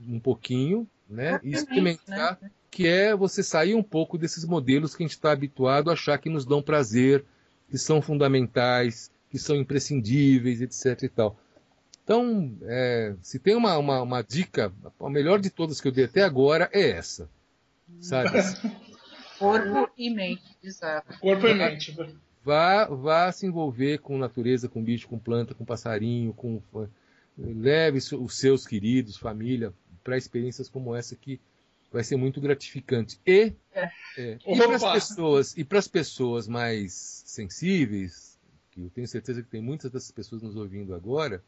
um pouquinho, né? E experimentar, né? Que é você sair um pouco desses modelos que a gente está habituado a achar que nos dão prazer, que são fundamentais, que são imprescindíveis, etc. e tal. Então, se tem uma dica, a melhor de todas que eu dei até agora é essa. Sabe? Corpo e mente, exato. Corpo e mente. Vá se envolver com natureza, com bicho, com planta, com passarinho, leve os seus queridos, família, para experiências como essa que vai ser muito gratificante. E para as pessoas mais sensíveis, que eu tenho certeza que tem muitas dessas pessoas nos ouvindo agora,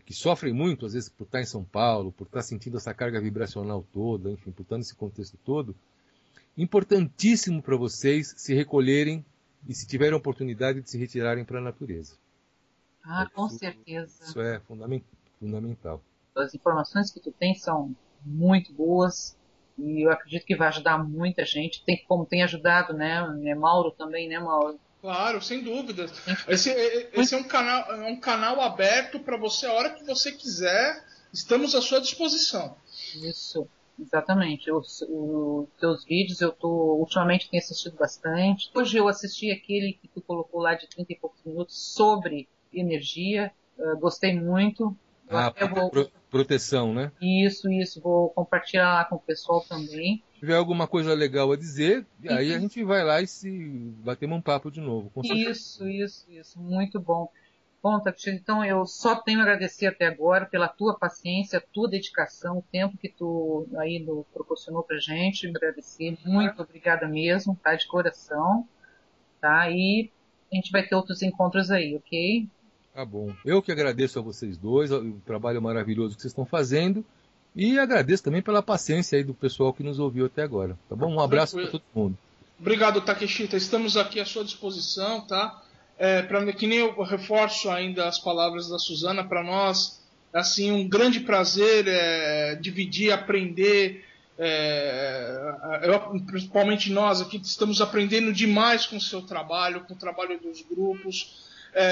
que sofrem muito, às vezes, por estar em São Paulo, por estar sentindo essa carga vibracional toda, enfim, por estar nesse contexto todo, importantíssimo para vocês se recolherem e, se tiverem a oportunidade, de se retirarem para a natureza. Com certeza. Isso é fundamental. As informações que tu tem são muito boas e eu acredito que vai ajudar muita gente. Como tem ajudado, né? Mauro também, né, Mauro? Claro, sem dúvidas. Esse é um canal aberto para você a hora que você quiser. Estamos à sua disposição. Isso, exatamente. Os teus vídeos ultimamente tenho assistido bastante. Hoje eu assisti aquele que tu colocou lá de 30 e poucos minutos sobre energia. Gostei muito. Proteção, né? Isso. Vou compartilhar lá com o pessoal também. Se tiver alguma coisa legal a dizer, aí a gente vai lá e se batemos um papo de novo. Isso. Muito bom. Bom, Takeshita, então eu só tenho a agradecer até agora pela tua paciência, tua dedicação, o tempo que tu aí proporcionou pra gente. Agradecer. Muito obrigada mesmo, tá? De coração. Tá? E a gente vai ter outros encontros aí, ok? Tá bom. Eu que agradeço a vocês dois, o trabalho maravilhoso que vocês estão fazendo, e agradeço também pela paciência aí do pessoal que nos ouviu até agora. Tá bom? Um abraço para todo mundo. Obrigado, Takeshita. Estamos aqui à sua disposição, tá? Que nem eu reforço ainda as palavras da Suzana, para nós, assim, um grande prazer dividir, aprender. Principalmente nós aqui estamos aprendendo demais com o seu trabalho, com o trabalho dos grupos.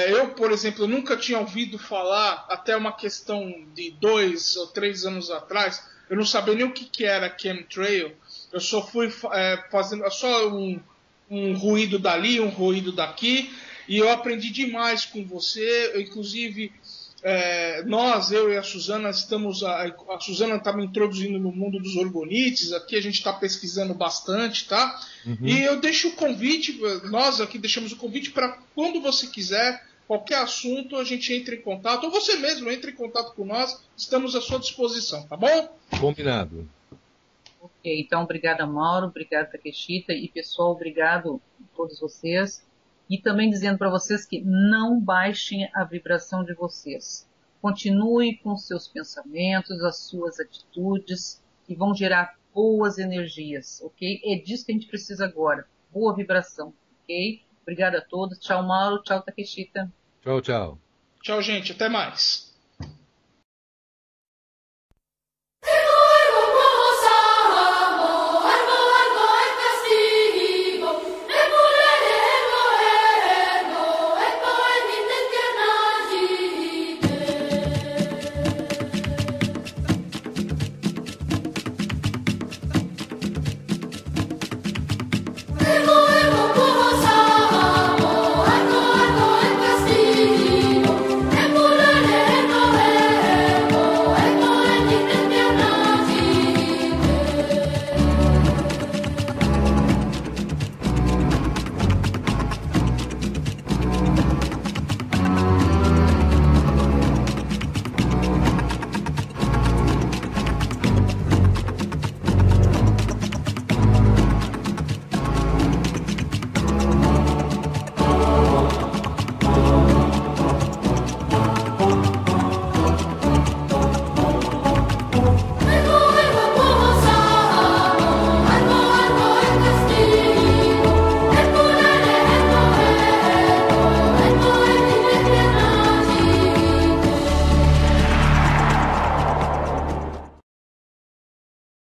Eu, por exemplo, nunca tinha ouvido falar, até uma questão de 2 ou 3 anos atrás, eu não sabia nem o que era chemtrail. Eu só fui fazendo só um ruído dali, um ruído daqui, e eu aprendi demais com você. Inclusive, eu e a Suzana a Suzana está me introduzindo no mundo dos orgonites. Aqui a gente está pesquisando bastante, tá? Uhum. E eu deixo o convite, nós aqui deixamos o convite para quando você quiser, qualquer assunto, a gente entre em contato, ou você mesmo entre em contato com nós, estamos à sua disposição, tá bom? Combinado. Ok, então obrigada, Mauro, obrigado, Takeshita, e pessoal, obrigado a todos vocês. E também dizendo para vocês que não baixem a vibração de vocês. Continue com seus pensamentos, as suas atitudes, que vão gerar boas energias, ok? É disso que a gente precisa agora. Boa vibração, ok? Obrigada a todos. Tchau, Mauro. Tchau, Takeshita. Tchau. Tchau, gente. Até mais.